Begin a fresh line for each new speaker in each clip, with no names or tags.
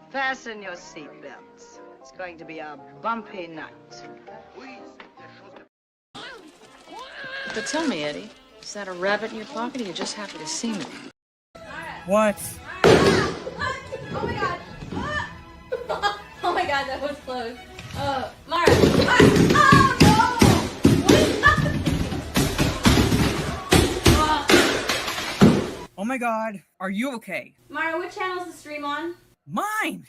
Fasten your seatbelts. It's going to be a bumpy night.
But tell me, Eddie, is that a rabbit in your pocket or are you just happy to see me?
What?
Oh my god. Oh my god, that was close. Mara. Oh no! What is happening?
Oh my god, are you okay?
Mara, what channel is the stream on?
Mine!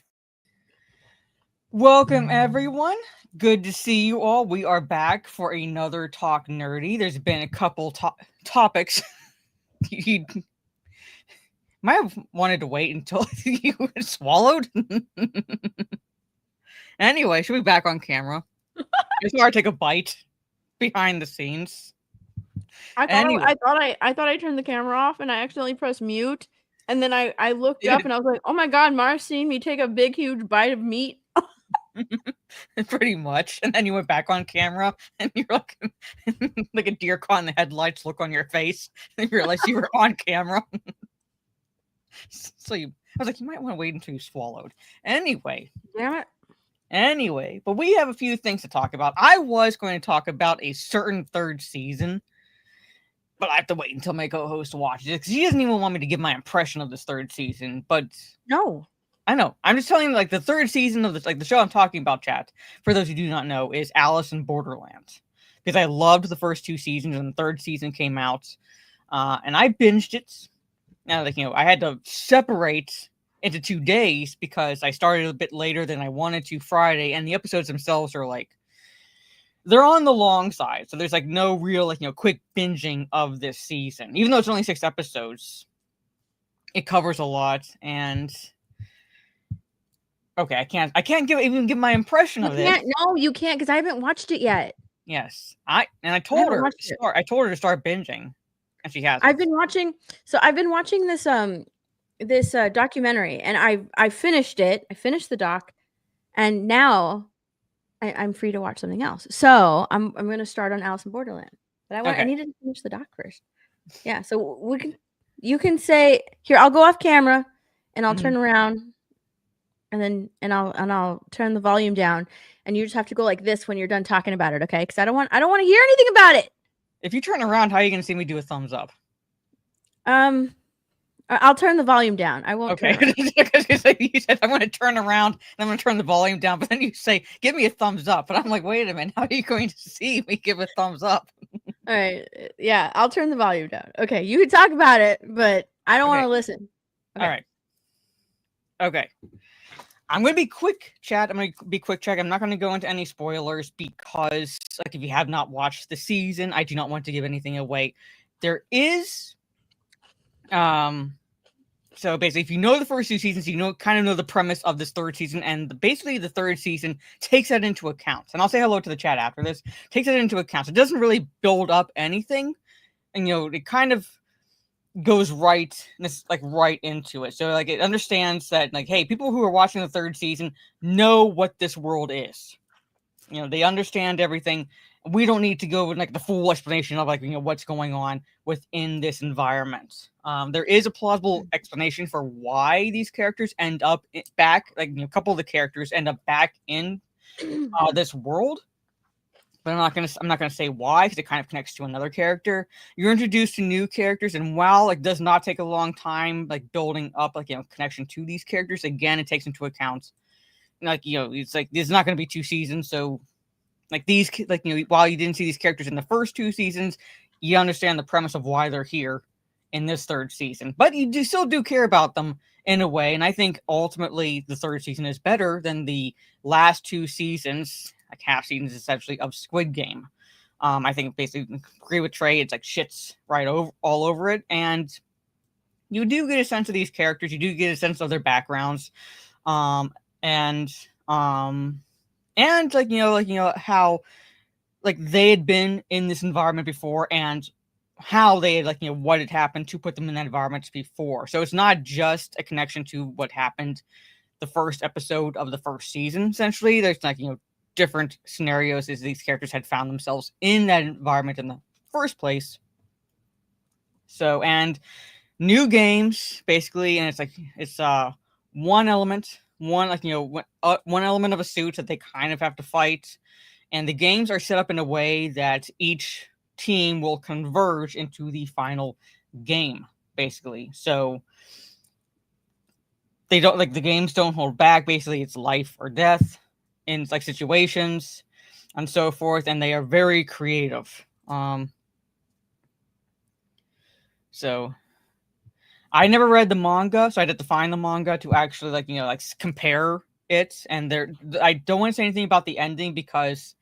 Welcome, everyone. Good to see you all. We are back for another Talk Nerdy. There's been a couple topics. You might have wanted to wait until you were swallowed. Anyway, she'll be back on camera. I saw her take a bite behind the scenes.
I thought I turned the camera off and I accidentally pressed mute. And then I looked up and I was like, oh my god, Mara's seen me take a big, huge bite of meat.
Pretty much. And then you went back on camera and you're like a deer caught in the headlights look on your face. And you realized you were on camera. I was like, you might want to wait until you swallowed. Anyway.
Damn it.
Anyway, but we have a few things to talk about. I was going to talk about a certain third season, but I have to wait until my co-host watches it because he doesn't even want me to give my impression of this third season. But
no,
I know. I'm just telling you, like, the third season of the show I'm talking about, chat, for those who do not know, is Alice in Borderland. Because I loved the first two seasons and the third season came out. And I binged it. Now, I had to separate into 2 days because I started a bit later than I wanted to Friday, and the episodes themselves are they're on the long side. So there's no real quick binging of this season. Even though it's only 6 episodes, it covers a lot. And okay, I can't even give my impression of this.
No, you can't because I haven't watched it yet.
Yes, I told her to start binging, and she has.
I've been watching this documentary, and I finished it. I finished the doc, and now I'm free to watch something else. So I'm going to start on Alice in Borderland, but I needed to finish the doc first. Yeah, so you can say here. I'll go off camera, and I'll turn around, and I'll turn the volume down, and you just have to go like this when you're done talking about it, okay? Because I don't want to hear anything about it.
If you turn around, how are you going to see me do a thumbs up?
I'll turn the volume down. I won't.
Okay, because you said I'm going to turn around and I'm going to turn the volume down, but then you say, "Give me a thumbs up," and I'm like, "Wait a minute, how are you going to see me give a thumbs up?"
All right, yeah, I'll turn the volume down. Okay, you can talk about it, but I don't want to listen. Okay.
All right. Okay. I'm going to be quick, chat. I'm going to be quick, chat. I'm not going to go into any spoilers because, if you have not watched the season, I do not want to give anything away. There is, so basically, if you know the first 2 seasons, you kind of know the premise of this third season, and basically the third season takes that into account. And I'll say hello to the chat after this. Takes that into account. So it doesn't really build up anything, and it kind of goes right into it. So it understands that hey, people who are watching the third season know what this world is. They understand everything. We don't need to go with the full explanation of what's going on within this environment. There is a plausible explanation for why these characters end up back, a couple of the characters end up back in this world. But I'm not gonna say why because it kind of connects to another character. You're introduced to new characters, and while it does not take a long time building up connection to these characters, again it takes into account it's there's not gonna be 2 seasons, so these while you didn't see these characters in the first 2 seasons, you understand the premise of why they're here in this third season. But you still do care about them in a way, and I think ultimately the third season is better than the last 2 seasons. Half seasons essentially of Squid Game. I think basically agree with Trey. It's shits all over it, and you do get a sense of these characters. You do get a sense of their backgrounds, and how they had been in this environment before, and how they had what had happened to put them in that environment before. So it's not just a connection to what happened the first episode of the first season. Essentially, there's different scenarios as these characters had found themselves in that environment in the first place. So, and new games basically, and it's one element one one element of a suit that they kind of have to fight, and the games are set up in a way that each team will converge into the final game, basically. So they don't the games don't hold back. Basically, it's life or death in situations and so forth, and they are very creative. So I never read the manga, so I'd have to find the manga to actually compare it. And I don't want to say anything about the ending because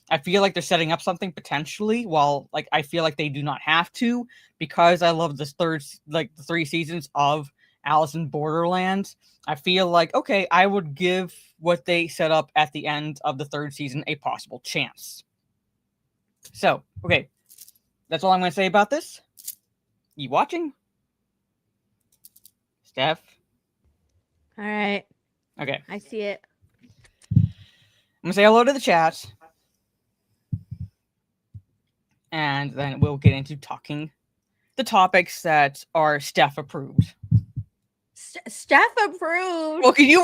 I feel like they're setting up something potentially, while I feel like they do not have to, because I love this the 3 seasons of Alice in Borderland. I feel like, okay, I would give what they set up at the end of the 3rd season a possible chance. So, okay, that's all I'm going to say about this. You watching? Steph?
All right.
Okay.
I see it.
I'm going to say hello to the chat. And then we'll get into talking the topics that are Steph approved.
Steph approved.
Well, you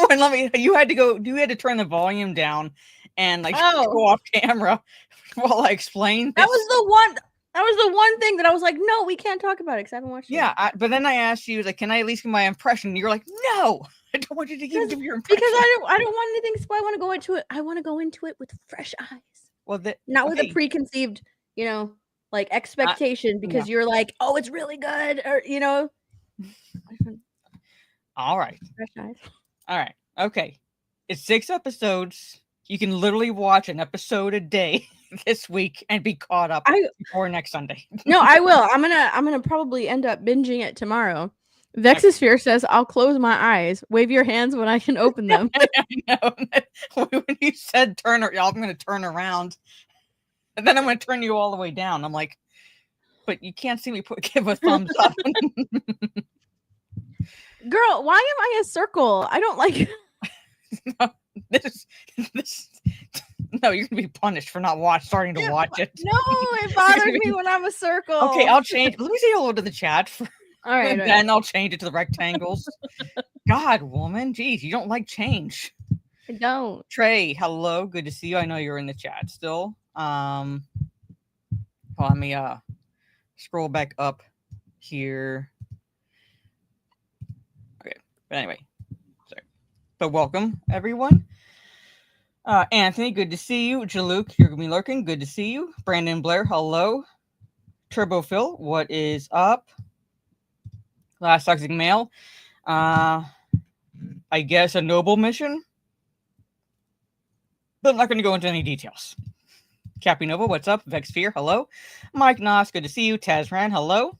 had to turn the volume down and go off camera while I explained this.
That was the one thing that I was like, no, we can't talk about it because I haven't watched it.
Yeah, but then I asked you, can I at least give my impression? And you're like, no, I don't want you to give your impression.
Because I don't want anything, so I want to go into it. I want to go into it with fresh eyes.
Well,
not with a preconceived, expectation because you're like, oh, it's really good, or
All right.
Fresh eyes.
All right. Okay. It's 6 episodes. You can literally watch an episode a day this week and be caught up before next Sunday.
No, I will. I'm gonna probably end up binging it tomorrow. Vexosphere says, I'll close my eyes. Wave your hands when I can open them.
I know. When you said I'm going to turn around. And then I'm going to turn you all the way down. I'm like, but you can't see me give a thumbs up.
Girl, why am I a circle? I don't like
No, no, you're going to be punished for not starting to watch it.
No, it bothers me when I'm a circle.
Okay, I'll change. Let me say hello to the chat.
All right.
Then I'll change it to the rectangles. God, woman. Jeez, you don't like change.
I don't.
Trey, hello. Good to see you. I know you're in the chat still. Let me scroll back up here. Okay, but anyway, sorry. But welcome everyone. Anthony, good to see you. Jaluk, you're gonna be lurking. Good to see you. Brandon Blair, hello. Turbo Phil, what is up? Last Toxic Male. I guess a noble mission. But I'm not going to go into any details. Cappy Nova, what's up? Vexphere, hello. Mike Noss, good to see you. Tazran, hello.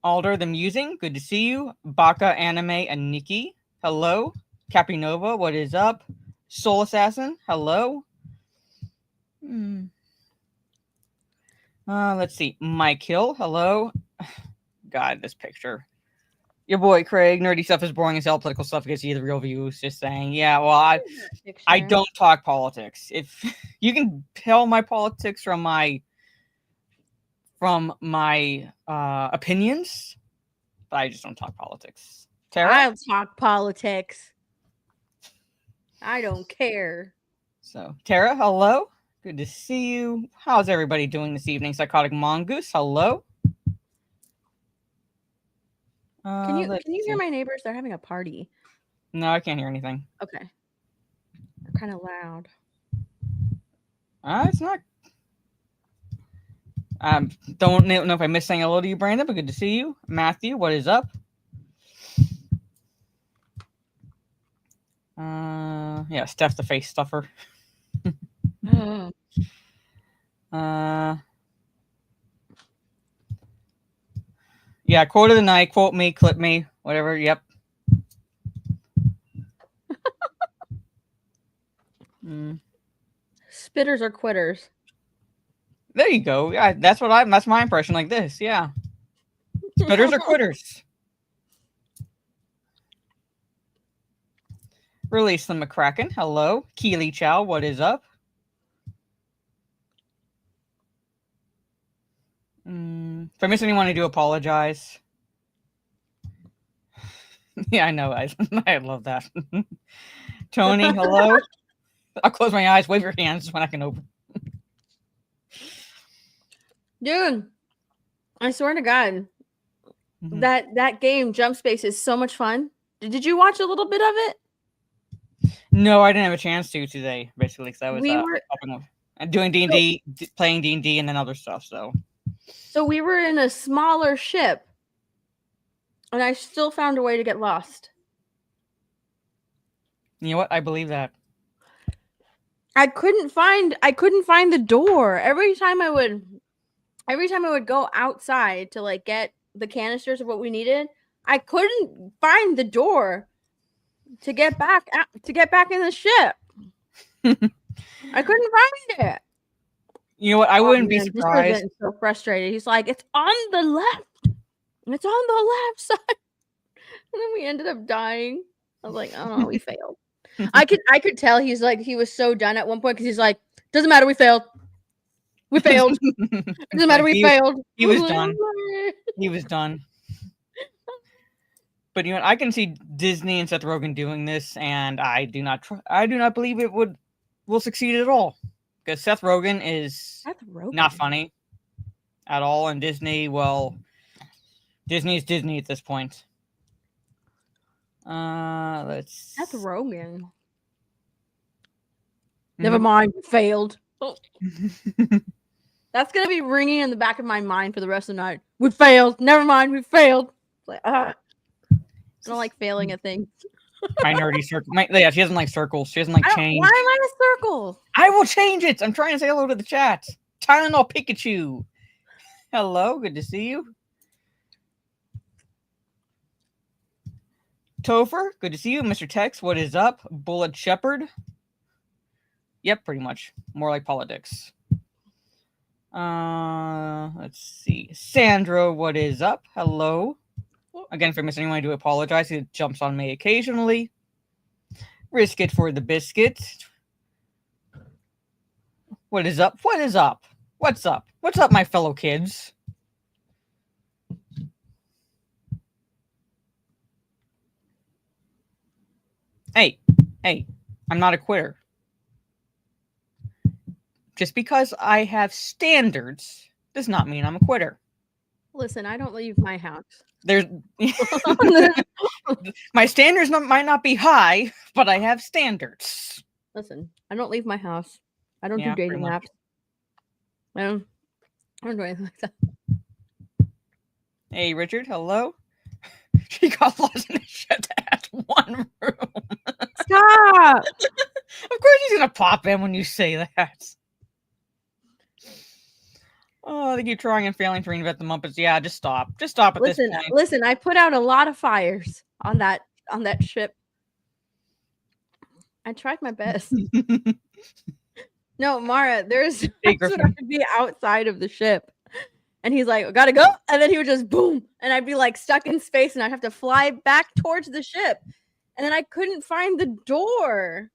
Alder the Musing, good to see you. Baka Anime and Nikki, hello. Cappy Nova, what is up? Soul Assassin, hello. Let's see. Mike Hill, hello. God, this picture. Your boy Craig, nerdy stuff is boring as hell. Political stuff gets you the real views. Just saying, yeah. Well, I don't talk politics. If you can tell my politics from my opinions, but I just don't talk politics. Tara,
I'll talk politics. I don't care.
So, Tara, hello. Good to see you. How's everybody doing this evening? Psychotic Mongoose, hello.
Can you hear my neighbors? They're having a party.
No, I can't hear anything.
Okay. They're kind of loud.
It's not. Don't know if I missed saying hello to you, Brandon, but good to see you. Matthew, what is up? Yeah, Steph the face stuffer. Yeah, quote of the night, quote me, clip me, whatever. Yep.
Spitters are quitters.
There you go. Yeah, that's my impression like this. Yeah. Spitters are quitters. Release the McCracken. Hello. Keely Chow, what is up? If I miss anyone, I do apologize. Yeah, I know. I love that. Tony, hello. I'll close my eyes, wave your hands when I can open.
Dude, I swear to God, that game Jump Space is so much fun. Did you watch a little bit of it?
No, I didn't have a chance to today, basically, because I was doing D&D, playing D&D, and then other stuff. So
we were in a smaller ship, and I still found a way to get lost.
You know what? I believe that.
I couldn't find the door. Every time I would go outside to like get the canisters of what we needed, I couldn't find the door to get back in the ship. I couldn't find it.
You know what? I wouldn't be surprised.
This so frustrated. He's like, it's on the left. It's on the left side. And then we ended up dying. I was like, oh, we failed. I could tell he was so done at one point because he's like, doesn't matter, we failed. We failed. Doesn't matter, we failed.
He was done. He was done. But you know, I can see Disney and Seth Rogen doing this, and I do not believe it will succeed at all. Because Seth Rogen is not funny at all, and Disney, well, Disney is Disney at this point.
Seth Rogen. Never mind, we failed. Oh. That's gonna be ringing in the back of my mind for the rest of the night. We failed. Never mind, we failed. It's like, I don't like failing at things.
My nerdy circle. She doesn't like circles. She doesn't like change.
Why am I in a circle?
I will change it. I'm trying to say hello to the chat. Tylenol Pikachu. Hello, good to see you. Topher, good to see you. Mr. Tex, what is up? Bullet Shepherd. Yep, pretty much. More like politics. Let's see. Sandra, what is up? Hello. Again, if I miss anyone, I do apologize. It jumps on me occasionally. Risk it for the biscuit. What is up? What is up? What's up? What's up, my fellow kids? Hey, I'm not a quitter. Just because I have standards does not mean I'm a quitter.
Listen, I don't leave my house.
There's my standards might not be high, but I have standards.
Listen, I don't leave my house. I don't do dating apps. I don't do anything like that.
Hey, Richard, hello. She got lost in a shed that has one room.
Stop!
Of course he's gonna pop in when you say that. Oh, they keep trying and failing to reinvent the Muppets. Yeah, just stop. Just stop at this point.
Listen, I put out a lot of fires on that ship. I tried my best. No, Mara, there's I could be outside of the ship. And he's like, I gotta go. And then he would just boom. And I'd be like stuck in space and I'd have to fly back towards the ship. And then I couldn't find the door.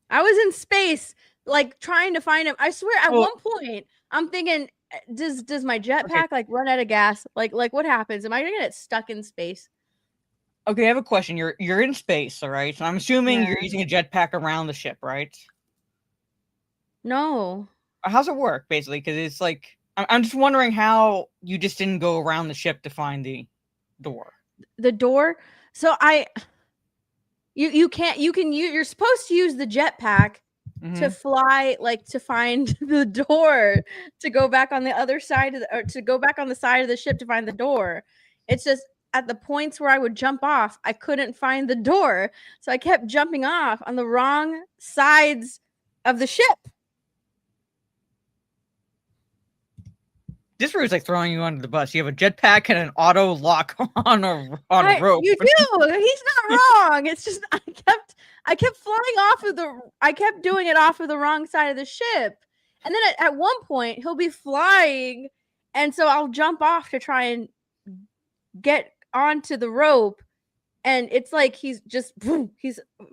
I was in space, like trying to find him. I swear at one point I'm thinking, does my jetpack like run out of gas? Like what happens? Am I gonna get stuck in space?
Okay, I have a question. You're in space, all right? So I'm assuming you're using a jetpack around the ship, right?
No.
How's it work, basically? Because it's like I'm just wondering how you just didn't go around the ship to find the door.
The door. So you're supposed to use the jetpack to fly, like to find the door to go back on the other side or to go back on the side of the ship to find the door. It's just at the points where I would jump off, I couldn't find the door, so I kept jumping off on the wrong sides of the ship.
This route is like throwing you under the bus. You have a jetpack and an auto lock on a rope. You
do. He's not wrong. It's just I kept flying off of I kept doing it off of the wrong side of the ship. And then at one point he'll be flying, and so I'll jump off to try and get onto the rope, and it's like he's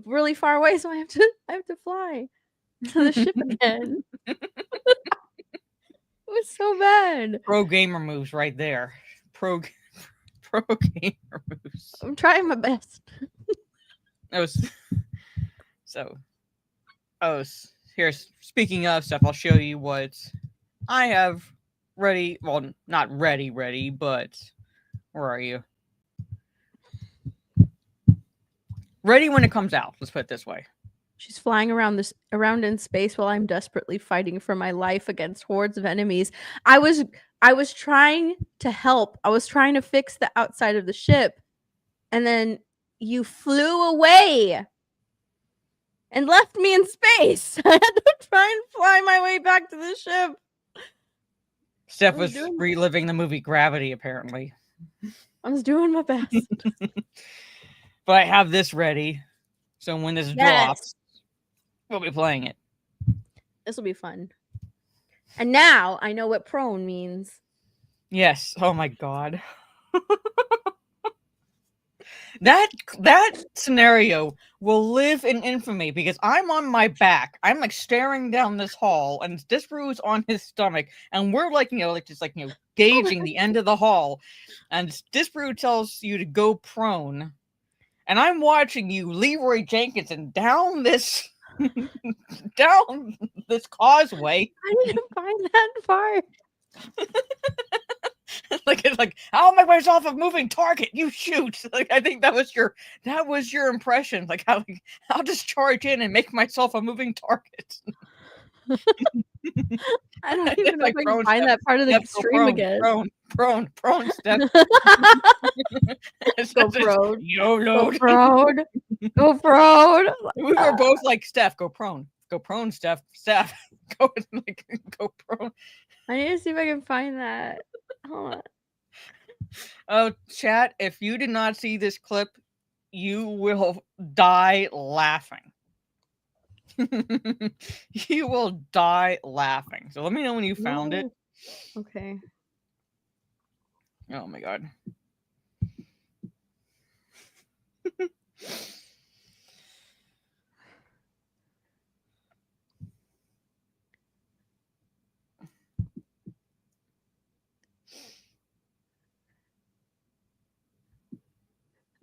really far away, so I have to fly to the ship again. It was so bad.
Pro gamer moves right there. Pro pro gamer moves.
I'm trying my best.
Here's speaking of stuff. I'll show you what I have ready. Well, not ready, but where are you? Ready when it comes out. Let's put it this way.
She's flying around in space while I'm desperately fighting for my life against hordes of enemies. I was trying to help. I was trying to fix the outside of the ship, and then you flew away and left me in space. I had to try and fly my way back to the ship.
Steph was reliving the movie Gravity, apparently.
I was doing my best.
But I have this ready, so when this drops, we'll be playing it.
This will be fun. And now I know what prone means.
Yes. Oh my god. That scenario will live in infamy because I'm on my back. I'm like staring down this hall, and Disparu's on his stomach, and we're like, gauging the end of the hall, and Disparu tells you to go prone, and I'm watching you, Leroy Jenkinson, down this causeway.
I didn't find that part.
like I'll make myself a moving target. You shoot. Like I think that was your impression. Like I'll just charge in and make myself a moving target.
I don't even know if I can find that part of the stream again.
Prone, Steph.
Go prone.
YOLO.
Go prone. Go prone.
We were both like, Steph, go prone. Go prone, Steph. Go prone.
I need to see if I can find that. Hold on.
Oh, chat, if you did not see this clip, you will die laughing. You will die laughing. So let me know when you found it.
Okay.
Oh my god.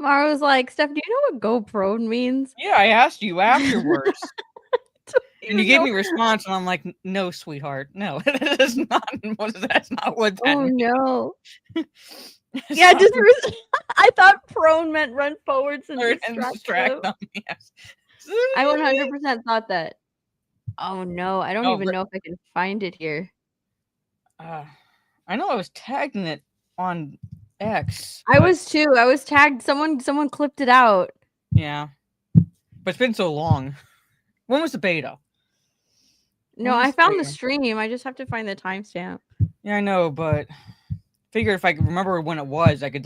Mara was like, Steph, do you know what go prone means?
Yeah, I asked you afterwards. And you gave me a response, and I'm like, no, sweetheart. No, that's not what that means.
No. Yeah, I thought prone meant run forwards and distract them. Yes. I 100% thought that. Oh no, I don't even know if I can find it here.
I know I was tagging it on X.
I was too. I was tagged. Someone clipped it out.
Yeah, but it's been so long. When was the beta?
No, I found the stream. I just have to find the timestamp.
Yeah, I know, but figured if I could remember when it was, I could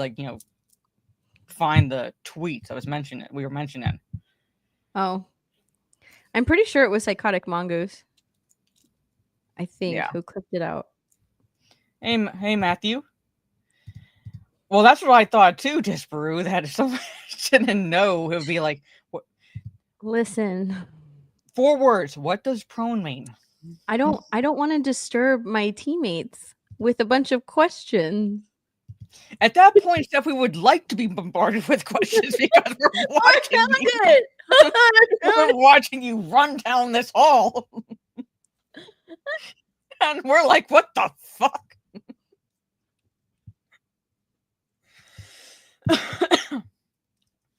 find the tweets I was mentioning. We were mentioning.
Oh, I'm pretty sure it was Psychotic Mongoose. I think who clipped it out.
Hey, Matthew. Well, that's what I thought too, Disparu. That if someone didn't know, it would be like, what?
Listen.
4 words. What does prone mean?
I don't want to disturb my teammates with a bunch of questions.
At that point, Steph, we would like to be bombarded with questions because we're watching we're watching you run down this hall. And we're like, what the fuck?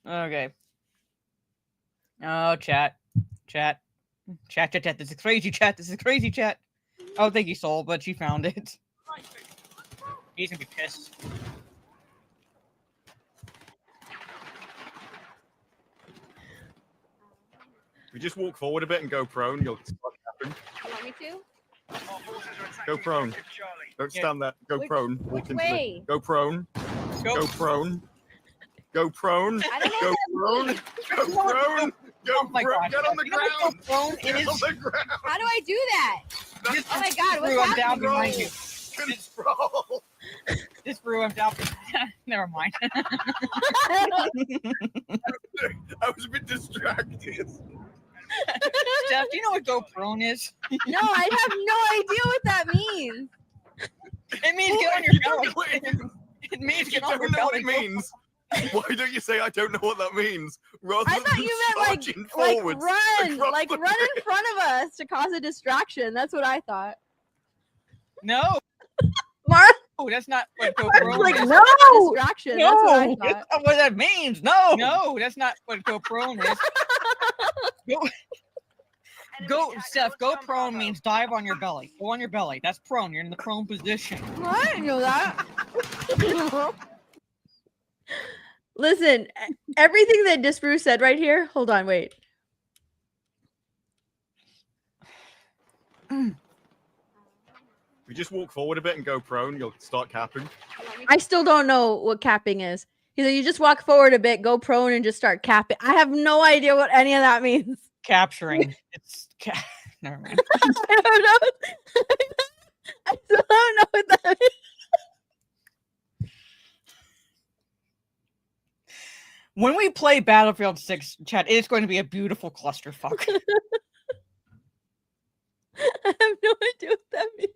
Okay. Oh, chat. This is crazy, chat. Oh, thank you, Soul, but she found it. He's gonna be pissed.
If you just walk forward a bit and go prone, you'll see what happens.
You want me to?
Go prone. Don't stand there. Go prone. Walk into
way?
Go prone. Go prone. Go prone.
I don't
Go
know
prone. Go prone. Go
my
prone.
God.
Get on the ground. Get on the ground.
How do I do that?
Just
Oh my god,
Disparu,
what's
I'm down
happening?
behind you.
Control.
Disparu, I'm down. Never mind.
I was a bit distracted.
Steph, do you know what go prone is?
No, I have no idea what that means.
It means get on your belly. It means
You
get off
don't
your
know what
belly.
it means. Why don't you say I don't know what that means? Rather
I
than
thought you meant
charging
like
forwards
run,
across
like
the
run in
bridge.
front of us to cause a distraction. That's what I thought.
No,
Mara,
that's not what go
Mara's
prone
like
is.
no distraction. That's what I
No,
thought.
that's not what that means. No, that's not what go prone is. Go, Steph. Go prone means dive on your belly. Go on your belly. That's prone. You're in the prone position.
I didn't know that. Listen, everything that Disbrew said right here. Hold on, wait.
If you just walk forward a bit and go prone, you'll start capping.
I still don't know what capping is. He said you just walk forward a bit, go prone, and just start capping. I have no idea what any of that means.
Capturing. Never mind.
I don't know. I still don't know what that means.
When we play Battlefield 6, chat, it's going to be a beautiful clusterfuck.
I have no idea what that means.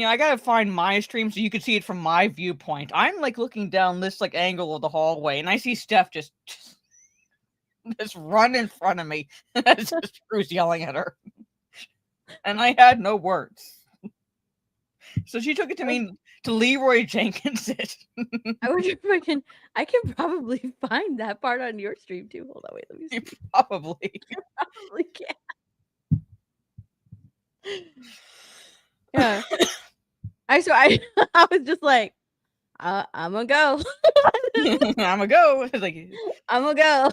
I gotta find my stream so you can see it from my viewpoint. I'm like looking down this like angle of the hallway, and I see Steph just run in front of me. As Drew's yelling at her, and I had no words. So she took it to mean to Leroy Jenkins it.
I wonder if I can probably find that part on your stream too. Hold on, wait, let me see.
You probably.
You probably can. Yeah. I was just like, I'm gonna go.
I'm gonna go. It's like
I'm gonna go.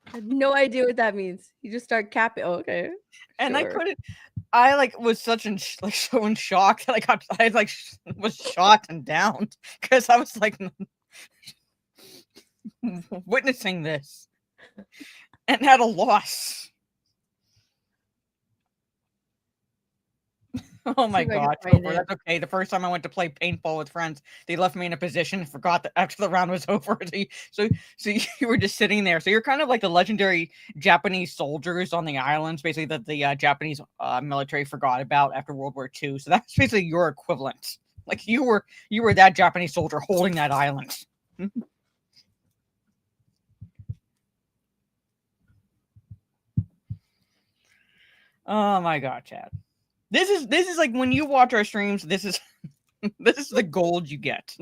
I had no idea what that means. You just start capping. Oh, okay.
And I
Sure.
couldn't. I like was such so in shock that I was shot and down because I was like witnessing this and had a loss. Oh my god, Topher, that's okay. The first time I went to play paintball with friends, they left me in a position and forgot that after the round was over. So you were just sitting there. So you're kind of like the legendary Japanese soldiers on the islands, basically that the Japanese military forgot about after World War II. So that's basically your equivalent. Like you were that Japanese soldier holding that island. Oh my god, Chad. This is like when you watch our streams, this is the gold you get.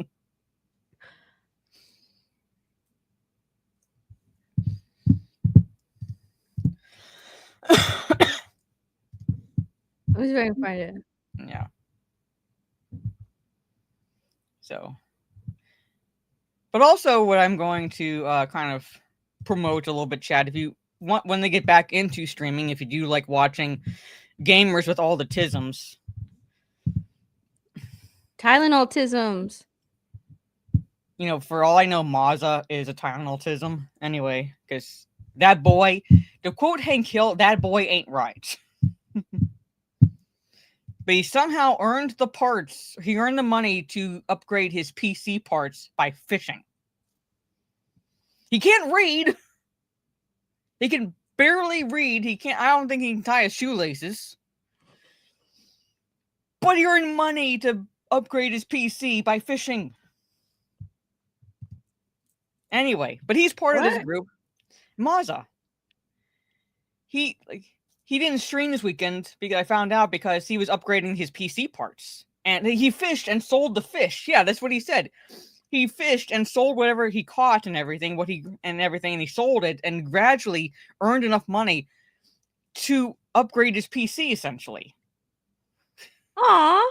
I was trying to find it.
Yeah. So, but also what I'm going to kind of promote a little bit, Chad, if you want, when they get back into streaming, if you do like watching gamers with all the tisms.
Tylenol tisms.
You know, for all I know, Mazza is a Tylenol tism. Anyway, because that boy, to quote Hank Hill, that boy ain't right. But he somehow earned the parts. He earned the money to upgrade his PC parts by fishing. He can't read. He can barely read. I don't think he can tie his shoelaces. But he earned money to upgrade his PC by fishing. Anyway, but he's part of this group. Mazza. He didn't stream this weekend because I found out because he was upgrading his PC parts. And he fished and sold the fish. Yeah, that's what he said. He fished and sold whatever he caught and everything, and he sold it and gradually earned enough money to upgrade his PC essentially.
Aw,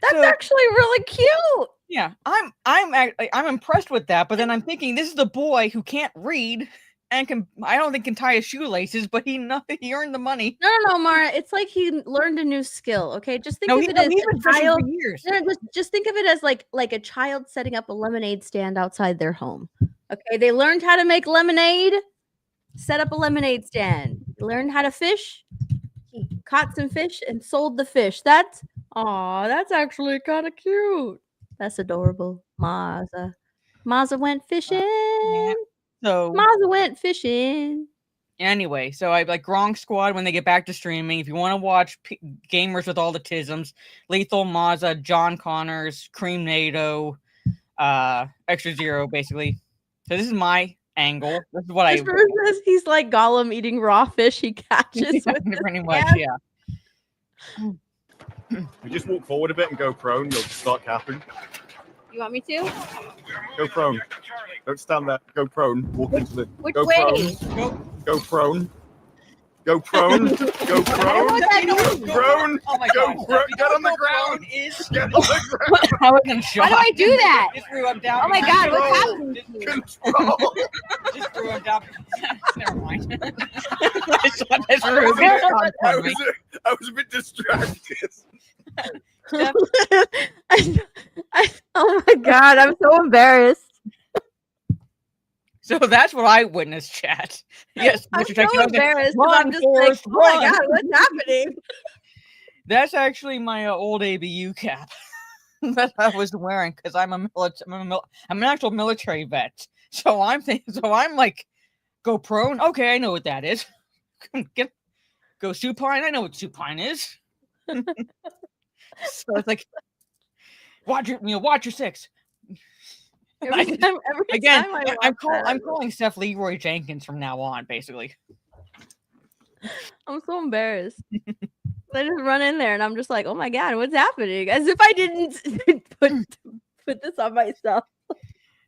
that's actually really cute.
Yeah, I'm impressed with that, but then I'm thinking this is the boy who can't read and I don't think can tie his shoelaces, but he earned the money.
No, Mara. It's like he learned a new skill. Okay, just think of it as
he's been fishing
child.
for years.
No, just think of it as like a child setting up a lemonade stand outside their home. Okay, they learned how to make lemonade. Set up a lemonade stand. Learned how to fish. He caught some fish and sold the fish. That's actually kind of cute. That's adorable. Mazza went fishing.
Yeah. So
Mazza went fishing.
Anyway, so I like Gronk Squad when they get back to streaming. If you want to watch gamers with all the tisms, Lethal Mazza, John Connors, Cream NATO, Extra Zero, basically. So this is my angle. This is what I.
He's like Gollum eating raw fish he catches.
Yeah,
with
pretty
his
much,
hand.
yeah.
You just walk forward a bit and go prone. You'll start capping.
You want me to?
Go prone. Don't stand there. Go prone. Walk into the.
Which
go
way?
Prone. Go prone. Go prone. Go
I don't know
prone.
what that means.
Prone.
Oh my
Go
god.
prone. Get on the ground. Get on the ground.
I wasn't sure.
Why do I do that?
Just threw him down.
Oh my god, what's happening?
Control.
Just threw him down. Never mind. I saw this room.
I was a bit distracted.
Oh my god, I'm so embarrassed.
So that's what I witnessed, chat. Yes,
I'm
Mr.
so
Techno.
embarrassed.
Run,
I'm just like,
Forrest,
oh my
run.
god, what's happening?
That's actually my old ABU cap that I was wearing because I'm I'm an actual military vet. So I'm like, go prone. Okay, I know what that is. Go supine. I know what supine is. So it's like, watch your six.
Every time
I'm calling Steph Leroy Jenkins from now on, basically.
I'm so embarrassed. I just run in there and I'm just like, oh my god, what's happening? As if I didn't put this on myself.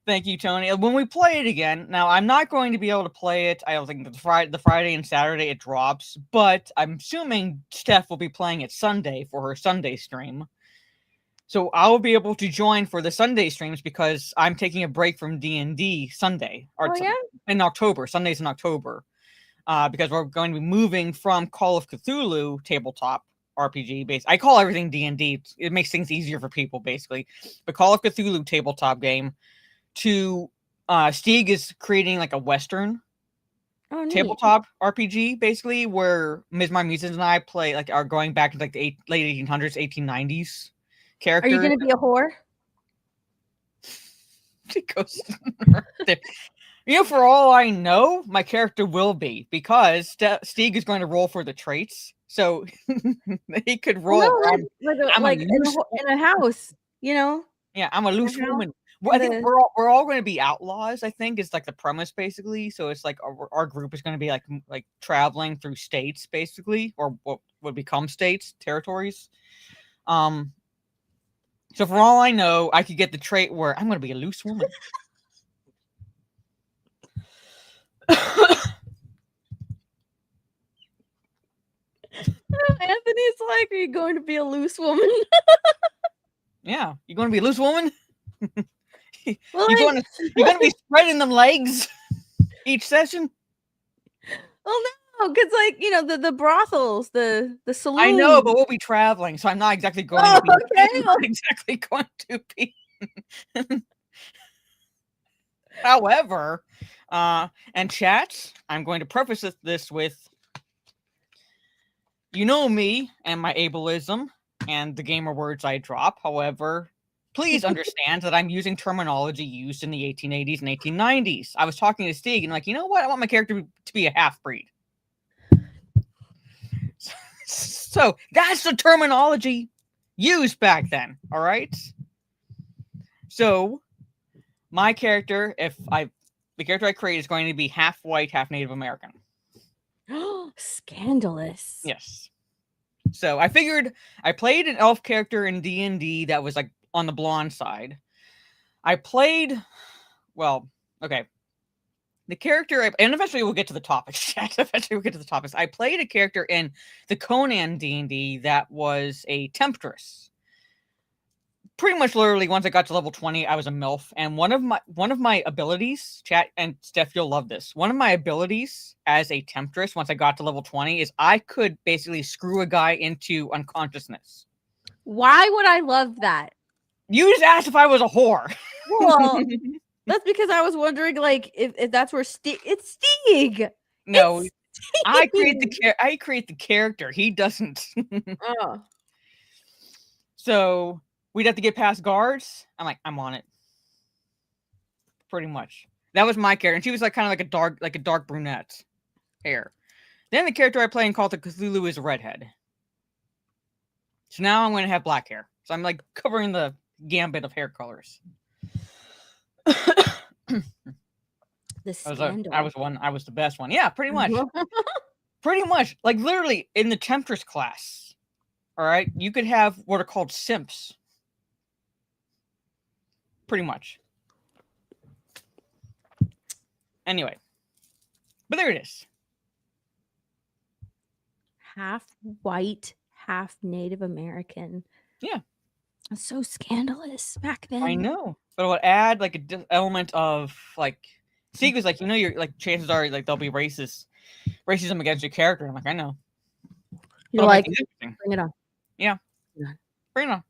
Thank you, Tony. When we play it again, now I'm not going to be able to play it. I don't think the Friday and Saturday it drops, but I'm assuming Steph will be playing it Sunday for her Sunday stream. So I'll be able to join for the Sunday streams because I'm taking a break from D&D Sunday in October. Sundays in October, because we're going to be moving from Call of Cthulhu tabletop RPG base. I call everything D&D. It makes things easier for people, basically. But Call of Cthulhu tabletop game to Stieg is creating like a Western tabletop RPG, basically, where Ms. My Muses and I play are going back to like the late 1800s, 1890s. Character.
Are you going to be a whore?
It goes for all I know, my character will be because Stieg is going to roll for the traits, so he could roll.
In a house, you know.
Yeah, I'm a loose woman. Well, I think we're all going to be outlaws. I think is like the premise, basically. So it's like our group is going to be like traveling through states, basically, or what would become states, territories. So for all I know, I could get the trait where I'm going to be a loose woman.
Anthony's like, are you going to be a loose woman?
Yeah, you're going to be a loose woman?
Well,
you're going to be spreading them legs each session?
Well, no, because the brothels, the saloons.
I know, but we'll be traveling, so I'm not exactly going to be. Okay. I'm not exactly going to be. However, and chat, I'm going to preface this with, you know me and my ableism and the gamer words I drop. However, please understand that I'm using terminology used in the 1880s and 1890s. I was talking to Stieg and you know what? I want my character to be a half-breed. So that's the terminology used back then. All right. So my character, the character I create is going to be half white, half Native American.
Scandalous.
Yes. So I figured I played an elf character in D&D that was on the blonde side. I played, the character, and eventually we'll get to the topics, chat. I played a character in the Conan D&D that was a temptress. Pretty much literally, once I got to level 20, I was a MILF. And one of my abilities, chat, and Steph, you'll love this. One of my abilities as a temptress, once I got to level 20, is I could basically screw a guy into unconsciousness.
Why would I love that?
You just asked if I was a whore.
Well, that's because I was wondering, if that's where it's Stieg.
No,
it's
I create the character. He doesn't.
Oh.
So we'd have to get past guards. I'm on it. Pretty much. That was my character. And she was kind of like a dark brunette. hair. Then the character I play in Call of Cthulhu is a redhead. So now I'm going to have black hair. So I'm like covering the gambit of hair colors.
The scandal.
I was the best one. Yeah, pretty much. Pretty much. Like literally in the Temptress class. All right. You could have what are called simps. Pretty much. Anyway. But there it is.
Half white, half Native American.
Yeah.
That's so scandalous back then.
I know. But it would add like a element of like secrets, like you're like chances are like there'll be racism against your character. I'm like, I know.
You're like, bring it on.
Yeah. Bring it on.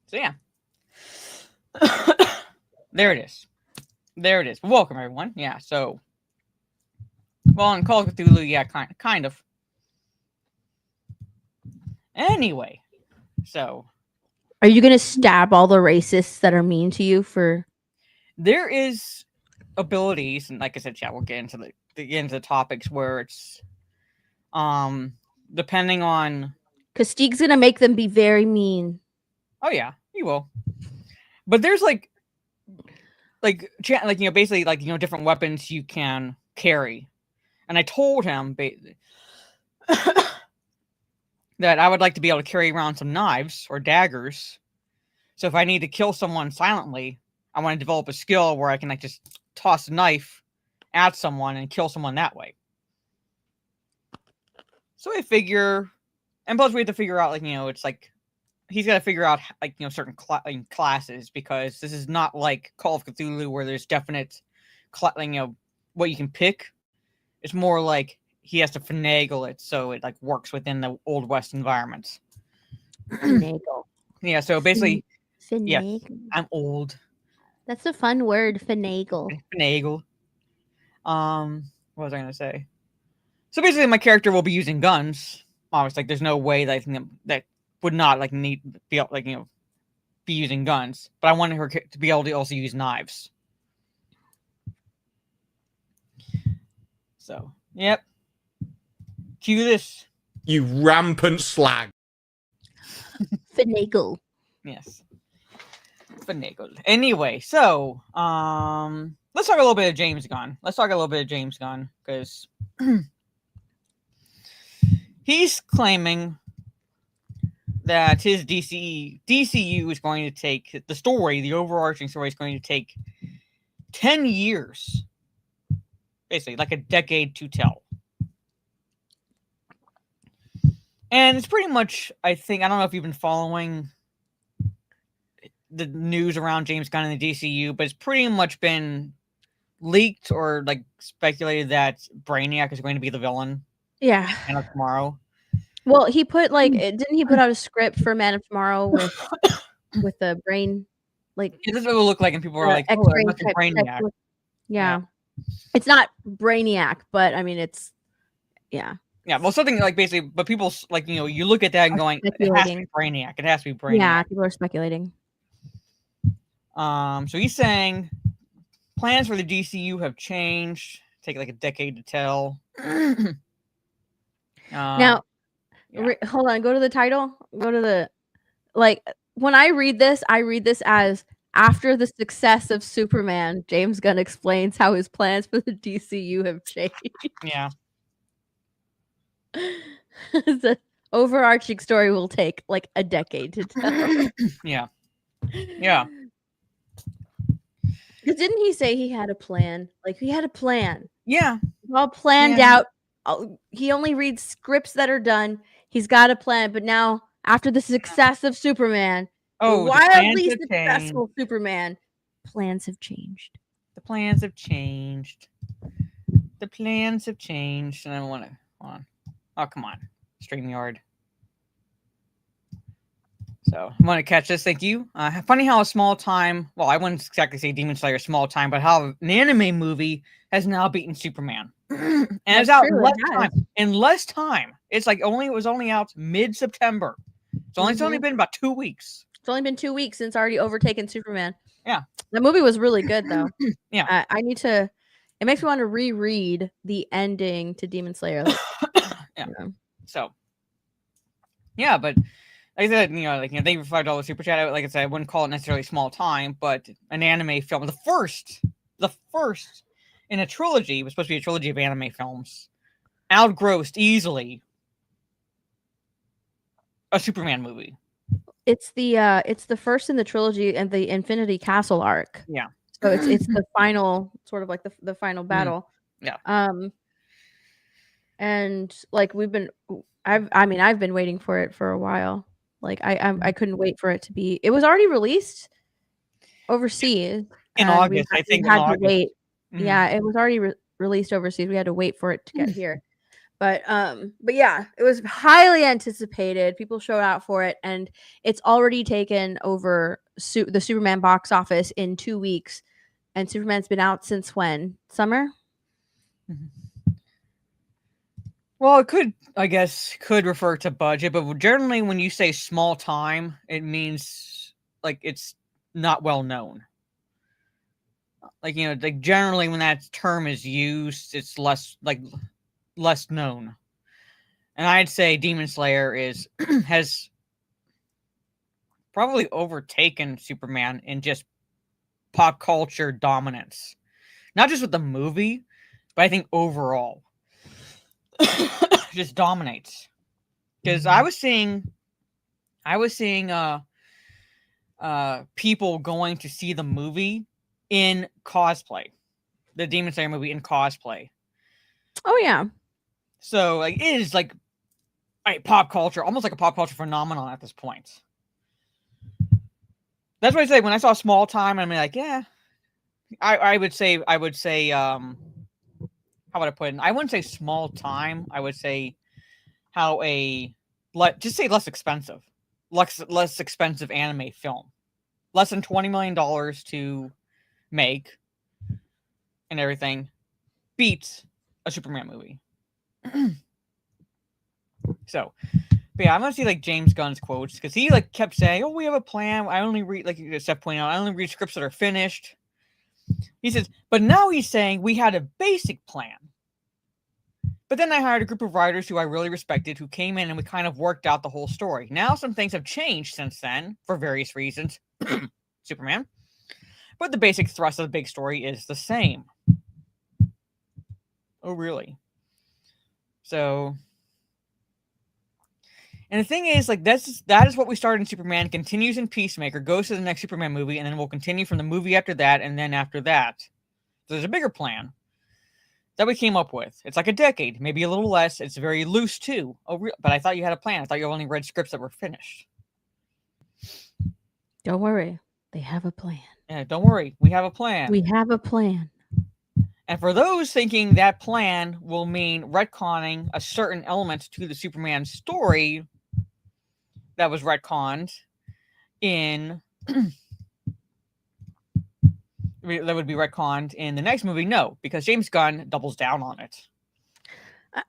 So yeah. There it is. There it is. Welcome everyone. Yeah, so well in Call of Cthulhu, yeah, kind of. Anyway, so
are you gonna stab all the racists that are mean to you for
there is abilities, and like I said, we'll get into the topics where it's depending on
because Steeg's gonna make them be very mean.
Oh yeah, he will. But there's like basically different weapons you can carry. And I told him that I would like to be able to carry around some knives or daggers. So if I need to kill someone silently, I want to develop a skill where I can like just toss a knife at someone and kill someone that way. So I figure, and plus we have to figure out it's like he's got to figure out certain classes, because this is not like Call of Cthulhu where there's definite what you can pick. It's more like he has to finagle it so it like works within the Old West environment.
Finagle.
Yeah, so basically,
finagle.
Yeah, I'm old.
That's a fun word, finagle.
Finagle. What was I gonna say? So basically, my character will be using guns. Obviously, like there's no way that I think that would not like need be be using guns, but I wanted her to be able to also use knives. So, yep. Cue this.
You rampant slag.
Finagle.
Yes. Finagled. Anyway, so let's talk a little bit of James Gunn. Because he's claiming that his DCU is going to take the overarching story is going to take 10 years. Basically, like a decade to tell. And it's pretty much, I don't know if you've been following the news around James Gunn and the DCU, but it's pretty much been leaked or like speculated that Brainiac is going to be the villain.
Yeah.
Man of Tomorrow.
Well, he put didn't he put out a script for Man of Tomorrow with the brain, like
this is what it will look like, and people are like, "Oh,
X-ray
that's a Brainiac."
Yeah, it's not Brainiac, but I mean, it's yeah.
Yeah, well, something like basically, but people you look at that and going, "It has to be Brainiac. It has to be Brainiac."
Yeah, people are speculating.
So he's saying plans for the DCU have changed. Take like a decade to tell.
Now. Yeah. Hold on, go to the title. Go to the when I read this as after the success of Superman, James Gunn explains how his plans for the DCU have changed.
Yeah.
The overarching story will take like a decade to tell.
Yeah. Yeah.
Because didn't he say he had a plan? Like he had a plan.
Yeah.
All planned out. He only reads scripts that are done. He's got a plan, but now after the success of Superman, wildly successful Superman, plans have changed.
The plans have changed. And I want to hold on. Oh, come on, StreamYard. So I'm gonna catch this. Thank you. Funny how a small time. Well, I wouldn't exactly say Demon Slayer small time, but how an anime movie has now beaten Superman. And it's out in less time. It's like it was only out mid-September. It's only been about 2 weeks.
It's only been 2 weeks since already overtaken Superman.
Yeah.
The movie was really good though.
Yeah.
I need to. It makes me want to reread the ending to Demon Slayer. Like,
Yeah.
you know.
So, yeah, but like I said, thank you for $5 super chat. Like I said, I wouldn't call it necessarily small time, but an anime film, the first in a trilogy, it was supposed to be a trilogy of anime films, outgrossed easily a Superman movie.
It's the first in the trilogy and the Infinity Castle arc.
Yeah.
So it's the final, sort of like the final battle.
Yeah.
And like I've been waiting for it for a while. Like I couldn't wait for it to be. It was already released overseas
In
and
August, I think.
we had to
August.
wait.
Mhm.
Yeah, it was already released overseas. We had to wait for it to get here. But yeah, it was highly anticipated. People showed out for it, and it's already taken over the Superman box office in 2 weeks. And Superman's been out since when? Summer?
Well, it could refer to budget, but generally when you say small time, it means like it's not well known. Like, like generally when that term is used, it's less known. And I'd say Demon Slayer has probably overtaken Superman in just pop culture dominance. Not just with the movie, but I think overall. Just dominates. Because I was seeing people going to see the movie in cosplay. The Demon Slayer movie in cosplay.
Oh yeah.
So like it is like a pop culture, almost like a pop culture phenomenon at this point. That's what I say when I saw Small Time. I'm like, yeah. I would say how would I put it? I wouldn't say small time. I would say just say less expensive anime film, less than $20 million to make, and everything beats a Superman movie. So, but yeah, I'm gonna see like James Gunn's quotes because he like kept saying, "Oh, we have a plan. I only read like Steph pointed out. I only read scripts that are finished." He says, but now he's saying we had a basic plan. But then I hired a group of writers who I really respected who came in and we kind of worked out the whole story. Now some things have changed since then for various reasons. Superman. But the basic thrust of the big story is the same. Oh, really? So... And the thing is, like, that is what we started in Superman, continues in Peacemaker, goes to the next Superman movie, and then we'll continue from the movie after that, and then after that. So there's a bigger plan that we came up with. It's like a decade, maybe a little less. It's very loose, too. But I thought you had a plan. I thought you only read scripts that were finished.
Don't worry. They have a plan.
Yeah, don't worry. We have a plan.
We have a plan.
And for those thinking that plan will mean retconning a certain element to the Superman story... that was retconned in that would be retconned in the next movie. No, because James Gunn doubles down on it.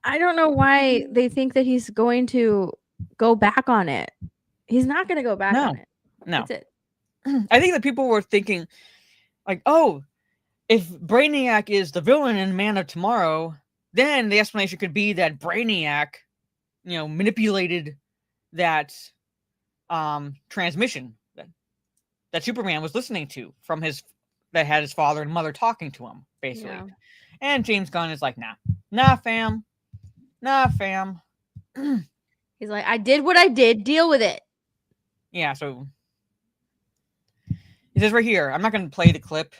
I don't know why they think that he's going to go back on it. He's not going to go back on it.
No.
That's it.
I think that people were thinking like, oh, if Brainiac is the villain in Man of Tomorrow, then the explanation could be that Brainiac, manipulated that transmission that Superman was listening to from that had his father and mother talking to him, basically. Yeah. And James Gunn is like, nah, fam.
He's like, I did what I did. Deal with it.
Yeah. So he says right here, I'm not going to play the clip.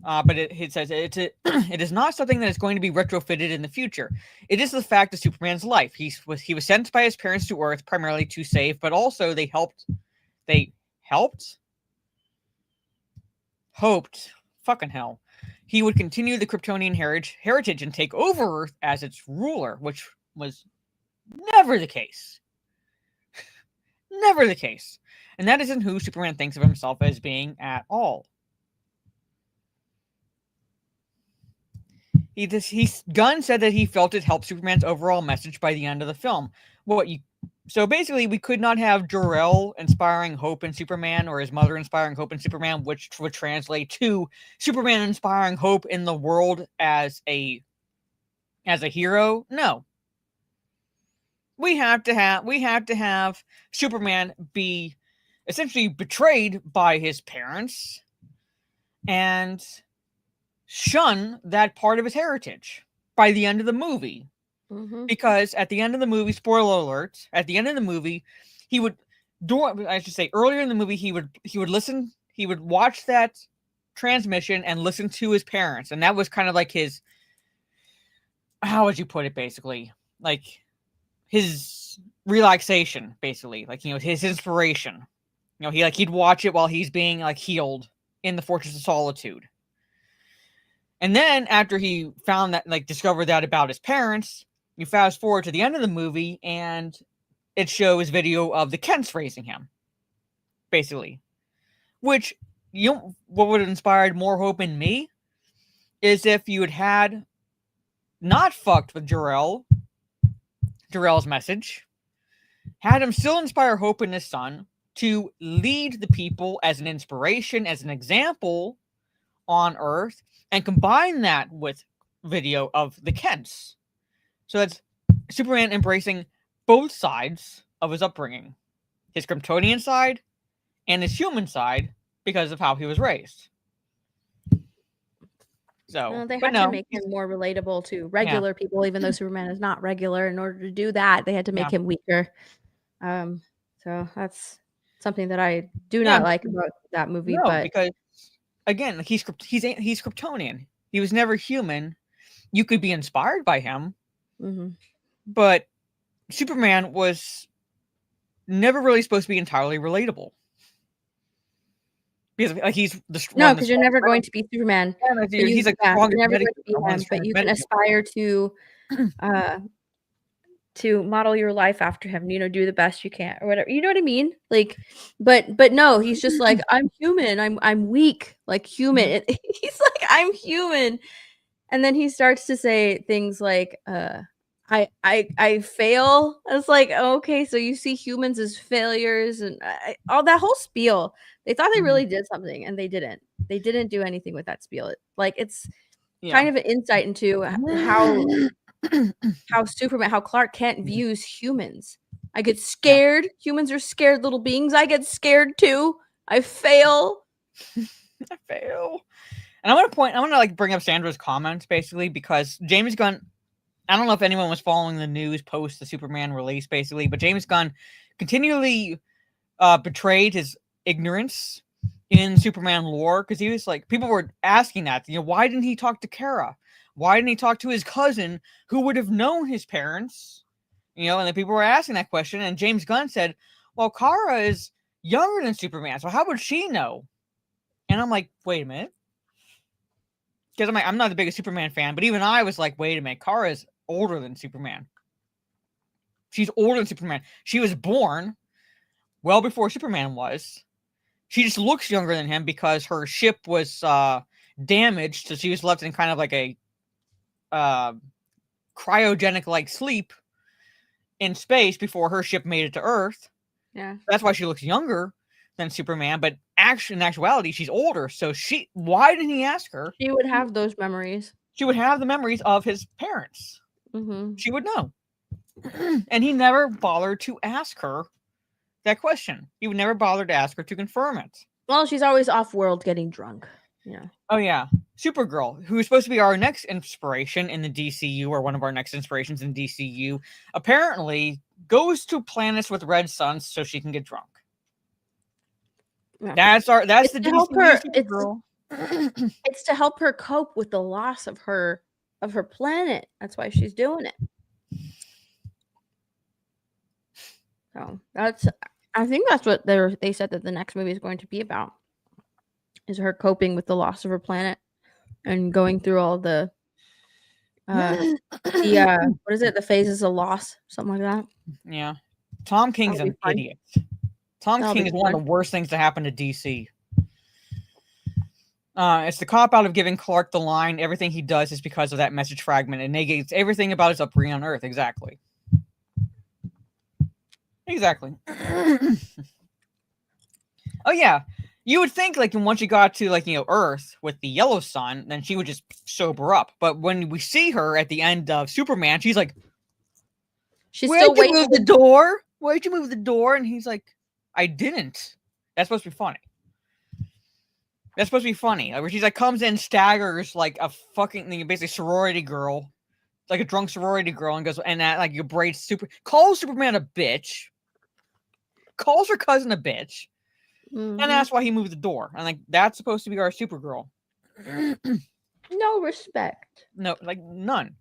But it says it is not something that is going to be retrofitted in the future. It is the fact of Superman's life. He was sent by his parents to Earth primarily to save, but also they hoped, fucking hell, he would continue the Kryptonian heritage and take over Earth as its ruler, which was never the case. Never the case. And that isn't who Superman thinks of himself as being at all. Gunn said that he felt it helped Superman's overall message by the end of the film. What you So basically, we could not have Jor-El inspiring hope in Superman, or his mother inspiring hope in Superman, which would translate to Superman inspiring hope in the world as a hero. No, we have to have Superman be essentially betrayed by his parents and shun that part of his heritage by the end of the movie. Because at the end of the movie, spoiler alert, at the end of the movie, earlier in the movie, he would watch that transmission and listen to his parents. And that was kind of like his, how would you put it, basically? Like his relaxation, basically. Like, his inspiration. He'd watch it while he's being healed in the Fortress of Solitude. And then after he found that, discovered that about his parents, you fast forward to the end of the movie, and it shows video of the Kents raising him, basically. Which, what would have inspired more hope in me is if you had not fucked with Jor-El's message, had him still inspire hope in his son to lead the people as an inspiration, as an example on Earth, and combine that with video of the Kents. So that's Superman embracing both sides of his upbringing, his Kryptonian side and his human side, because of how he was raised. So
they had to make him more relatable to regular people, even though Superman is not regular. In order to do that, they had to make him weaker. So that's something that I do not like about that movie. But
because again, he's Kryptonian. He was never human. You could be inspired by him. But Superman was never really supposed to be entirely relatable. Because he's
because you're never going to be Superman.
Yeah, he's
you're never going to be him, but you can aspire to model your life after him. Do the best you can, or whatever. You know what I mean? But no, he's just like, I'm human. I'm weak, like human. He's like, I'm human, and then he starts to say things like, I fail. I was like, okay, so you see humans as failures, and all that whole spiel. They thought they really did something, and they didn't. They didn't do anything with that spiel. It's kind of an insight into how Superman, how Clark Kent views humans. I get scared. Humans are scared little beings. I get scared too. I fail.
I fail. And I want to bring up Sandra's comments, basically, because James Gunn, I don't know if anyone was following the news post the Superman release, basically, but James Gunn continually betrayed his ignorance in Superman lore, because he was like, people were asking that, why didn't he talk to Kara? Why didn't he talk to his cousin who would have known his parents? And then people were asking that question, and James Gunn said, well, Kara is younger than Superman, so how would she know? And I'm like, wait a minute. Because I'm not the biggest Superman fan, but even I was like, wait a minute, Kara is older than Superman. She's older than Superman. She was born well before Superman was. She just looks younger than him because her ship was damaged, so she was left in kind of like a cryogenic sleep in space before her ship made it to Earth.
Yeah,
that's why she looks younger than Superman. But in actuality, she's older. So why didn't he ask her?
She would have those memories.
She would have the memories of his parents. She would know. And he never bothered to ask her that question. He would never bother to ask her to confirm it.
Well, she's always off-world getting drunk.
Oh, yeah. Supergirl, who is supposed to be our next inspiration in the DCU, or one of our next inspirations in DCU, apparently goes to planets with red suns so she can get drunk. Yeah. That's the DCU Supergirl.
It's to help her cope with the loss of her planet. That's why she's doing it. So I think that's what they said that the next movie is going to be about. Is her coping with the loss of her planet and going through all the what is it? The phases of loss, something like that.
Yeah. Tom King's an idiot. Tom King is one of the worst things to happen to DC. It's the cop-out of giving Clark the line, everything he does is because of that message fragment. It negates everything about his upbringing on Earth. Exactly. Exactly. Oh yeah, you would think like once you got to like Earth with the yellow sun, then she would just sober up. But when we see her at the end of Superman, she's like,
She's
"Why'd
still
you
waiting.
move the door? Why'd you move the door?" And he's like, "I didn't." That's supposed to be funny. That's supposed to be funny. Like, where she's like comes in, staggers like a fucking basically sorority girl, like a drunk sorority girl, and goes and that like braids calls Superman a bitch, calls her cousin a bitch.
Mhm.
And that's why he moved the door. And like that's supposed to be our Supergirl.
No respect.
No, like none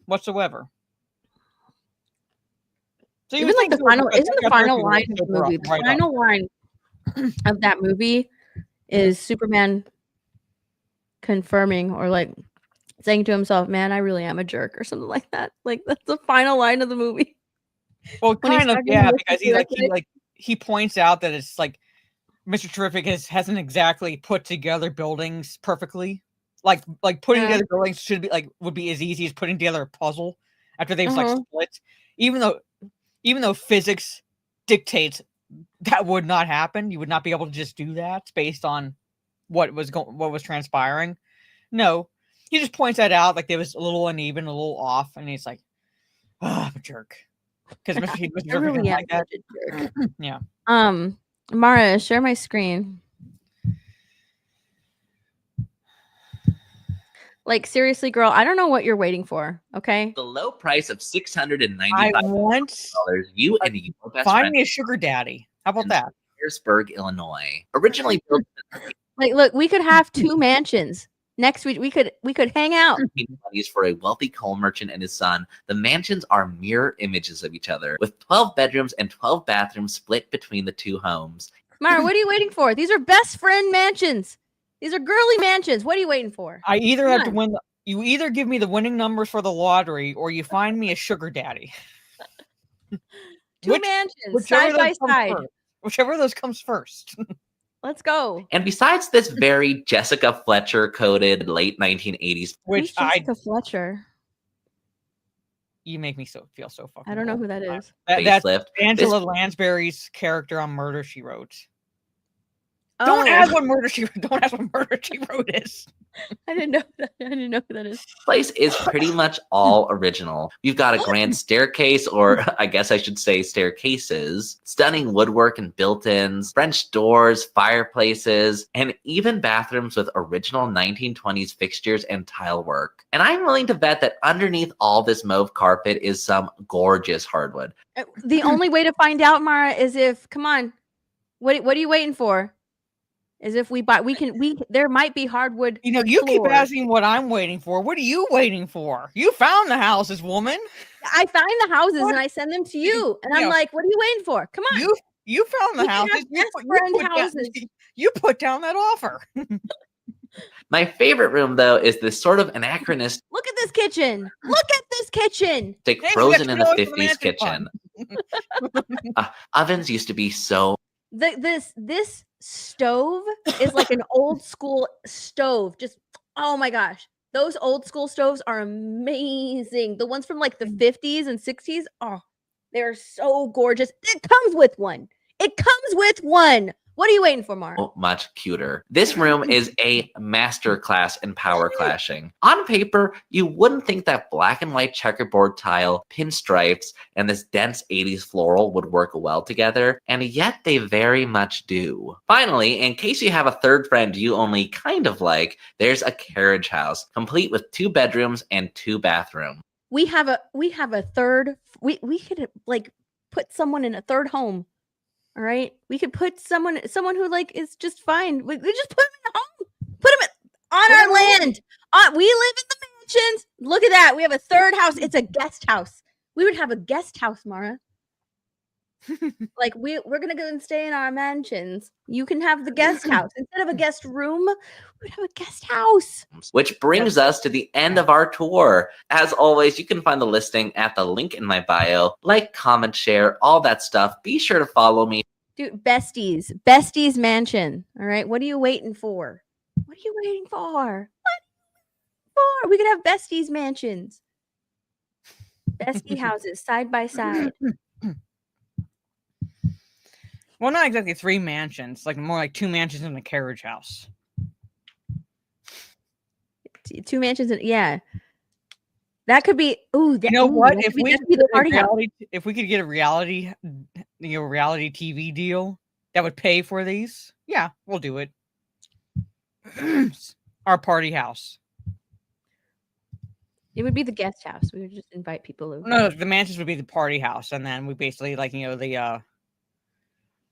whatsoever. So
Even like the final, isn't the final line of the movie? The final line of that movie is Superman confirming or like saying to himself, "Man, I really am a jerk," or something like that. Like that's the final line of the movie.
Well, kind of, yeah, because
he
he points out that it's like Mr. Terrific hasn't exactly put together buildings perfectly. Like putting together buildings would be as easy as putting together a puzzle after they've like split. Even though physics dictates that would not happen, you would not be able to just do that based on what was transpiring. No, he just points that out like there was a little uneven, a little off, and he's like, "Ah, I'm a jerk." Because Mr. Terrific didn't like that. Yeah.
Mara, share my screen. Like seriously, girl, I don't know what you're waiting for. Okay.
The low price of $695.
I want
you and your best
find
friend
me a sugar daddy. How about that?
Harrisburg, Illinois. Originally built
Like, look, we could have 2 mansions next week. We could hang out.
for a wealthy coal merchant and his son. The mansions are mirror images of each other, with 12 bedrooms and 12 bathrooms split between the 2 homes.
Mara, what are you waiting for? These are best friend mansions. These are girly mansions. What are you waiting for?
I either have to win. You either give me the winning numbers for the lottery, or you find me a sugar daddy.
2 mansions side by side.
Whichever of those comes first.
Let's go.
And besides this very Jessica Fletcher coded late 1980s,
which Jessica Fletcher.
You make me feel so fucking.
I don't know who that is.
That's Angela Lansbury's character on Murder, She Wrote.
Oh.
Don't ask what Murder She Wrote is.
I didn't know that. I didn't know who that is.
Place is pretty much all original. You've got a grand staircase, or I guess I should say staircases, stunning woodwork and built-ins, French doors, fireplaces, and even bathrooms with original 1920s fixtures and tile work. And I'm willing to bet that underneath all this mauve carpet is some gorgeous hardwood.
The only way to find out, Mara, is if, come on, what are you waiting for? Is if we buy, there might be hardwood.
You keep asking what I'm waiting for. What are you waiting for? You found the houses, woman.
I find the houses and I send them to you. And I'm like, what are you waiting for? Come on.
You found the houses. You put down that offer.
My favorite room, though, is this sort of anachronistic.
Look at this kitchen. Look at this kitchen.
Frozen in the 50s kitchen. Ovens used to be so.
This stove is like an old school stove. Just, oh my gosh. Those old school stoves are amazing. The ones from like the 50s and 60s. Oh, they're so gorgeous. It comes with one. What are you waiting for, Mark?
Oh, much cuter. This room is a masterclass in power clashing. On paper, you wouldn't think that black and white checkerboard tile, pinstripes, and this dense 80s floral would work well together, and yet they very much do. Finally, in case you have a third friend you only kind of like, there's a carriage house, complete with 2 bedrooms and 2 bathrooms.
We have a third. We could like put someone in a third home. All right, we could put someone who like is just fine. We just put them in a home. Put them on our land. We live in the mansions. Look at that. We have a third house. It's a guest house. We would have a guest house, Mara. Like we're gonna go and stay in our mansions. You can have the guest house instead of a guest room. We'd have a guest house.
Which brings us to the end of our tour. As always, you can find the listing at the link in my bio. Like, comment, share, all that stuff. Be sure to follow me.
Dude, Besties Mansion. All right, what are you waiting for? We could have Besties mansions, bestie houses side by side.
Well, not exactly 3 mansions, like more like 2 mansions and a carriage house.
2 mansions and yeah. That could be
You know what?
that
If
could
we
just
could
be the
get a
party house.
reality, reality TV deal that would pay for these, yeah, we'll do it. Our party house.
It would be the guest house. We would just invite people over.
No, the mansions would be the party house, and then we basically the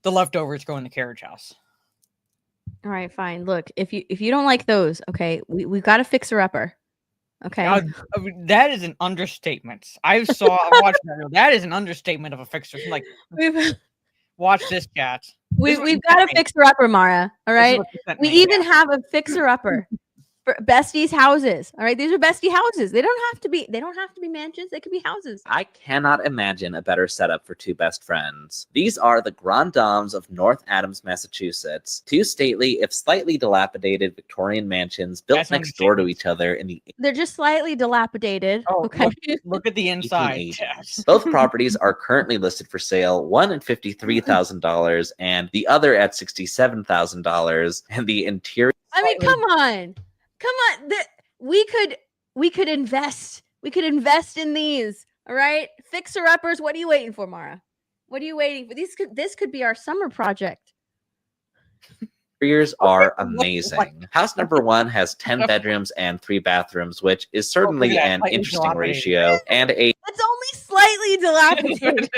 leftovers go in the carriage house.
All right, fine. Look, if you don't like those, okay, we've got a fixer-upper. Okay.
That is an understatement. I watched that. That is an understatement of a fixer. Like, watch this, chat.
We've got a fixer-upper, Mara. All right. We even have a fixer-upper for besties' houses. All right. These are bestie houses. They don't have to be mansions. They could be houses.
I cannot imagine a better setup for 2 best friends. These are the Grand Dames of North Adams, Massachusetts. 2 stately, if slightly dilapidated Victorian mansions built next door to each other in the
They're just slightly dilapidated.
Oh,
okay.
Look at the inside.
1880s. Both properties are currently listed for sale, one at $53,000 and the other at $67,000. And the interior.
I mean, come on. We could invest. We could invest in these. All right, fixer-uppers. What are you waiting for, Mara? What are you waiting for? This could be our summer project.
Interiors are amazing. House number 1 has 10 bedrooms and 3 bathrooms, which is certainly an interesting ratio. And
It's only slightly dilapidated.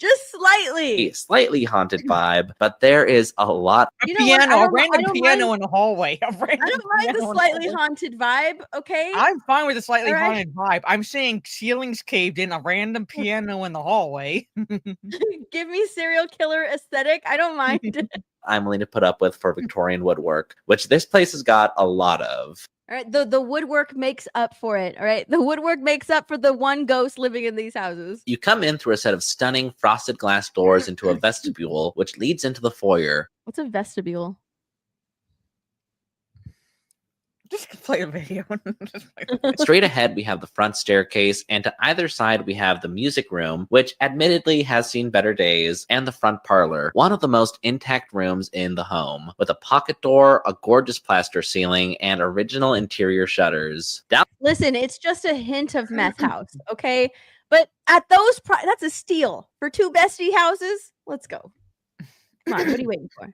Just slightly.
a slightly haunted vibe, but there is a lot.
A random piano in the hallway.
I don't mind the slightly haunted vibe, okay?
I'm fine with the slightly haunted vibe. I'm saying ceilings caved in, a random piano in the hallway.
Give me serial killer aesthetic. I don't mind.
I'm willing to put up with for Victorian woodwork, which this place has got a lot of.
All right, the woodwork makes up for it. All right, the woodwork makes up for the one ghost living in these houses.
You come in through a set of stunning frosted glass doors into a vestibule, which leads into the foyer.
What's a vestibule?
Just play a video.
Straight ahead, we have the front staircase, and to either side, we have the music room, which admittedly has seen better days, and the front parlor, one of the most intact rooms in the home, with a pocket door, a gorgeous plaster ceiling, and original interior shutters.
Listen, it's just a hint of meth house, okay? But at those, that's a steal for 2 bestie houses. Let's go. Come on, what are you waiting for?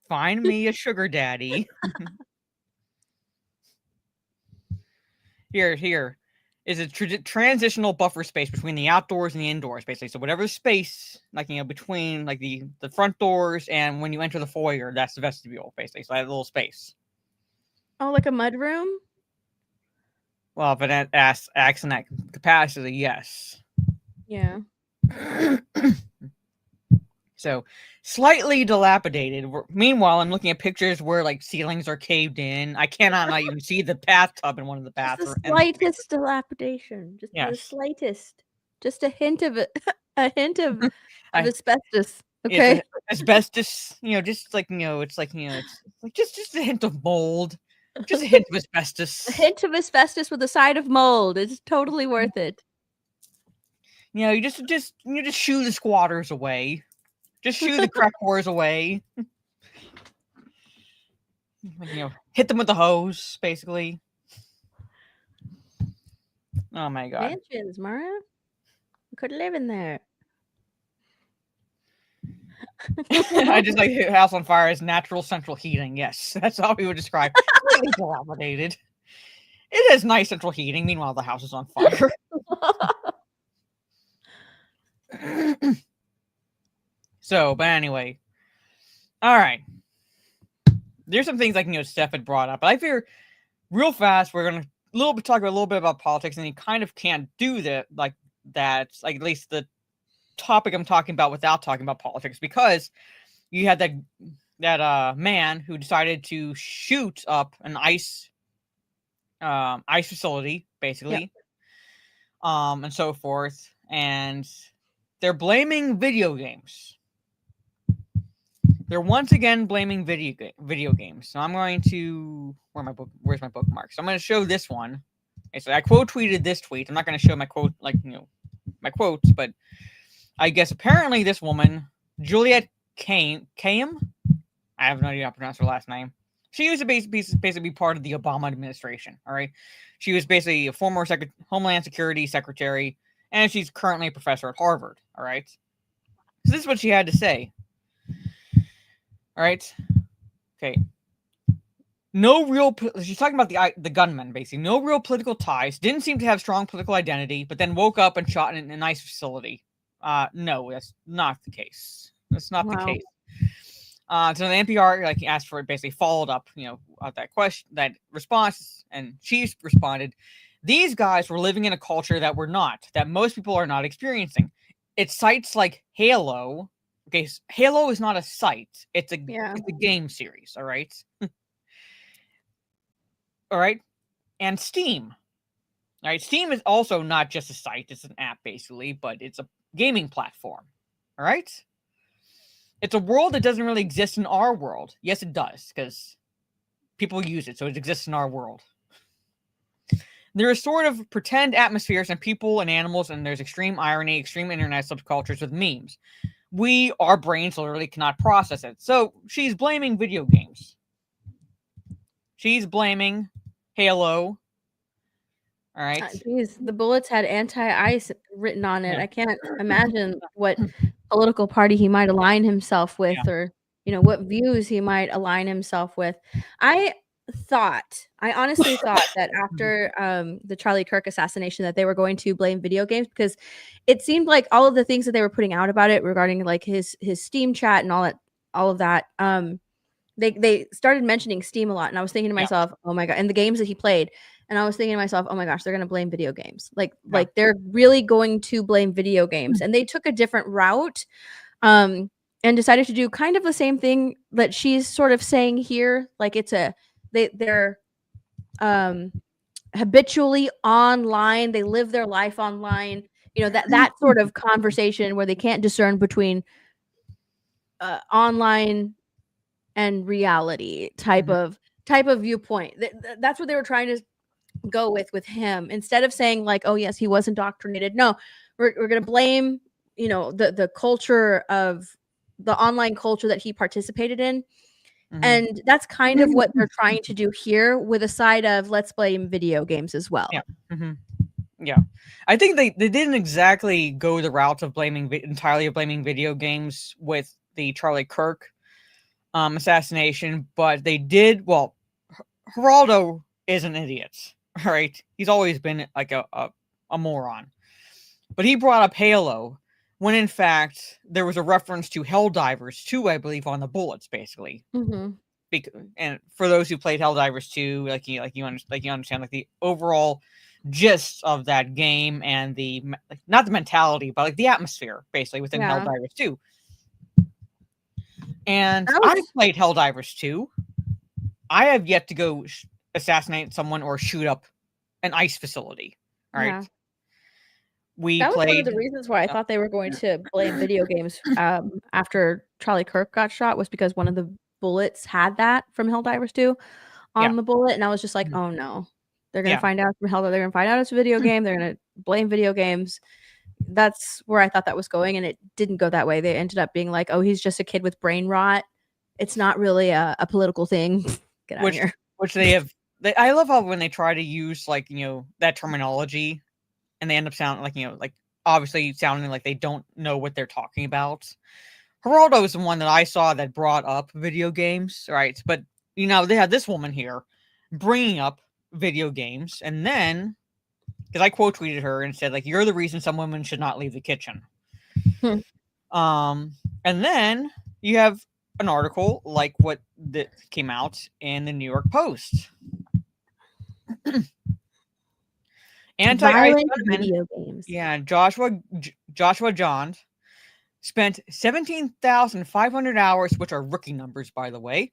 Find me a sugar daddy. Here is a transitional buffer space between the outdoors and the indoors, basically. So whatever space, between the front doors and when you enter the foyer, that's the vestibule, basically. So that little space.
Oh, like a mud room?
Well, but that acts in that capacity, yes.
Yeah.
So slightly dilapidated. Meanwhile, I'm looking at pictures where ceilings are caved in. I cannot not even see the bathtub in one of the bathrooms.
The slightest dilapidation. Just the slightest. Just a hint of it. A hint of asbestos. Okay.
Asbestos. Just just a hint of mold. Just a hint of asbestos.
A hint of asbestos with a side of mold. It's totally worth it.
You just shoo the squatters away. Just shoo the crack whores away. Hit them with the hose, basically. Oh my god.
Mansions, Mara. You could live in there.
I just like house on fire as natural central heating. Yes, that's how we would describe. Really dilapidated. It has nice central heating. Meanwhile, the house is on fire. So, but anyway, all right. There's some things Steph had brought up, but I figure real fast we're gonna talk a little bit about politics, and you kind of can't do that at least the topic I'm talking about without talking about politics, because you had that man who decided to shoot up an ice facility, basically, and so forth, and they're blaming video games. They're once again blaming video games. So I'm going to where's my bookmark? So I'm going to show this one. Okay, so I quote tweeted this tweet. I'm not going to show my quote my quotes, but I guess apparently this woman, Juliet Cam, I have no idea how to pronounce her last name. She used to basically be part of the Obama administration. All right, she was basically a former Homeland Security secretary, and she's currently a professor at Harvard. All right, so this is what she had to say. All right, okay. No real. She's talking about the gunman, basically. No real political ties. Didn't seem to have strong political identity, but then woke up and shot in a nice facility. No, that's not the case. That's not the case. So the NPR asked for it, basically followed up, that question, that response, and she responded, "These guys were living in a culture that most people are not experiencing. It's sites like Halo. Okay, Halo is not a site. It's a game series. All right." All right, and Steam. All right, Steam is also not just a site; it's an app basically, but it's a gaming platform. All right, it's a world that doesn't really exist in our world. Yes, it does, because people use it, so it exists in our world. There are sort of pretend atmospheres and people and animals, and there's extreme irony, extreme internet subcultures with memes. Our brains literally cannot process it. So she's blaming video games. She's blaming Halo. All right.
Geez, the bullets had anti-ice written on it. I can't imagine what political party he might align himself with, or what views he might align himself with. I honestly thought that after the Charlie Kirk assassination that they were going to blame video games, because it seemed like all of the things that they were putting out about it regarding like his Steam chat and all of that. They started mentioning Steam a lot, and I was thinking to myself, oh my god, and the games that he played, and I was thinking to myself, oh my gosh, they're going to blame video games. Like they're really going to blame video games. And they took a different route and decided to do kind of the same thing that she's sort of saying here. Like they're habitually online, they live their life online, that sort of conversation where they can't discern between online and reality type of viewpoint. That's what they were trying to go with him, instead of saying like, oh yes, he was indoctrinated. No, we're going to blame the culture of the online culture that he participated in. And that's kind of what they're trying to do here, with a side of let's blame video games as well.
Yeah, I think they didn't exactly go the route of entirely blaming video games with the Charlie Kirk assassination, but they did. Well, Geraldo is an idiot, right? He's always been like a moron, but he brought up Halo when in fact there was a reference to Helldivers 2, I believe, on the bullets, basically. And for those who played Helldivers 2, you understand like the overall gist of that game, and the not the mentality, but like the atmosphere basically within Helldivers 2. And I played Helldivers 2. I have yet to go assassinate someone or shoot up an ice facility. All right. That was one of the reasons why I thought they were going to blame video games
After Charlie Kirk got shot, was because one of the bullets had that from Helldivers 2 on the bullet. And I was just like, oh no, they're going to find out from Helldivers. They're going to find out it's a video game. They're going to blame video games. That's where I thought that was going, and it didn't go that way. They ended up being like, oh, he's just a kid with brain rot. It's not really a political thing. Get out of here.
Which they have. I love how when they try to use that terminology, and they end up sounding like obviously sounding like they don't know what they're talking about. Geraldo is the one that I saw that brought up video games, right? But they had this woman here bringing up video games, and then, because I quote tweeted her and said, like, you're the reason some women should not leave the kitchen. And then you have an article like what that came out in the New York Post. Anti-ice video games. Yeah, Joshua Johns spent 17,500 hours, which are rookie numbers, by the way,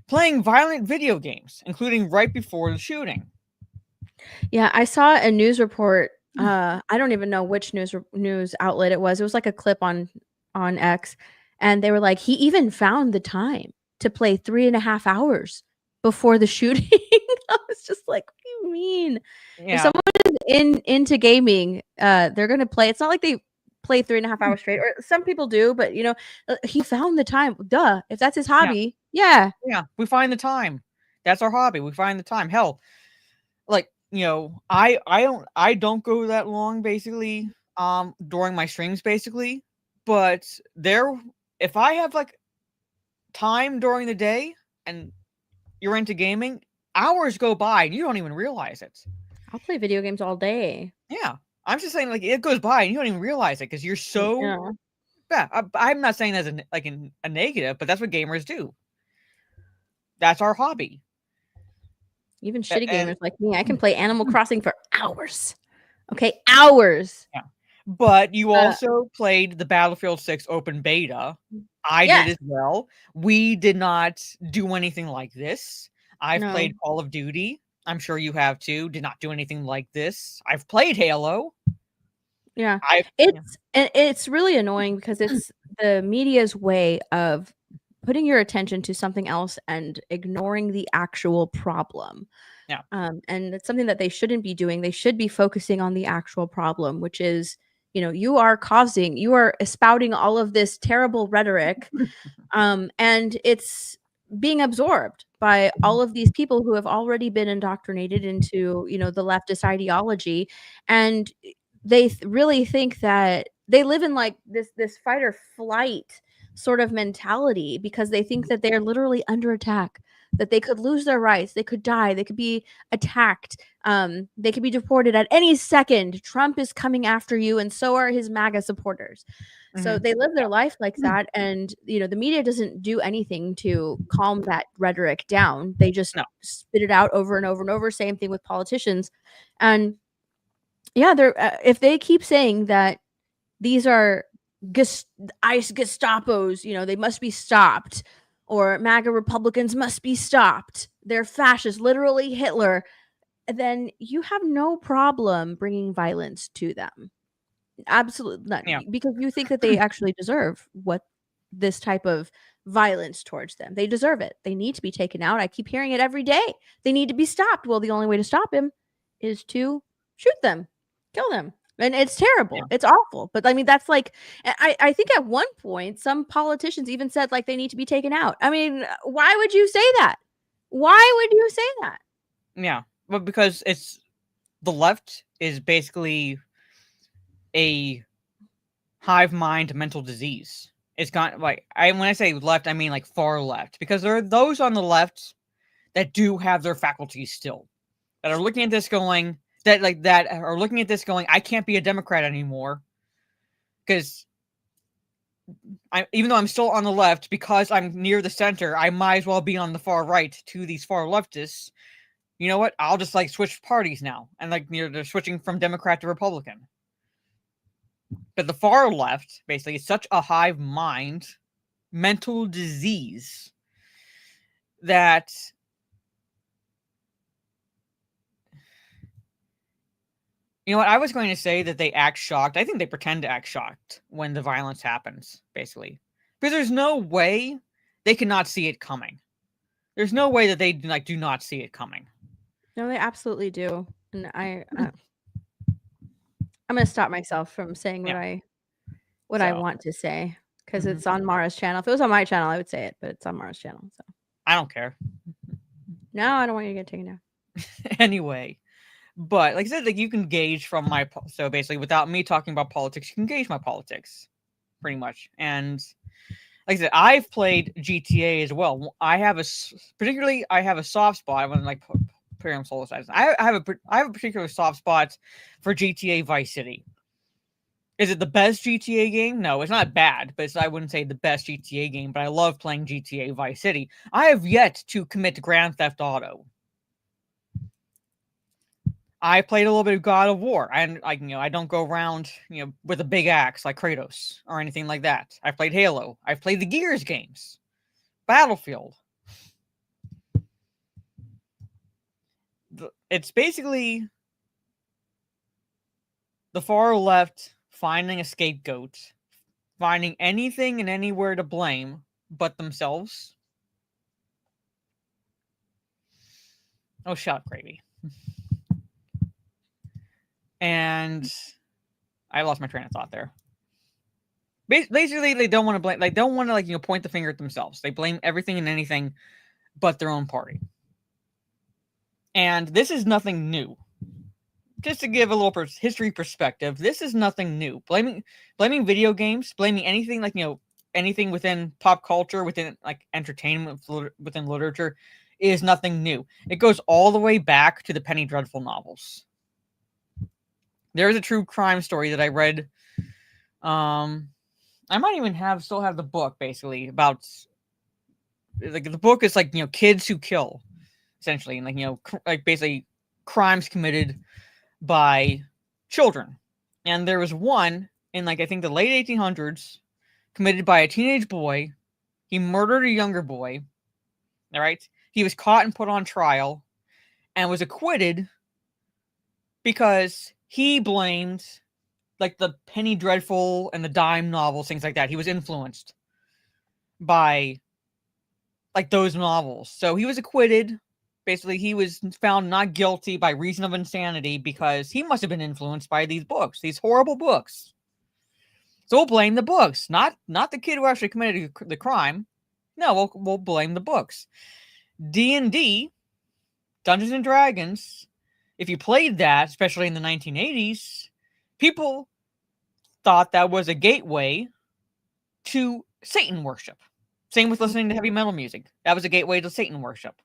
playing violent video games, including right before the shooting.
Yeah, I saw a news report. I don't even know which news outlet it was. It was like a clip on X, and they were like, he even found the time to play 3.5 hours before the shooting. I was just like, what do you mean? Yeah. If someone is into gaming, they're gonna play. It's not like play 3.5 hours straight, or some people do, but you know, he found the time. Duh, if that's his hobby, yeah.
We find the time. That's our hobby. We find the time. Hell, like, you know, I don't go that long basically during my streams basically, but if I have like time during the day and you're into gaming, hours go by and you don't even realize it.
I'll play video games all day.
Yeah. I'm just saying, like, it goes by and you don't even realize it because you're so. Yeah. I'm not saying that's a negative, but that's what gamers do. That's our hobby.
Even shitty gamers like me, I can play Animal Crossing for hours. Okay, hours.
Yeah. But you also played the Battlefield 6 open beta. I did as well. We did not do anything like this. I've played Call of Duty. I'm sure you have too. Did not do anything like this. I've played Halo.
Yeah. It's really annoying because it's the media's way of putting your attention to something else and ignoring the actual problem.
Yeah.
And it's something that they shouldn't be doing. They should be focusing on the actual problem, which is, you know, you are espouting all of this terrible rhetoric, and it's being absorbed by all of these people who have already been indoctrinated into, you know, the leftist ideology, and they really think that they live in like this fight or flight sort of mentality because they think that they're literally under attack, that they could lose their rights, they could die, they could be attacked, they could be deported at any second. Trump is coming after you, and so are his MAGA supporters. So they live their life like that, and you know, the media doesn't do anything to calm that rhetoric down. They just spit it out over and over and over. Same thing with politicians, and yeah, they're if they keep saying that these are ICE Gestapos, you know, they must be stopped, or MAGA Republicans must be stopped, they're fascists, literally Hitler, then you have no problem bringing violence to them. Absolutely not. Because you think that they actually deserve what this type of violence towards them. They deserve it. They need to be taken out. I keep hearing it every day. They need to be stopped. Well, the only way to stop him is to shoot them, kill them. And it's terrible. It's awful. But I mean, that's like, I think at one point, some politicians even said like they need to be taken out. I mean, why would you say that? Why would you say that?
Yeah. But because the left is basically a hive mind mental disease. It's got like, when I say left, I mean like far left, because there are those on the left that do have their faculties still, that are looking at this going, I can't be a Democrat anymore, because even though I'm still on the left, because I'm near the center, I might as well be on the far right to these far leftists. You know what? I'll just like switch parties now, and like, you know, they're switching from Democrat to Republican. But the far left basically is such a hive mind mental disease that you know what? I was going to say that they act shocked. I think they pretend to act shocked when the violence happens, basically. Because there's no way they cannot see it coming. There's no way that they like do not see it coming.
No, they absolutely do. And I'm going to stop myself from saying what I want to say, because it's on Mara's channel. If it was on my channel, I would say it, but it's on Mara's channel. So
I don't care.
No, I don't want you to get taken down.
Anyway. But like I said, like you can gauge from so basically without me talking about politics, you can gauge my politics pretty much. And like I said, I've played GTA as well. I have a soft spot when like putting solo sides. I have a particular soft spot for GTA Vice City. Is it the best GTA game? No, it's not bad, but I wouldn't say the best GTA game, but I love playing GTA Vice City. I have yet to commit Grand Theft Auto. I played a little bit of God of War, and I don't go around, with a big axe like Kratos or anything like that. I played Halo. I've played the Gears games, Battlefield. It's basically the far left finding a scapegoat, finding anything and anywhere to blame but themselves. Oh, shut up, Gravy. And I lost my train of thought there. Basically, they don't want to blame. They don't want to point the finger at themselves. They blame everything and anything, but their own party. And this is nothing new. Just to give a little history perspective, this is nothing new. Blaming video games, blaming anything anything within pop culture, within entertainment, within literature, is nothing new. It goes all the way back to the Penny Dreadful novels. There is a true crime story that I read. I might even still have the book, basically, about the book is kids who kill, essentially, and basically crimes committed by children. And there was one in I think the late 1800s committed by a teenage boy. He murdered a younger boy. All right. He was caught and put on trial and was acquitted because he blamed the Penny Dreadful and the Dime novels, things like that. He was influenced by those novels. So he was acquitted. Basically, he was found not guilty by reason of insanity because he must have been influenced by these books, these horrible books. So we'll blame the books, not the kid who actually committed the crime. No, we'll blame the books. D&D, Dungeons and Dragons, if you played that, especially in the 1980s, people thought that was a gateway to Satan worship. Same with listening to heavy metal music. That was a gateway to Satan worship.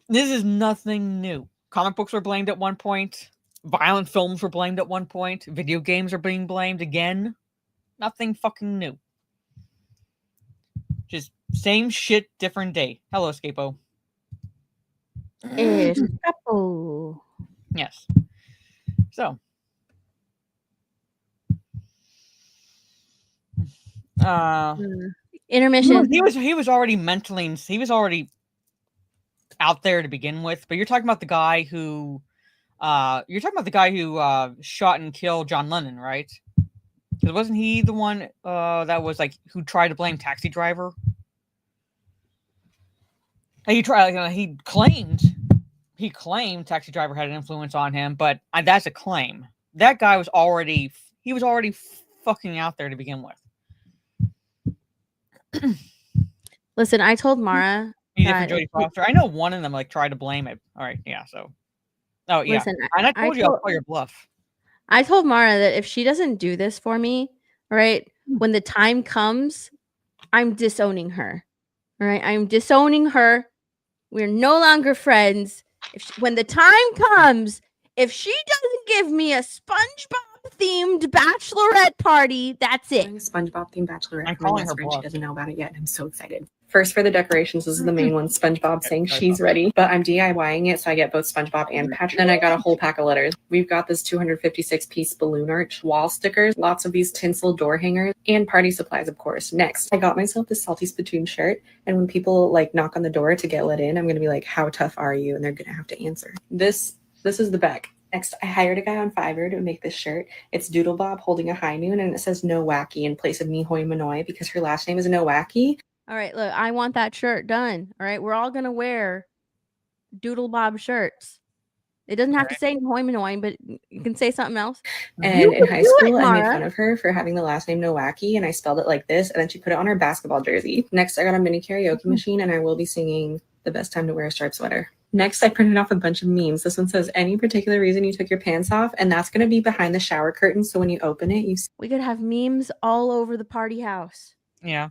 This is nothing new. Comic books were blamed at one point. Violent films were blamed at one point. Video games are being blamed again. Nothing fucking new. Just same shit, different day. Hello, Scapo.
Escapo.
Yes. So.
Intermission.
He was already mentally. He was already out there to begin with. But you're talking about the guy who. Shot and killed John Lennon, right? Because wasn't he the one that was who tried to blame Taxi Driver? He claimed Taxi Driver had an influence on him, but that's a claim. That guy was already fucking out there to begin with.
Listen, I told Mara.
Different Jodie Foster. I know one of them tried to blame it. All right, yeah. So, oh yeah,
listen,
and I told you I'll call your bluff.
I told Mara that if she doesn't do this for me, all right, when the time comes, I'm disowning her. All right, I'm disowning her. We're no longer friends. When the time comes, if she doesn't give me a SpongeBob themed bachelorette party, that's it.
SpongeBob themed bachelorette.
I'm calling her
She
bluff.
doesn't know about it yet. And I'm so excited. First for the decorations, this is the main one. SpongeBob saying she's ready, but I'm DIYing it, so I get both SpongeBob and Patrick. Then I got a whole pack of letters. We've got this 256-piece balloon arch, wall stickers, lots of these tinsel door hangers, and party supplies, of course. Next, I got myself this Salty Spittoon shirt, and when people knock on the door to get let in, I'm gonna be like, "How tough are you?" And they're gonna have to answer. This is the back. Next, I hired a guy on Fiverr to make this shirt. It's Doodle Bob holding a high noon, and it says "No Wacky" in place of Mihoy Manoy because her last name is No Wacky.
All right, look, I want that shirt done. All right, we're all gonna wear Doodle Bob shirts. It doesn't have to say Hoy Manoy, but you can say something else.
And in high school, I made fun of her for having the last name Nowacki, and I spelled it like this, and then she put it on her basketball jersey. Next, I got a mini karaoke machine, and I will be singing "The Best Time to Wear a Striped Sweater." Next, I printed off a bunch of memes. This one says, "Any particular reason you took your pants off?" And that's going to be behind the shower curtain, so when you open it, you see
We could have memes all over the party house.
Yeah.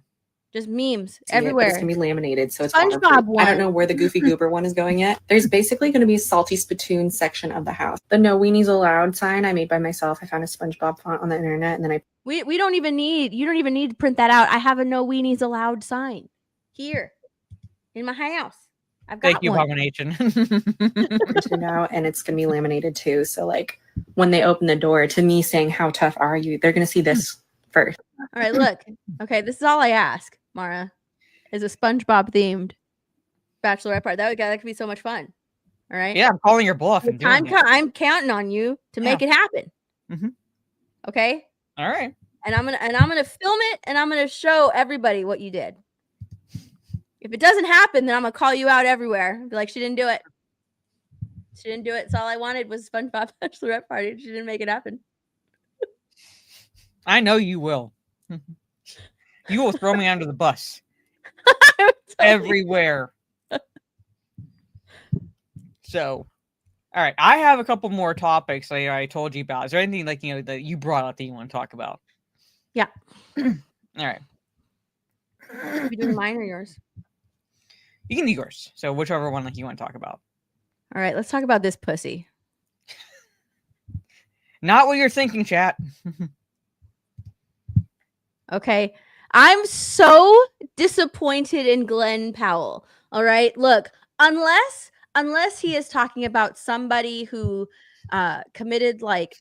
Just memes
it,
everywhere.
it's going to be laminated, so it's
SpongeBob
waterproof.
one.
I don't know where the Goofy Goober one is going yet. There's basically going to be a Salty Spittoon section of the house. The "No Weenies Allowed" sign I made by myself. I found a SpongeBob font on the internet, and then
We don't even need, you don't even need to print that out. I have a "No Weenies Allowed" sign here in my house. I've got
Thank you,
one.
Abomination.
printed out, and it's going to be laminated too. So when they open the door to me saying "How tough are you?" they're going to see this first.
All right, look. Okay, this is all I ask, Mara, is a SpongeBob themed bachelorette party. That could be so much fun. All right.
Yeah, I'm calling your bluff. And doing it.
I'm counting on you to make it happen.
Mhm.
Okay.
All right.
And I'm gonna film it, and I'm gonna show everybody what you did. If it doesn't happen, then I'm gonna call you out everywhere. Be like, she didn't do it. She didn't do it. So all I wanted was SpongeBob bachelorette party. She didn't make it happen.
I know you will. You will throw me under the bus. Everywhere. So, all right. I have a couple more topics that I told you about. Is there anything like that you brought up that you want to talk about?
Yeah.
All right.
You doing mine or yours?
You can do yours. So whichever one like you want to talk about.
All right, let's talk about this pussy.
Not what you're thinking, chat.
Okay. I'm so disappointed in Glenn Powell. All right. Look, unless he is talking about somebody who committed like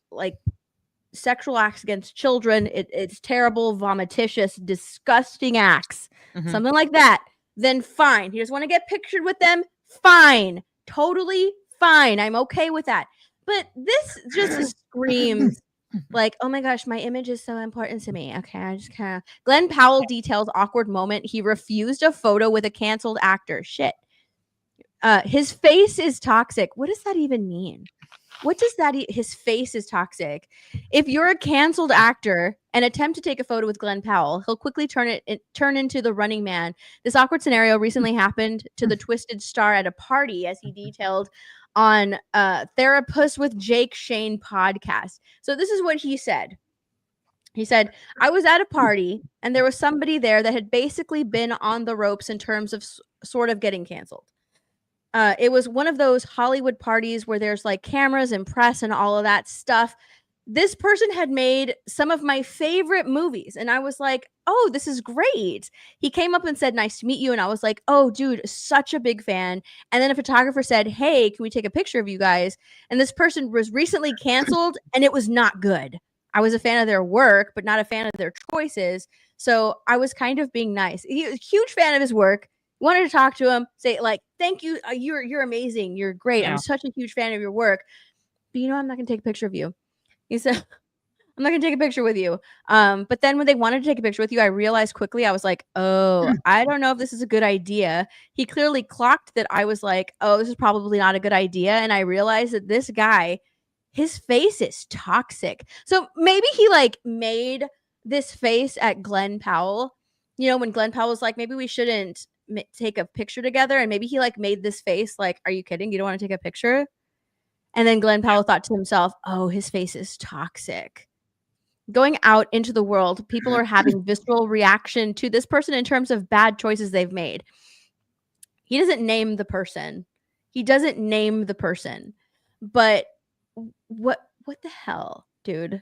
sexual acts against children, it's terrible, vomititious, disgusting acts, something like that, then fine. He just want to get pictured with them, fine. Totally fine. I'm okay with that. But this just screams like, oh my gosh, my image is so important to me. Okay, I just kind of. Glenn Powell details awkward moment. He refused a photo with a canceled actor. Shit. His face is toxic. What does that even mean? What does that? His face is toxic. If you're a canceled actor and attempt to take a photo with Glenn Powell, he'll quickly turn into the running man. This awkward scenario recently happened to the Twisted star at a party, as he detailed on Therapist with Jake Shane podcast. So this is what he said. He said, I was at a party and there was somebody there that had basically been on the ropes in terms of sort of getting canceled. It was one of those Hollywood parties where there's like cameras and press and all of that stuff. This person had made some of my favorite movies. And I was like, oh, this is great. He came up and said, nice to meet you. And I was like, oh, dude, such a big fan. And then a photographer said, hey, can we take a picture of you guys? And this person was recently canceled and it was not good. I was a fan of their work, but not a fan of their choices. So I was kind of being nice. He was a huge fan of his work. Wanted to talk to him, say like, thank you. You're amazing. You're great. Yeah. I'm such a huge fan of your work. But I'm not going to take a picture of you. He said, I'm not going to take a picture with you. But then when they wanted to take a picture with you, I realized quickly, I was like, oh, I don't know if this is a good idea. He clearly clocked that I was like, oh, this is probably not a good idea. And I realized that this guy, his face is toxic. So maybe he like made this face at Glenn Powell. When Glenn Powell was like, maybe we shouldn't take a picture together, and maybe he like made this face like, are you kidding? You don't want to take a picture? And then Glenn Powell thought to himself, oh, his face is toxic. Going out into the world, people are having visceral reaction to this person in terms of bad choices they've made. He doesn't name the person. But what the hell, dude?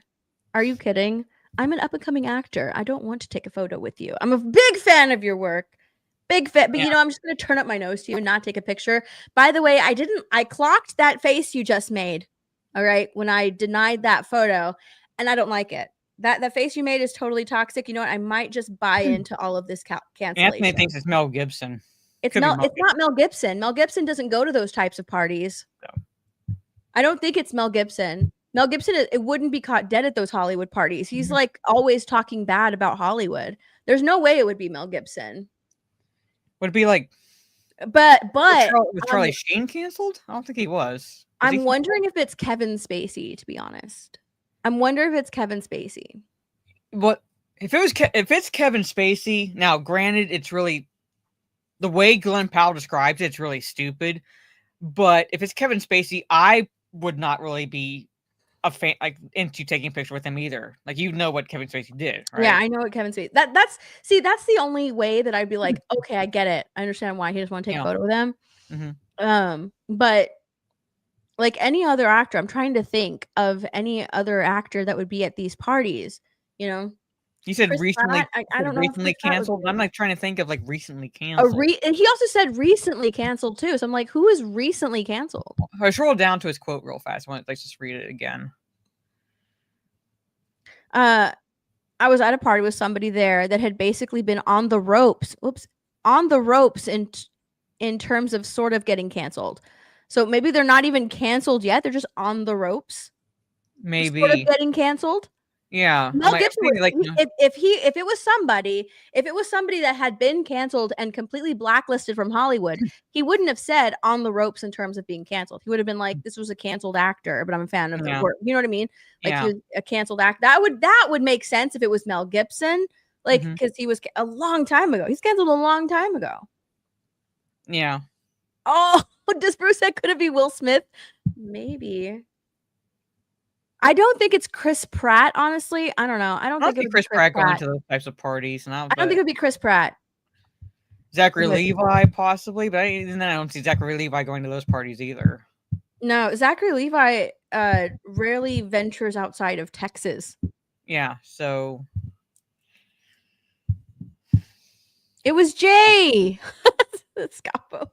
Are you kidding? I'm an up-and-coming actor. I don't want to take a photo with you. I'm a big fan of your work. Big fit, but I'm just going to turn up my nose to you and not take a picture. By the way, I clocked that face you just made. All right. When I denied that photo, and I don't like it. That face you made is totally toxic. You know what? I might just buy into all of this cancellation.
Anthony thinks it's Mel Gibson.
It's not Mel Gibson. Mel Gibson doesn't go to those types of parties. No. I don't think it's Mel Gibson. Mel Gibson, it wouldn't be caught dead at those Hollywood parties. He's like always talking bad about Hollywood. There's no way it would be Mel Gibson.
Would it be like,
but
was Charlie Sheen canceled? I don't think he was.
I'm wondering if it's Kevin Spacey, to be honest. I'm wondering if it's Kevin Spacey.
What if it's Kevin Spacey? Now, granted, it's really the way Glenn Powell describes it's really stupid. But if it's Kevin Spacey, I would not really be a fan into taking a picture with him either. Like, what Kevin Spacey did, right?
Yeah, I know what Kevin Spacey. That's the only way that I'd be like, okay, I get it. I understand why he just want to take a photo with him. But like any other actor, I'm trying to think of any other actor that would be at these parties.
You said Chris recently. Pratt, I don't know. Recently canceled. I'm like trying to think of like recently canceled.
And he also said recently canceled too. So I'm like, who is recently canceled?
I scroll down to his quote real fast. Let's just read it again.
I was at a party with somebody there that had basically been on the ropes. On the ropes in terms of sort of getting canceled. So maybe they're not even canceled yet. They're just on the ropes.
Maybe
sort of getting canceled.
Yeah,
Mel
I'm
Gibson
thinking,
would,
like, you know,
if it was somebody that had been canceled and completely blacklisted from Hollywood, he wouldn't have said on the ropes in terms of being canceled. He would have been like, this was a canceled actor, but I'm a fan of the
Yeah.
work. You know what I mean? Like
Yeah.
he was a canceled actor. That would make sense if it was Mel Gibson, like
Mhm.
because he was a long time ago. He's canceled a long time ago.
Yeah.
Oh, does Bruce say could it be Will Smith? Maybe. I don't think it's Chris Pratt, honestly. I don't know. I don't
I don't
think it
see
would
Chris
be Chris
Pratt going
Pratt.
to those types of parties, and
I don't think it would be Chris Pratt.
Zachary
But-
Levi possibly, but even then I don't see Zachary Levi going to those parties either.
No, Zachary Levi rarely ventures outside of Texas.
Yeah, so
It was Jay. Scapo.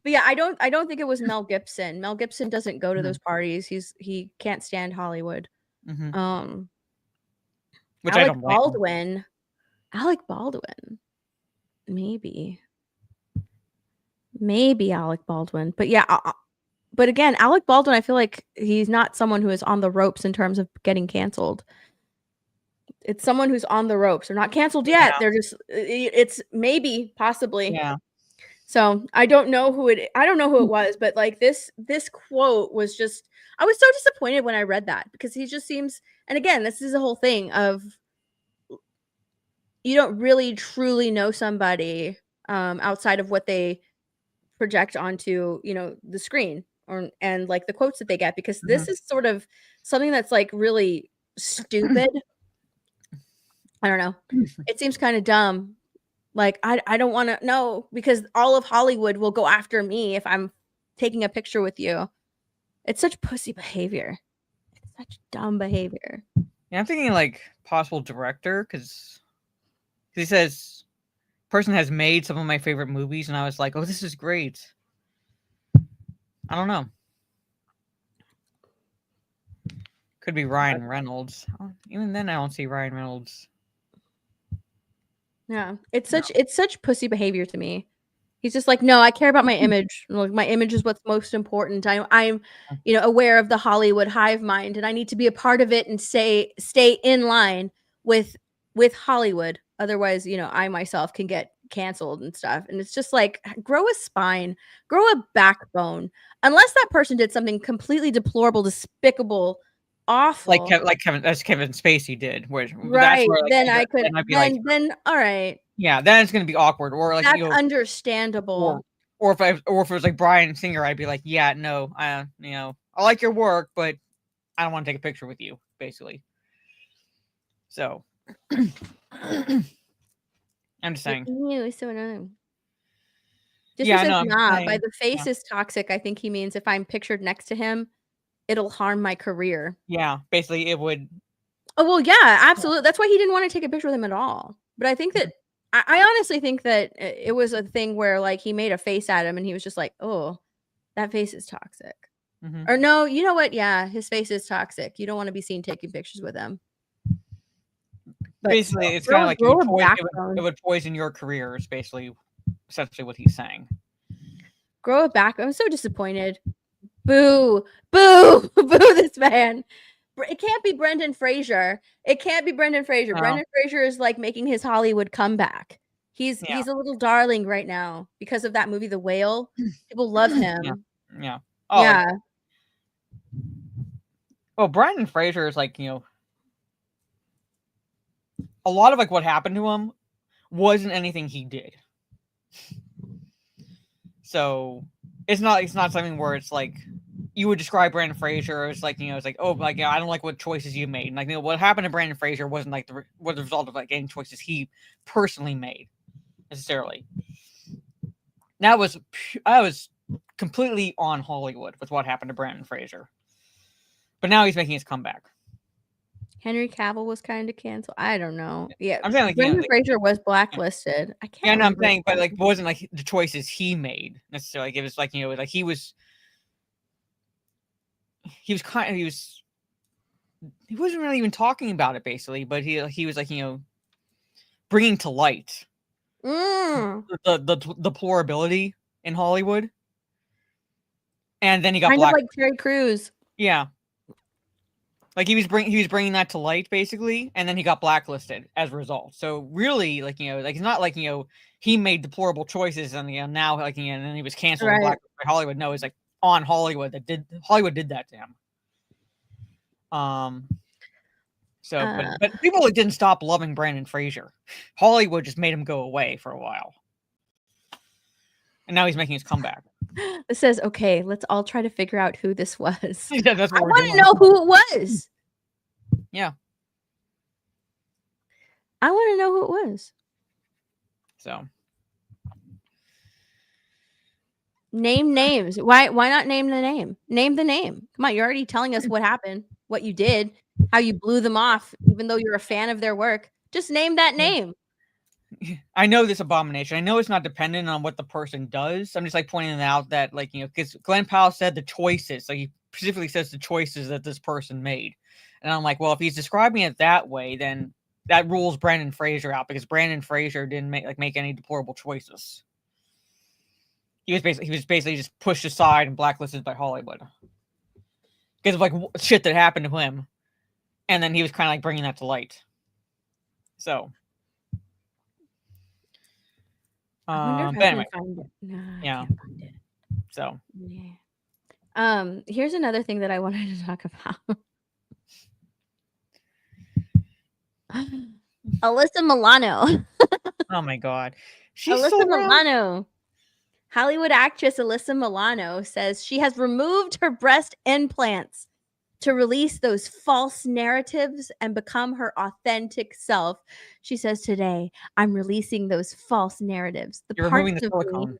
But yeah, I don't think it was Mel Gibson. Mel Gibson doesn't go to those parties. He can't stand Hollywood.
Mhm. Which
Alec
I don't blame him.
Baldwin. Alec Baldwin. Maybe Alec Baldwin. But yeah, but again, Alec Baldwin, I feel like he's not someone who is on the ropes in terms of getting canceled. It's someone who's on the ropes. They're not canceled yet.
Yeah.
They're just it's maybe possibly.
Yeah.
So I don't know who it was, but like this quote was just, I was so disappointed when I read that because he just seems, and again, this is the whole thing of you don't really truly know somebody outside of what they project onto, the screen and like the quotes that they get, because this is sort of something that's like really stupid. I don't know. It seems kind of dumb. Like, I don't want to know because all of Hollywood will go after me if I'm taking a picture with you. It's such pussy behavior. It's such dumb behavior.
Yeah, I'm thinking like possible director because he says person has made some of my favorite movies, and I was like, oh, this is great. I don't know. Could be Ryan Reynolds. Even then, I don't see Ryan Reynolds.
Yeah, it's such pussy behavior to me. He's just like, no, I care about my image. Like, my image is what's most important. I'm aware of the Hollywood hive mind, and I need to be a part of it and stay in line with Hollywood. Otherwise, I myself can get canceled and stuff. And it's just like, grow a spine, grow a backbone. Unless that person did something completely deplorable, despicable, awful,
like Kevin Spacey did, where
right?
That's where, like,
then I could. Then all right.
Yeah, then it's gonna be awkward, or like
that's understandable.
Or if it was like Bryan Singer, I'd be like, yeah, no, I like your work, but I don't want to take a picture with you, basically. So, I'm just saying.
Ew, so annoying. Just
Yeah,
says,
no,
by the face is toxic. I think he means if I'm pictured next to him, it'll harm my career.
Yeah, basically it would.
Oh well, yeah, absolutely. That's why he didn't want to take a picture with him at all. But I think that I honestly think that it was a thing where like he made a face at him and he was just like, oh, that face is toxic. Or no, you know what? Yeah, his face is toxic. You don't want to be seen taking pictures with him. But
basically, it's kind of like it would poison your career. Is basically essentially what he's saying.
Grow it back. I'm so disappointed. Boo, boo, boo! This man. It can't be Brendan Fraser. It can't be Brendan Fraser.
No.
Brendan Fraser is like making his Hollywood comeback. He's a little darling right now because of that movie, The Whale. People love him.
Yeah. Oh,
yeah.
Well, Brendan Fraser is like, a lot of like what happened to him wasn't anything he did. So it's not something where it's like you would describe Brendan Fraser as like, it's like, oh, like, I don't like what choices you made. And, like, what happened to Brendan Fraser wasn't like the result of like any choices he personally made necessarily. I was completely on Hollywood with what happened to Brendan Fraser. But now he's making his comeback.
Henry Cavill was kind of canceled. I don't know. Yeah,
I'm saying like
Brendan Fraser was blacklisted. I can't.
Yeah, no, I'm saying, but like, it wasn't like the choices he made necessarily. Like, it was like like he wasn't really even talking about it basically, but he was like bringing to light the deplorability in Hollywood, and then he got
kind of like Terry Crews.
Yeah. Like he was bringing that to light basically, and then he got blacklisted as a result. So really, like like it's not like he made deplorable choices, and now like and then he was canceled and blacklisted by Hollywood. No, it's like on Hollywood did that to him. So, but people didn't stop loving Brandon Fraser. Hollywood just made him go away for a while, and now he's making his comeback.
It says, okay, let's all try to figure out who this was.
Yeah, that's what
I want to know who it was.
Yeah.
I want to know who it was.
So.
Name names. Why not name the name? Name the name. Come on, you're already telling us what happened, what you did, how you blew them off, even though you're a fan of their work. Just name that name.
I know this abomination. I know it's not dependent on what the person does. I'm just like pointing out that because Glenn Powell said the choices. Like he specifically says the choices that this person made. And I'm like, well, if he's describing it that way, then that rules Brandon Fraser out because Brandon Fraser didn't make any deplorable choices. He was basically just pushed aside and blacklisted by Hollywood because of shit that happened to him, and then he was kind of bringing that to light. So, but anyway, yeah. So,
yeah. Here's another thing that I wanted to talk about. Alyssa Milano.
Oh my God, she's
Alyssa Milano. Hollywood actress Alyssa Milano says she has removed her breast implants to release those false narratives and become her authentic self. She says today, I'm releasing those false narratives.
You're removing the silicone.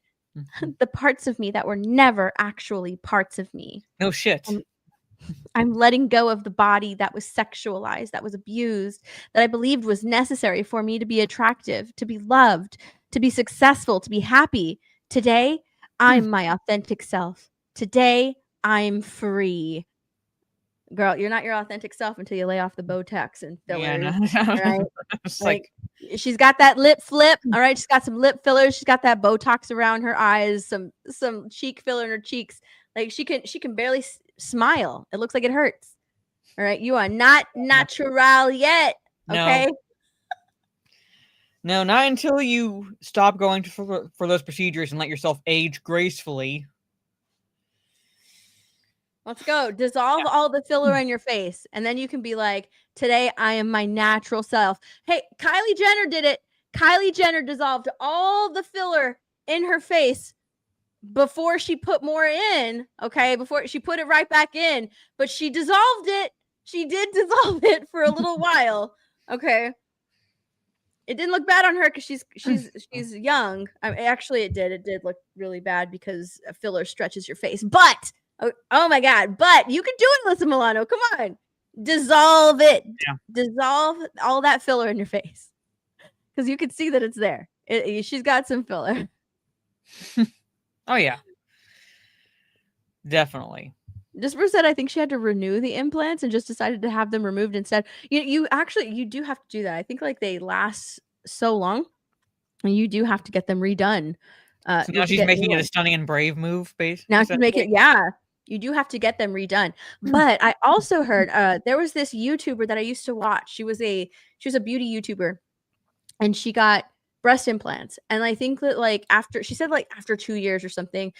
The parts of me that were never actually parts of me.
No shit.
I'm letting go of the body that was sexualized, that was abused, that I believed was necessary for me to be attractive, to be loved, to be successful, to be happy. Today, I'm my authentic self. Today, I'm free. Girl, you're not your authentic self until you lay off the Botox and fillers.
Yeah, no.
Right?
It's
she's got that lip flip. All right, she's got some lip fillers. She's got that Botox around her eyes, some cheek filler in her cheeks. Like she can barely smile. It looks like it hurts. All right, you are not natural yet. Okay.
No, not until you stop going for those procedures and let yourself age gracefully.
Let's go. Dissolve all the filler in your face. And then you can be like, today I am my natural self. Hey, Kylie Jenner did it. Kylie Jenner dissolved all the filler in her face before she put more in. Okay. Before she put it right back in. But she dissolved it. She did dissolve it for a little while. Okay. It didn't look bad on her because she's young. Actually, it did look really bad because a filler stretches your face. But oh my God! But you can do it, Alyssa Milano. Come on, dissolve it.
Yeah.
Dissolve all that filler in your face because you can see that it's there. She's got some filler.
Oh yeah, definitely.
Just said I think she had to renew the implants and just decided to have them removed instead. You do have to do that. I think they last so long, and you do have to get them redone.
So now she's making it a stunning and brave move, basically.
Now she's making you do have to get them redone. But I also heard there was this YouTuber that I used to watch. She was a beauty YouTuber, and she got breast implants. And I think that after 2 years or something,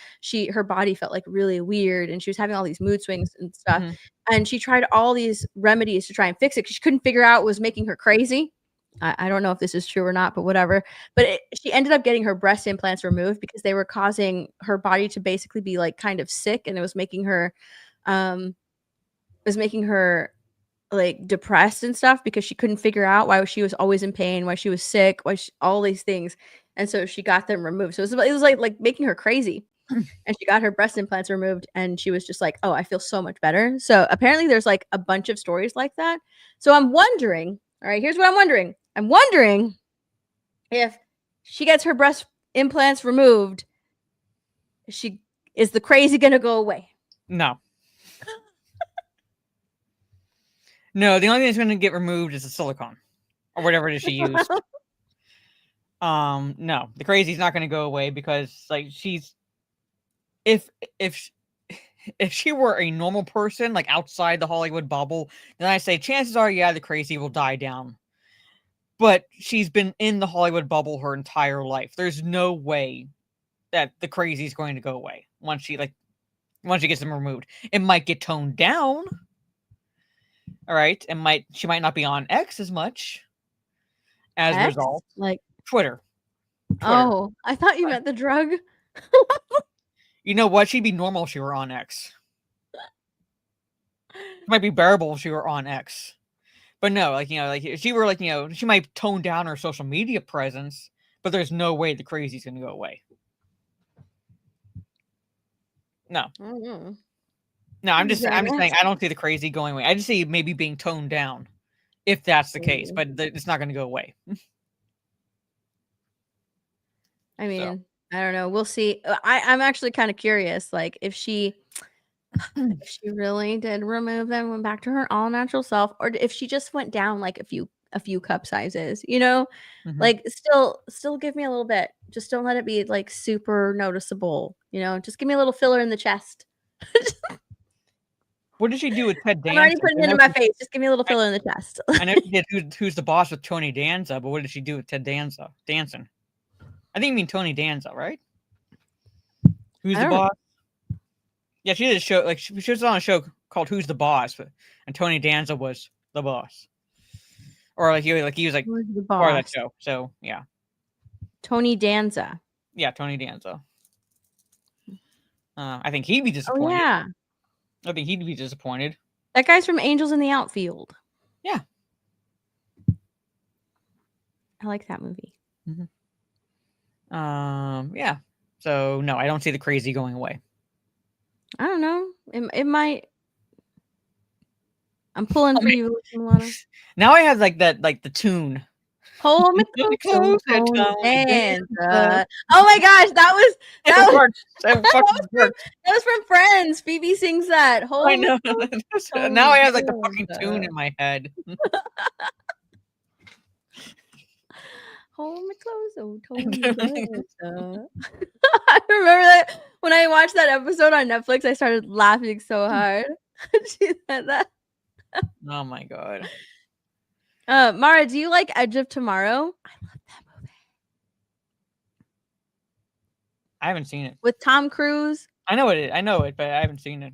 her body felt really weird, and she was having all these mood swings and stuff. Mm-hmm. And she tried all these remedies to try and fix it because she couldn't figure out what was making her crazy. I don't know if this is true or not, but whatever. But she ended up getting her breast implants removed because they were causing her body to basically be kind of sick, and it was making her depressed and stuff because she couldn't figure out why she was always in pain, why she was sick, all these things. And so she got them removed. So it was like making her crazy. And she got her breast implants removed, and she was just like, oh, I feel so much better. So apparently there's a bunch of stories like that. So I'm wondering, all right, here's what I'm wondering. I'm wondering if she gets her breast implants removed, is the crazy going to go away?
No. No, the only thing that's going to get removed is the silicone or whatever it is she used. No, the crazy's not going to go away because she's if if she were a normal person, like outside the Hollywood bubble, then I say chances are, yeah, the crazy will die down. But she's been in the Hollywood bubble her entire life. There's no way that the crazy is going to go away once she gets them removed. It might get toned down. All right, she might not be on X as much as a result.
Like
Twitter.
Oh, I thought you meant the drug.
You know what? She'd be normal if she were on X. It might be bearable if she were on X. But no, like, if she were she might tone down her social media presence, but there's no way the crazy's gonna go away. No.
Mm-hmm.
No, I'm just saying I don't see the crazy going away. I just see maybe being toned down, if that's the case, but it's not gonna go away.
I mean, I don't know. We'll see. I'm actually kind of curious, like if she really did remove them, went back to her all natural self, or if she just went down like a few cup sizes, like still give me a little bit. Just don't let it be like super noticeable, just give me a little filler in the chest.
What did she do with Ted Danza?
I'm already putting it in my face. Just give me a little filler in the chest.
I know she did Who's the Boss with Tony Danza, but what did she do with Ted Danza dancing? I think you mean Tony Danza, right? Who's the Boss? Yeah, she did a show, like she was on a show called Who's the Boss, and Tony Danza was the boss, or he was like
Who's the
part of that
boss?
show. So yeah,
Tony Danza.
yeah, Tony Danza. I think he'd be disappointed.
Oh yeah,
I think he'd be disappointed.
that guy's from Angels in the Outfield.
Yeah,
I like that movie.
Mm-hmm. Yeah. So no, I don't see the crazy going away.
I don't know. It might. I'm pulling for you, Milano.
Now I have like the tune.
Hold me close, Danza. Oh my gosh, that was from Friends. Phoebe sings that. Hold
I know. Now I have like the fucking
Danza.
tune in my head.
Hold me close, oh Tony Danza. I remember that when I watched that episode on Netflix, I started laughing so hard. She said that.
Oh my god.
Mara, do you like Edge of Tomorrow? I love that movie.
I haven't seen it.
With Tom Cruise.
I know it, but I haven't seen it.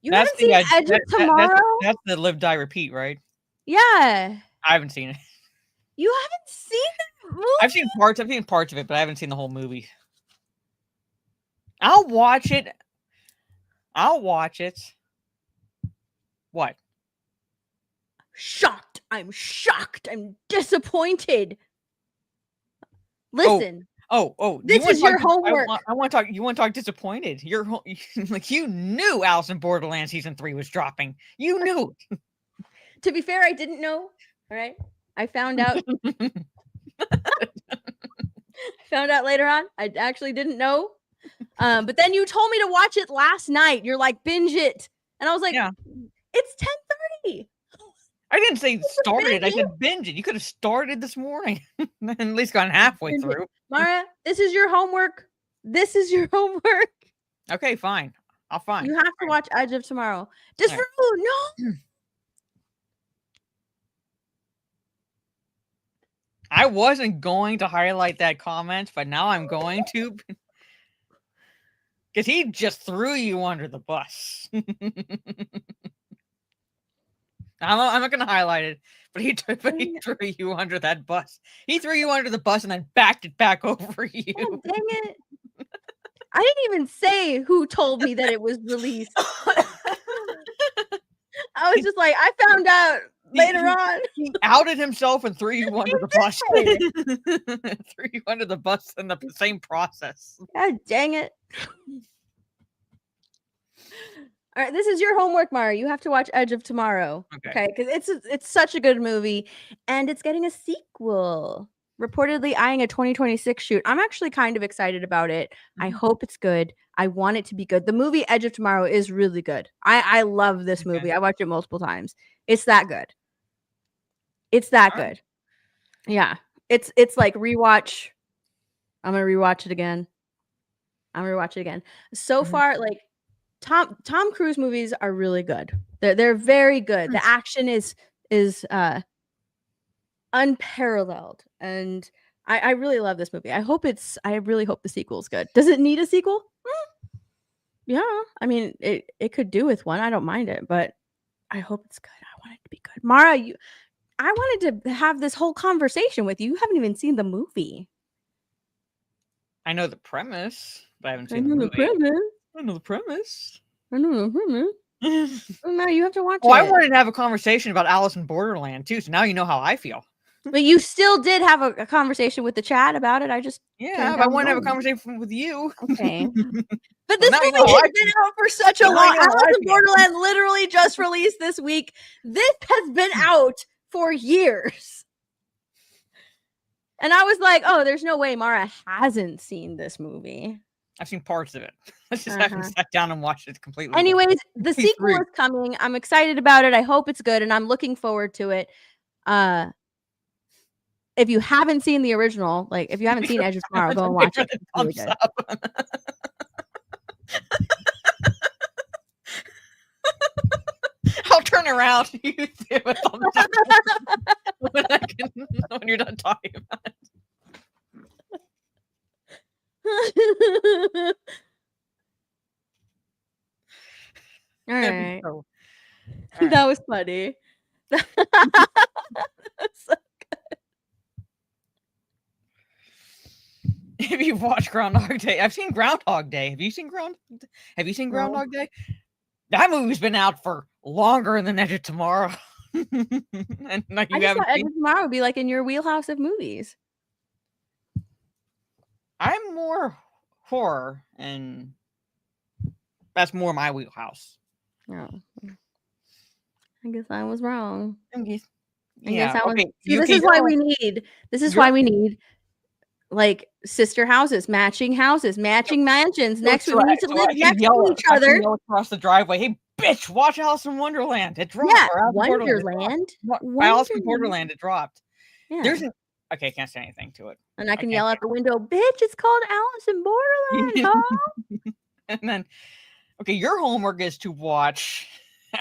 You haven't seen Edge of Tomorrow?
That's the Live, Die, Repeat, right?
Yeah.
I haven't seen it.
You haven't seen that movie?
I've seen parts of it, but I haven't seen the whole movie. I'll watch it. What?
Shocked. I'm shocked. I'm disappointed. Listen.
Oh.
This is your homework.
I want to talk. You want to talk disappointed? Like you knew Alice in Borderland season 3 was dropping. You knew.
To be fair, I didn't know. All right. I found out. Found out later on. I actually didn't know. But then you told me to watch it last night. You're like, binge it. And I was like,
yeah.
It's 10:30.
I didn't say started. I said binge it. You could have started this morning. At least gone halfway through.
Mara, this is your homework.
Okay, fine. I'll find.
You have to watch Edge of Tomorrow. Just for no.
I wasn't going to highlight that comment, but now I'm going to. Because he just threw you under the bus. I'm not going to highlight it, but he threw you under that bus. He threw you under the bus and then backed it back over you.
Oh, dang it. I didn't even say who told me that it was released. I was just like, I found out later on.
He outed himself and threw you under the bus. Threw you under the bus in the same process.
God dang it. All right, this is your homework, Mara. You have to watch Edge of Tomorrow. Okay, because it's such a good movie, and it's getting a sequel. Reportedly eyeing a 2026 shoot. I'm actually kind of excited about it. I hope it's good. I want it to be good. The movie Edge of Tomorrow is really good. I love this movie. I watched it multiple times. It's that good. It's that good. Yeah. It's like rewatch. I'm gonna rewatch it again. So far, like Tom Cruise movies are really good. They're very good. The action is unparalleled, and I really love this movie. I really hope the sequel is good. Does it need a sequel? Yeah, I mean it could do with one. I don't mind it, but I hope it's good. I want it to be good. Mara, I wanted to have this whole conversation with you. You haven't even seen the movie.
I know the premise, but I haven't seen the movie. I know the premise.
No, you have to watch
Oh,
it.
I wanted to have a conversation about Alice in Borderland too, so now you know how I feel.
But you still did have a conversation with the chat about it. I just
I want to have a conversation with you.
Okay. But this
now you
movie
know how I
has been
feel.
out for such a
Now
long
you know how I
Alice in
feel.
Borderland literally just released this week. This has been out for years. And I was like, oh, there's no way Mara hasn't seen this movie.
I've seen parts of it. I just haven't sat down and watched it completely.
Anyways, the sequel is coming. I'm excited about it. I hope it's good, and I'm looking forward to it. If you haven't seen the original, like if you haven't seen Edge of Tomorrow, go and watch it. It's really good.
I'll turn around. You do a thumbs up when you're done talking about it.
All right.
All
right. That was funny. That's so good.
If you've watched Groundhog Day, I've seen Groundhog Day. Have you seen Groundhog Day? That movie's been out for longer than Edge of Tomorrow. And like
I just thought Edge of Tomorrow would be like in your wheelhouse of movies.
I'm more horror, and that's more my wheelhouse.
Oh. I guess I was wrong.
I guess
See, this is why we need like sister houses, matching mansions. Next we need to live next to each other.
Yell across the driveway, hey bitch, watch Alice in Wonderland. It dropped.
Yeah, Wonderland.
Alice in Borderland, it dropped.
Yeah.
Okay, I can't say anything to it.
And I can yell out the window, bitch, it's called Alice in Borderland, huh?
And then, okay, your homework is to watch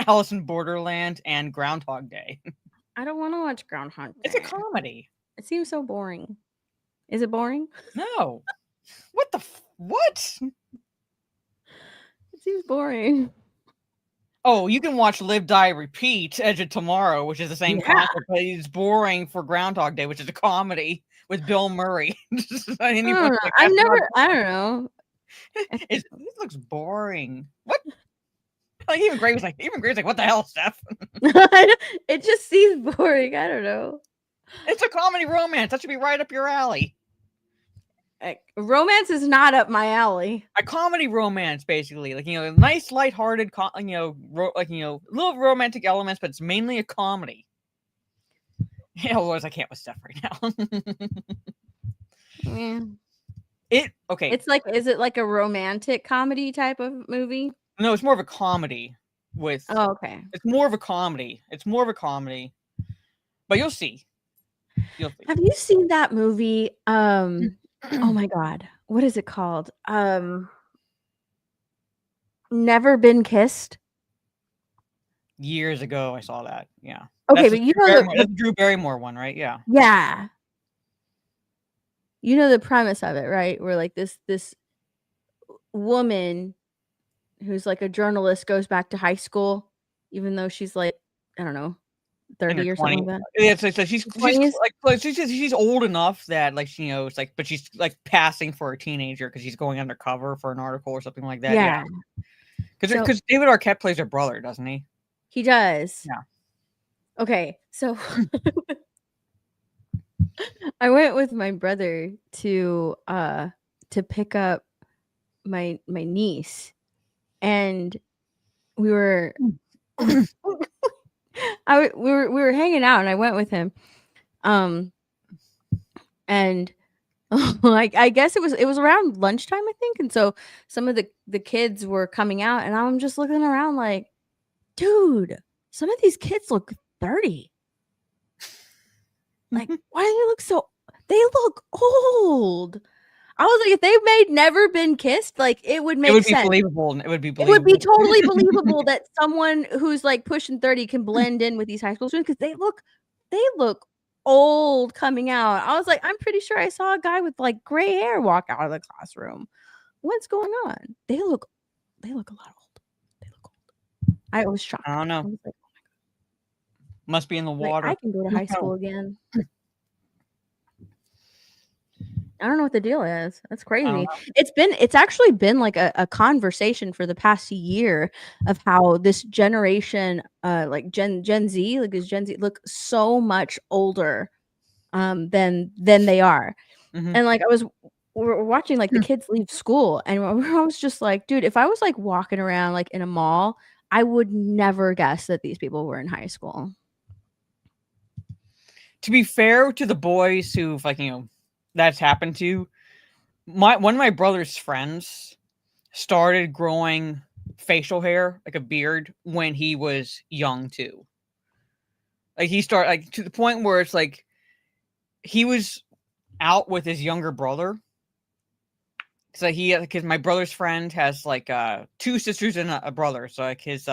Alice in Borderland and Groundhog Day.
I don't want to watch Groundhog Day.
It's a comedy.
It seems so boring. Is it boring?
No. What?
It seems boring.
Oh, you can watch Live, Die, Repeat, Edge of Tomorrow, which is the same concept, but it's boring for Groundhog Day, which is a comedy with Bill Murray.
I don't know.
It looks boring. What? Like even Graves like, what the hell, Steph?
It just seems boring. I don't know.
It's a comedy romance. That should be right up your alley.
Romance is not up my alley.
A comedy romance, basically, like nice, lighthearted, little romantic elements, but it's mainly a comedy. Yeah, otherwise I can't with Steph right now. Okay.
Is it like a romantic comedy type of movie?
No, it's more of a comedy with.
Oh, okay.
It's more of a comedy. But you'll see.
Have you seen that movie? Oh my god, what is it called? Never Been Kissed.
Years ago, I saw that. Yeah.
Okay,
that's
but
that's the Drew Barrymore one, right? Yeah.
Yeah. You know the premise of it, right? Where like this woman who's like a journalist goes back to high school, even though she's like, I don't know, 30 or something like that.
Yeah, so she's old enough that but she's like passing for a teenager because she's going undercover for an article or something like that.
Yeah.
Because David Arquette plays her brother, doesn't he?
He does.
Yeah.
Okay, so I went with my brother to pick up my niece, and we were we were hanging out, and I went with him, and I guess it was around lunchtime, I think, and so some of the kids were coming out, and I'm just looking around like, dude, some of these kids look 30. Like, why do they look so? They look old. I was like, if they made Never Been Kissed, like it would make sense.
Believable. It would be
It
believable.
would be totally believable that someone who's like pushing 30 can blend in with these high school students because they look old coming out. I was like, I'm pretty sure I saw a guy with like gray hair walk out of the classroom. What's going on? They look a lot old. They look old. I was shocked.
I don't know.
I was like,
Must be in the water.
I can go to high school again. I don't know what the deal is. That's crazy. It's actually been like a conversation for the past year of how this generation, like Gen Z, like this Gen Z look so much older than they are. And like we're watching like the kids leave school, and I was just like, dude, if I was like walking around like in a mall, I would never guess that these people were in high school.
To be fair to the boys who've like, that's happened to, one of my brother's friends started growing facial hair, like a beard, when he was young too. Like he started like to the point where it's like he was out with his younger brother. So because my brother's friend has like 2 sisters and a brother. So like his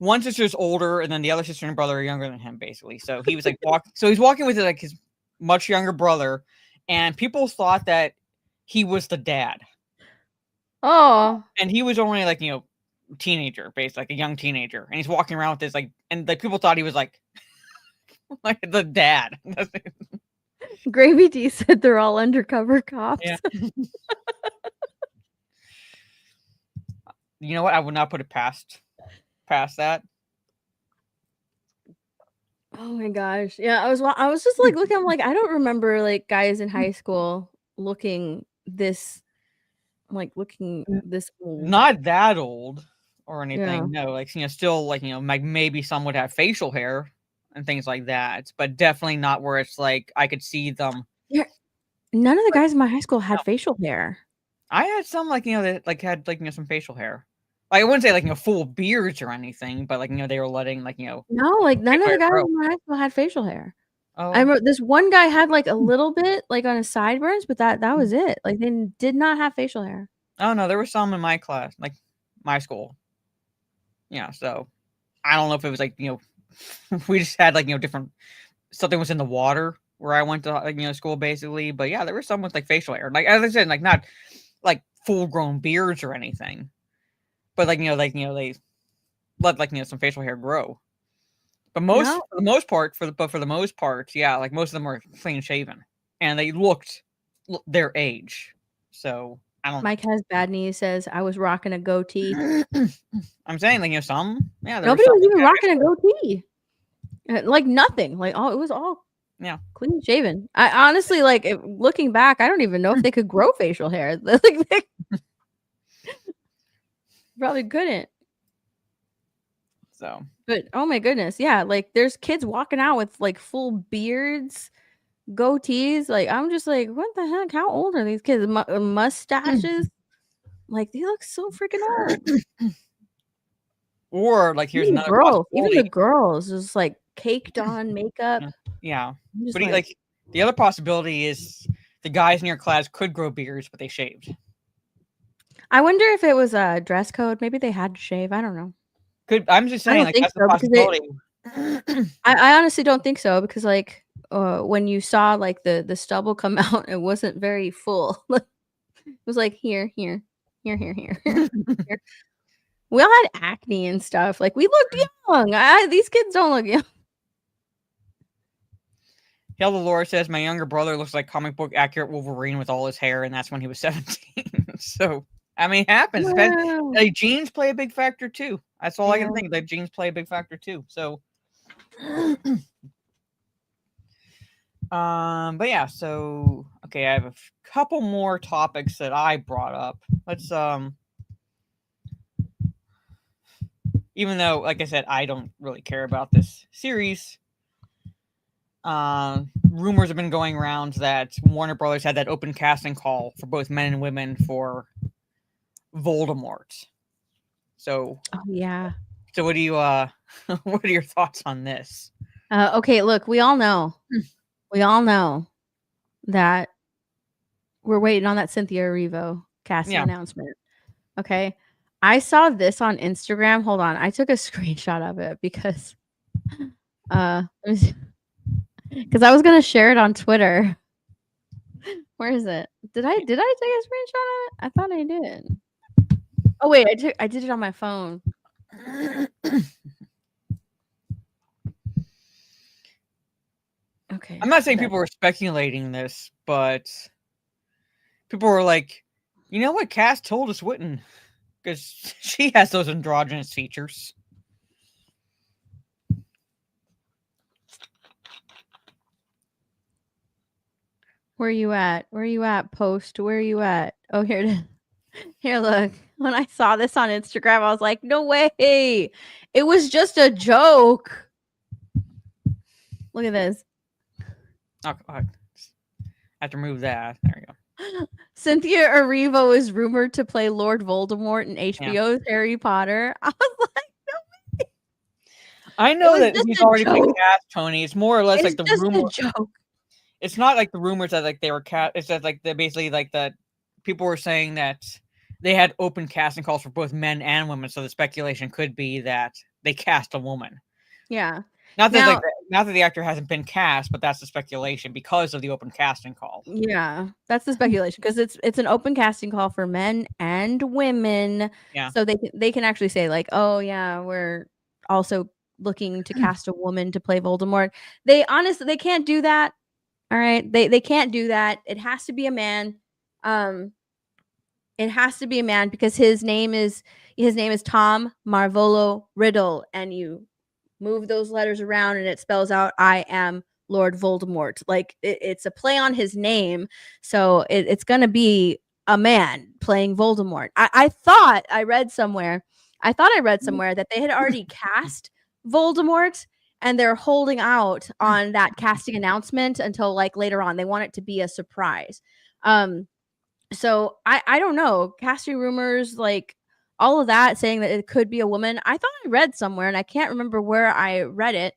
one sister's older, and then the other sister and brother are younger than him, basically. So he was like he's walking with like his much younger brother, and people thought that he was the dad.
Oh,
and he was only like teenager, basically like a young teenager, and he's walking around with this like, and like people thought he was like like the dad.
Gravy D said they're all undercover cops.
Yeah. You know what? I would not put it past that.
Oh my gosh. Yeah, I was just like looking, I'm like, I don't remember like guys in high school looking this old.
Not that old or anything.
Yeah.
No, like still like like maybe some would have facial hair and things like that, but definitely not where it's like I could see them.
Yeah. None of the guys in my high school had facial hair.
I had some like that like had like some facial hair. Like I wouldn't say like full beards or anything, but like they were letting like
No, like none of the guys in my high school had facial hair.
Oh.
I remember this one guy had like a little bit like on his sideburns, but that was it. Like they did not have facial hair.
Oh no, there were some in my class, like my school. Yeah, so I don't know if it was like we just had like different, something was in the water where I went to like school basically, but yeah, there was some with like facial hair, like as I said, like not like full grown beards or anything, but like they let like some facial hair grow. But for the most part, yeah, like most of them were clean shaven and they looked their age. So I don't.
Mike has bad knees. Says I was rocking a goatee.
I'm saying like some. Yeah,
nobody was even rocking a goatee. Like nothing. Like it was all clean shaven. I honestly like looking back, I don't even know if they could grow facial hair. Like they probably couldn't.
So,
but oh my goodness, yeah, like there's kids walking out with like full beards, goatees. Like I'm just like, what the heck? How old are these kids? Mustaches, like they look so freaking old.
Or like here's another
girls, even the girls, just like caked on makeup.
Yeah, but like the other possibility is the guys in your class could grow beards, but they shaved.
I wonder if it was a dress code. Maybe they had to shave. I don't know.
I'm just saying, like that's a possibility.
I honestly don't think so because like when you saw like the stubble come out, it wasn't very full. It was like here. We all had acne and stuff. Like we looked young. These kids don't look young.
Hilda Laura says my younger brother looks like comic book accurate Wolverine with all his hair, and that's when he was 17. So I mean, it happens. Wow. Like genes play a big factor too. That's all I can think. Like genes play a big factor too. So, but yeah. So okay, I have a couple more topics that I brought up. Let's even though, like I said, I don't really care about this series. Rumors have been going around that Warner Brothers had that open casting call for both men and women for Voldemort. So
yeah.
So what do you what are your thoughts on this?
Okay, look, we all know that we're waiting on that Cynthia Erivo casting
Yeah.
announcement. Okay. I saw this on Instagram. Hold on. I took a screenshot of it because because I was gonna share it on Twitter. Where is it? Did I take a screenshot of it? I thought I did. Oh wait, I did it on my phone. Okay.
I'm not saying people were speculating this, but people were like, you know what? Cass told us Witten, because she has those androgynous features.
Where you at? Where you at, Post? Where you at? Oh, here it is. Here, look. When I saw this on Instagram, I was like, no way. It was just a joke. Look at this.
Oh, I have to remove that. There we go.
Cynthia Erivo is rumored to play Lord Voldemort in HBO's Harry Potter. I was like, no way.
I know that he's already been cast, Tony. It's more or less like the rumor.
Joke.
It's not like the rumors that like they were cast. It's just like basically like that people were saying that they had open casting calls for both men and women. So the speculation could be that they cast a woman.
Yeah.
Not that not that the actor hasn't been cast, but that's the speculation because of the open casting call.
Yeah, that's the speculation because it's an open casting call for men and women.
Yeah.
So they can actually say like, oh yeah, we're also looking to cast a woman to play Voldemort. They can't do that. All right, they can't do that. It has to be a man. It has to be a man because his name is Tom Marvolo Riddle, and you move those letters around and it spells out I am Lord Voldemort. Like it's a play on his name, so it's gonna be a man playing Voldemort. I thought I read somewhere that they had already cast Voldemort and they're holding out on that casting announcement until like later on. They want it to be a surprise. So I don't know, casting rumors, like all of that saying that it could be a woman. I thought I read somewhere and I can't remember where I read it.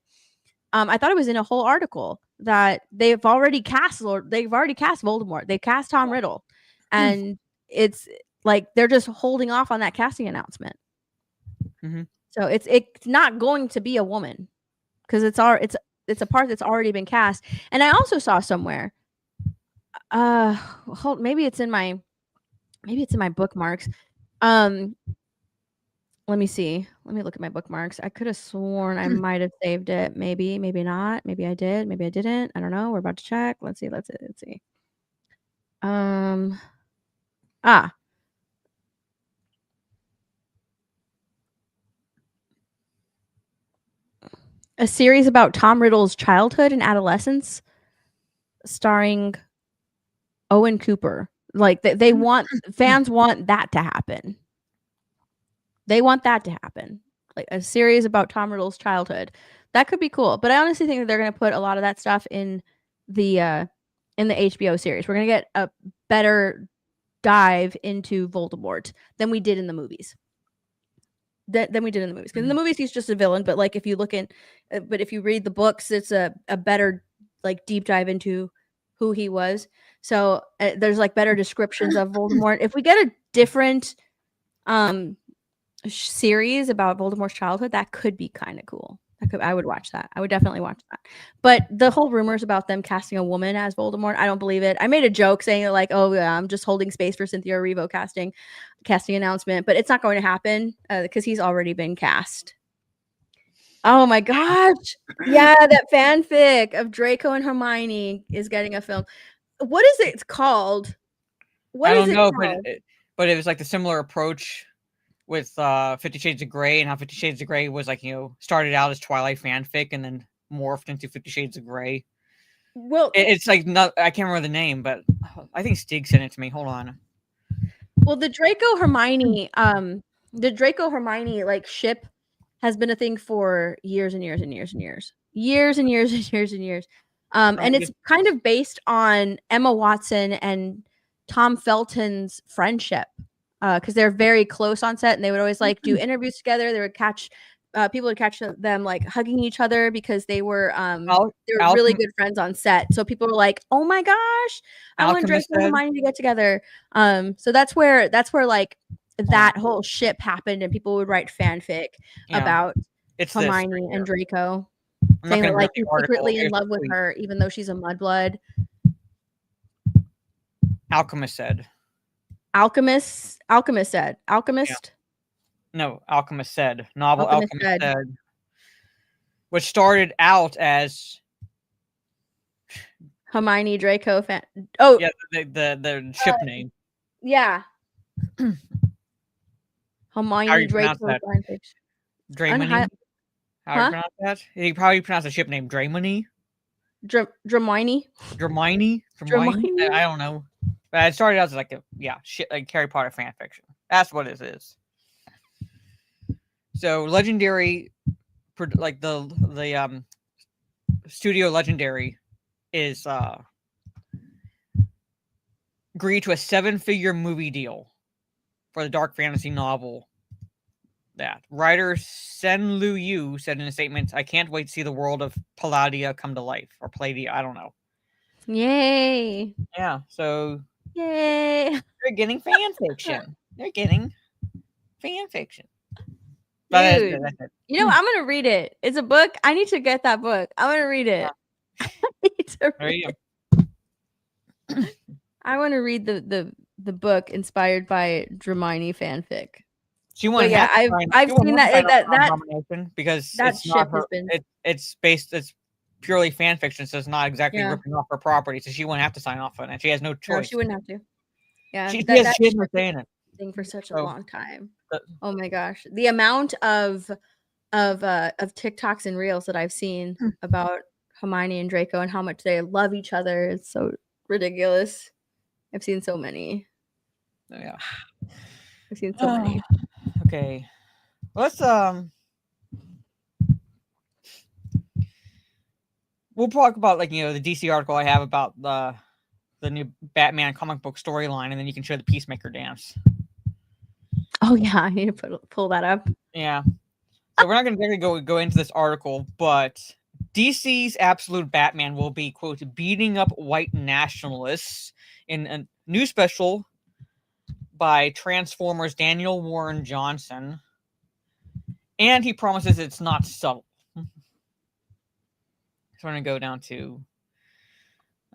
I thought it was in a whole article that they've already cast Voldemort. They cast Tom Riddle, and it's like they're just holding off on that casting announcement.
Mm-hmm.
So it's not going to be a woman because it's a part that's already been cast. And I also saw somewhere, maybe it's in my bookmarks. Let me see. Let me look at my bookmarks. I could have sworn I might have saved it. Maybe not. Maybe I did. Maybe I didn't. I don't know. We're about to check. Let's see. A series about Tom Riddle's childhood and adolescence, starring Owen Cooper. Like they want fans want that to happen. They want that to happen. Like a series about Tom Riddle's childhood. That could be cool. But I honestly think that they're going to put a lot of that stuff in the HBO series. We're going to get a better dive into Voldemort than we did in the movies. Because in the movies he's just a villain, but like if you read the books, it's a better like deep dive into who he was. So there's like better descriptions of Voldemort. If we get a different series about Voldemort's childhood, that could be kind of cool. I would watch that. I would definitely watch that. But the whole rumors about them casting a woman as Voldemort, I don't believe it. I made a joke saying like, oh yeah, I'm just holding space for Cynthia Erivo casting announcement, but it's not going to happen because he's already been cast. Oh my gosh. Yeah, that fanfic of Draco and Hermione is getting a film. What is it called?
I don't know, but it was like the similar approach with 50 Shades of Grey, and how 50 Shades of Grey was like, started out as Twilight fanfic and then morphed into 50 Shades of Grey.
Well,
it's like I can't remember the name, but I think Stig sent it to me. Hold on.
Well, the Draco Hermione like ship has been a thing for years and years and years and years. And it's kind of based on Emma Watson and Tom Felton's friendship. Because they're very close on set, and they would always like do interviews together. They would catch people would catch them like hugging each other because they were
Alchemist
really good friends on set. So people were like, "Oh my gosh, I want Draco and Hermione to get together." So that's where like that whole ship happened, and people would write fanfic about Hermione and Draco, saying that like he's secretly in love with her, even though she's a mudblood.
Alchemist said.
Alchemist said. Alchemist.
No, Alchemist said. Novel Alchemist said. Which started out as
Hermione Draco fan. Oh,
yeah, the ship name.
Yeah. Hermione Draco fanfiction.
Draymony. How do you pronounce that? He probably pronounced the ship name Draymony.
Dramini.
I don't know. But it started out as like like Harry Potter fan fiction. That's what it is. So Legendary, like the studio Legendary, is agreed to a 7-figure movie deal for the dark fantasy novel. That writer Sen Lu Yu said in a statement, "I can't wait to see the world of Palladia come to life," or Palladia, I don't know.
Yay!
Yeah, so
yay!
They're getting fan fiction. They're getting fan fiction.
Dude, you know, I'm gonna read it. It's a book. I need to get that book. I'm gonna read it. I need to read it. I want to read the book inspired by Dramini fanfic.
She wanted
I've seen that
because
that
it's not her, it's purely fan fiction, so it's not exactly ripping off her property. So she wouldn't have to sign off on it. She has no choice.
No, she wouldn't have to. Yeah,
she has been saying it
for such a long time. Oh my gosh, the amount of TikToks and reels that I've seen about Hermione and Draco and how much they love each other is so ridiculous. I've seen so many.
Oh, yeah,
I've seen so many.
Okay, let's we'll talk about the DC article I have about the new Batman comic book storyline, and then you can show the Peacemaker dance.
Oh yeah, I need to pull that up.
Yeah, so we're not going to go into this article, but DC's Absolute Batman will be, quote, beating up white nationalists in a new special by Transformers' Daniel Warren Johnson, and he promises it's not subtle. So we're going to go down to...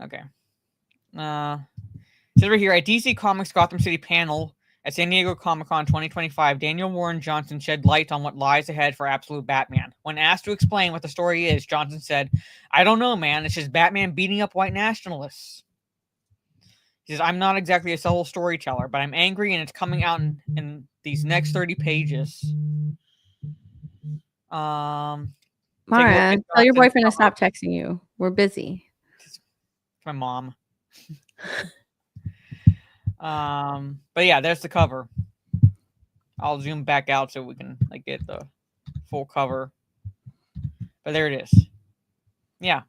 Okay. So over here at DC Comics Gotham City panel at San Diego Comic-Con 2025, Daniel Warren Johnson shed light on what lies ahead for Absolute Batman. When asked to explain what the story is, Johnson said, "I don't know, man. It's just Batman beating up white nationalists." He says, "I'm not exactly a subtle storyteller, but I'm angry and it's coming out in these next 30 pages."
Mara, tell your boyfriend to stop texting you. We're busy.
It's my mom. But yeah, there's the cover. I'll zoom back out so we can get the full cover. But there it is. Yeah.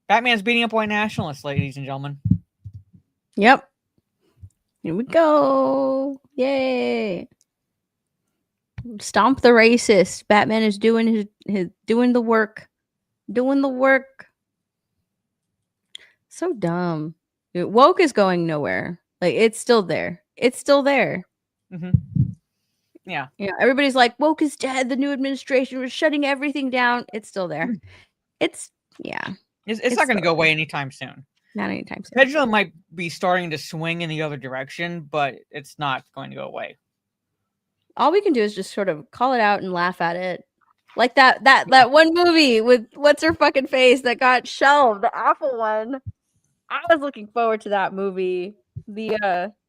Batman's beating up white nationalists, ladies and gentlemen.
Yep. Here we go. Yay. Stomp the racist. Batman is doing doing the work. Doing the work. So dumb. Dude, woke is going nowhere. It's still there. It's still there.
Mm-hmm. Yeah.
Yeah. Everybody's like, woke is dead. The new administration was shutting everything down. It's still there. It's not
going to go away anytime soon.
Not anytime soon.
Pendulum might be starting to swing in the other direction, but it's not going to go away.
All we can do is just sort of call it out and laugh at it. Like that one movie with what's her fucking face that got shelved, the awful one. I was looking forward to that movie.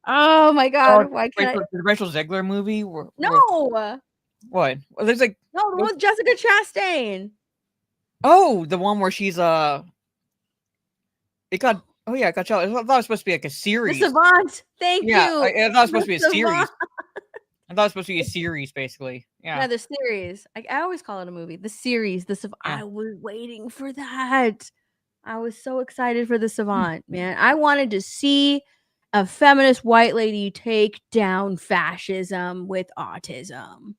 Oh my god, why can't
the Rachel Zegler movie?
No.
What? Well, there's the
one with Jessica Chastain.
Oh, the one where she's it got shelved. I thought it was supposed to be a series.
The Savant. Thank you.
I thought it was supposed to be a series. I thought it was supposed to be a series, basically. Yeah,
the series. I always call it a movie. The series. I was waiting for that. I was so excited for the Savant, man. I wanted to see a feminist white lady take down fascism with autism.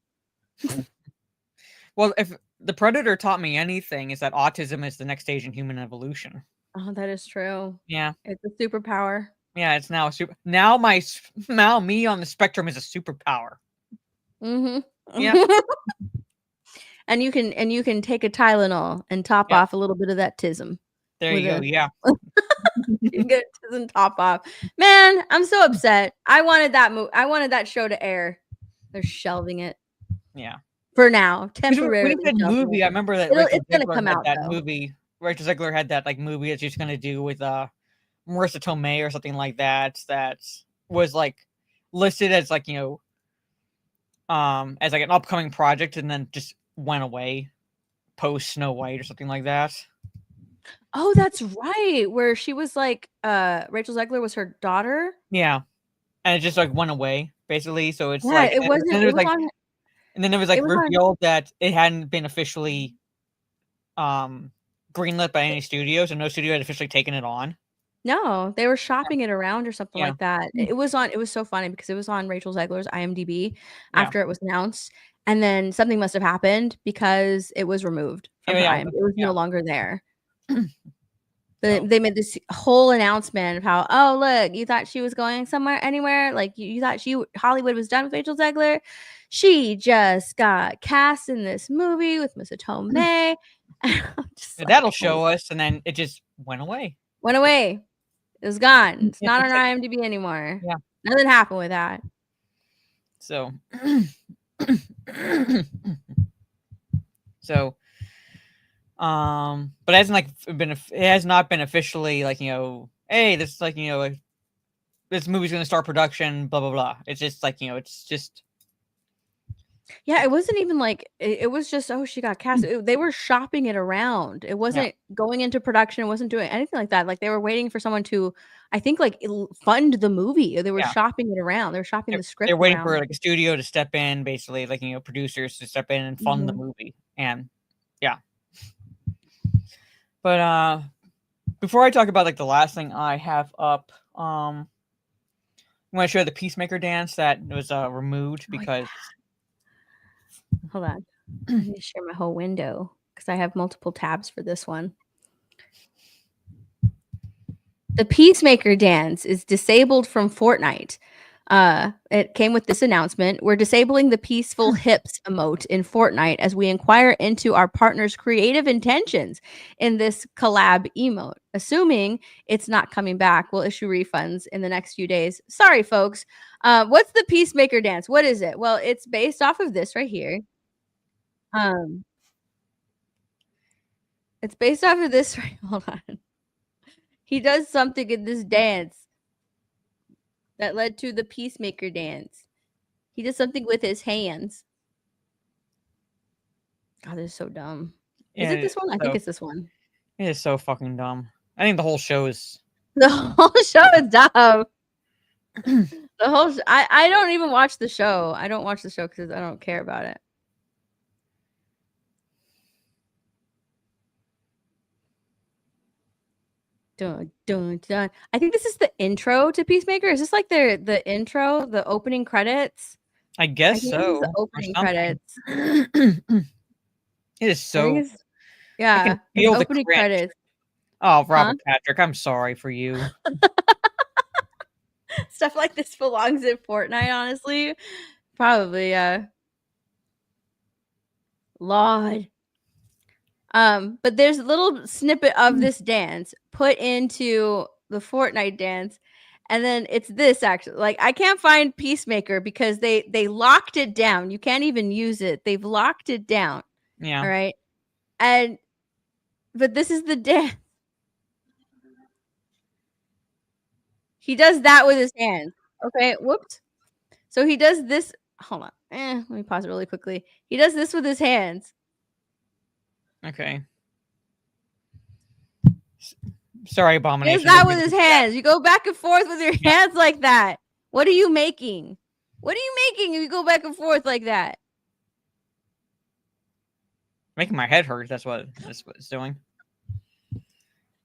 Well, if the Predator taught me anything, is that autism is the next stage in human evolution.
Oh, that is true.
Yeah.
It's a superpower.
Yeah, it's now a super. Now me on the spectrum is a superpower.
Mm-hmm.
Yeah.
And you can take a Tylenol and top off a little bit of that tism.
There you go. Yeah.
You get a tism top off. Man, I'm so upset. I wanted that show to air. They're shelving it.
Yeah.
For now, temporarily.
When that movie, I remember that
it's gonna come out
that
though.
movie. Rachel Zegler had that like movie that she's gonna do with Marissa Tomei or something like that. That was like listed as like as like an upcoming project, and then just went away post Snow White or something like that.
Oh, that's right. Where she was like, Rachel Zegler was her daughter.
Yeah, and it just like went away basically. So it's
Yeah, it wasn't. It was like.
And then it was like revealed that it hadn't been officially greenlit by any studio, so no studio had officially taken it on.
No, they were shopping it around or something like that. It was so funny because it was on Rachel Zegler's IMDb after it was announced, and then something must have happened because it was removed from her IMDb. It was no longer there. They made this whole announcement of how, oh, look, you thought she was going anywhere? Like you thought Hollywood was done with Rachel Zegler? She just got cast in this movie with Marissa Tomei.
That'll show us, and then it just went away.
Went away. It was gone. It's not on IMDb anymore.
Yeah.
Nothing happened with that.
So but it has not been officially like, hey, this is like, this movie's gonna start production, blah blah blah. It's just like, it's just
yeah, it wasn't even like it was just, oh, she got cast. They were shopping it around. It wasn't going into production, it wasn't doing anything like that. Like they were waiting for someone to, I think, like fund the movie. They were shopping it around. They were shopping the script.
They're waiting for like a studio to step in, basically, like, producers to step in and fund the movie. And yeah. But before I talk about like the last thing I have up, I'm going to show the Peacemaker dance that was removed because.
Hold on, let me share my whole window because I have multiple tabs for this one. The Peacemaker dance is disabled from Fortnite. It came with this announcement. We're disabling the peaceful hips emote in Fortnite as we inquire into our partner's creative intentions in this collab emote. Assuming it's not coming back, we'll issue refunds in the next few days. Sorry, folks. What's the Peacemaker dance? What is it? Well, it's based off of this right here. It's based off of this right. Hold on. He does something in this dance that led to the Peacemaker dance. He does something with his hands. God, this is so dumb. Is it this one? I think it's this one.
It is so fucking dumb. I think the whole show is.
The whole show is dumb. The whole. I don't even watch the show. I don't watch the show because I don't care about it. Dun, dun, dun. I think this is the intro to Peacemaker. Is this like the intro, the opening credits?
I guess so.
The opening credits.
It is so.
Yeah,
the
opening credits.
Oh, Robert Patrick, I'm sorry for you.
Stuff like this belongs in Fortnite, honestly. Probably, Lord. But there's a little snippet of this dance put into the Fortnite dance, and then it's this actually. Like I can't find Peacemaker because they locked it down. You can't even use it. They've locked it down.
Yeah.
All right. But this is the dance. He does that with his hands. Okay, whoops. So he does this. Hold on. Let me pause it really quickly. He does this with his hands.
Okay. Sorry, Abomination.
He does that with his hands. You go back and forth with your hands like that. What are you making? What are you making if you go back and forth like that?
Making my head hurt. That's what it's doing.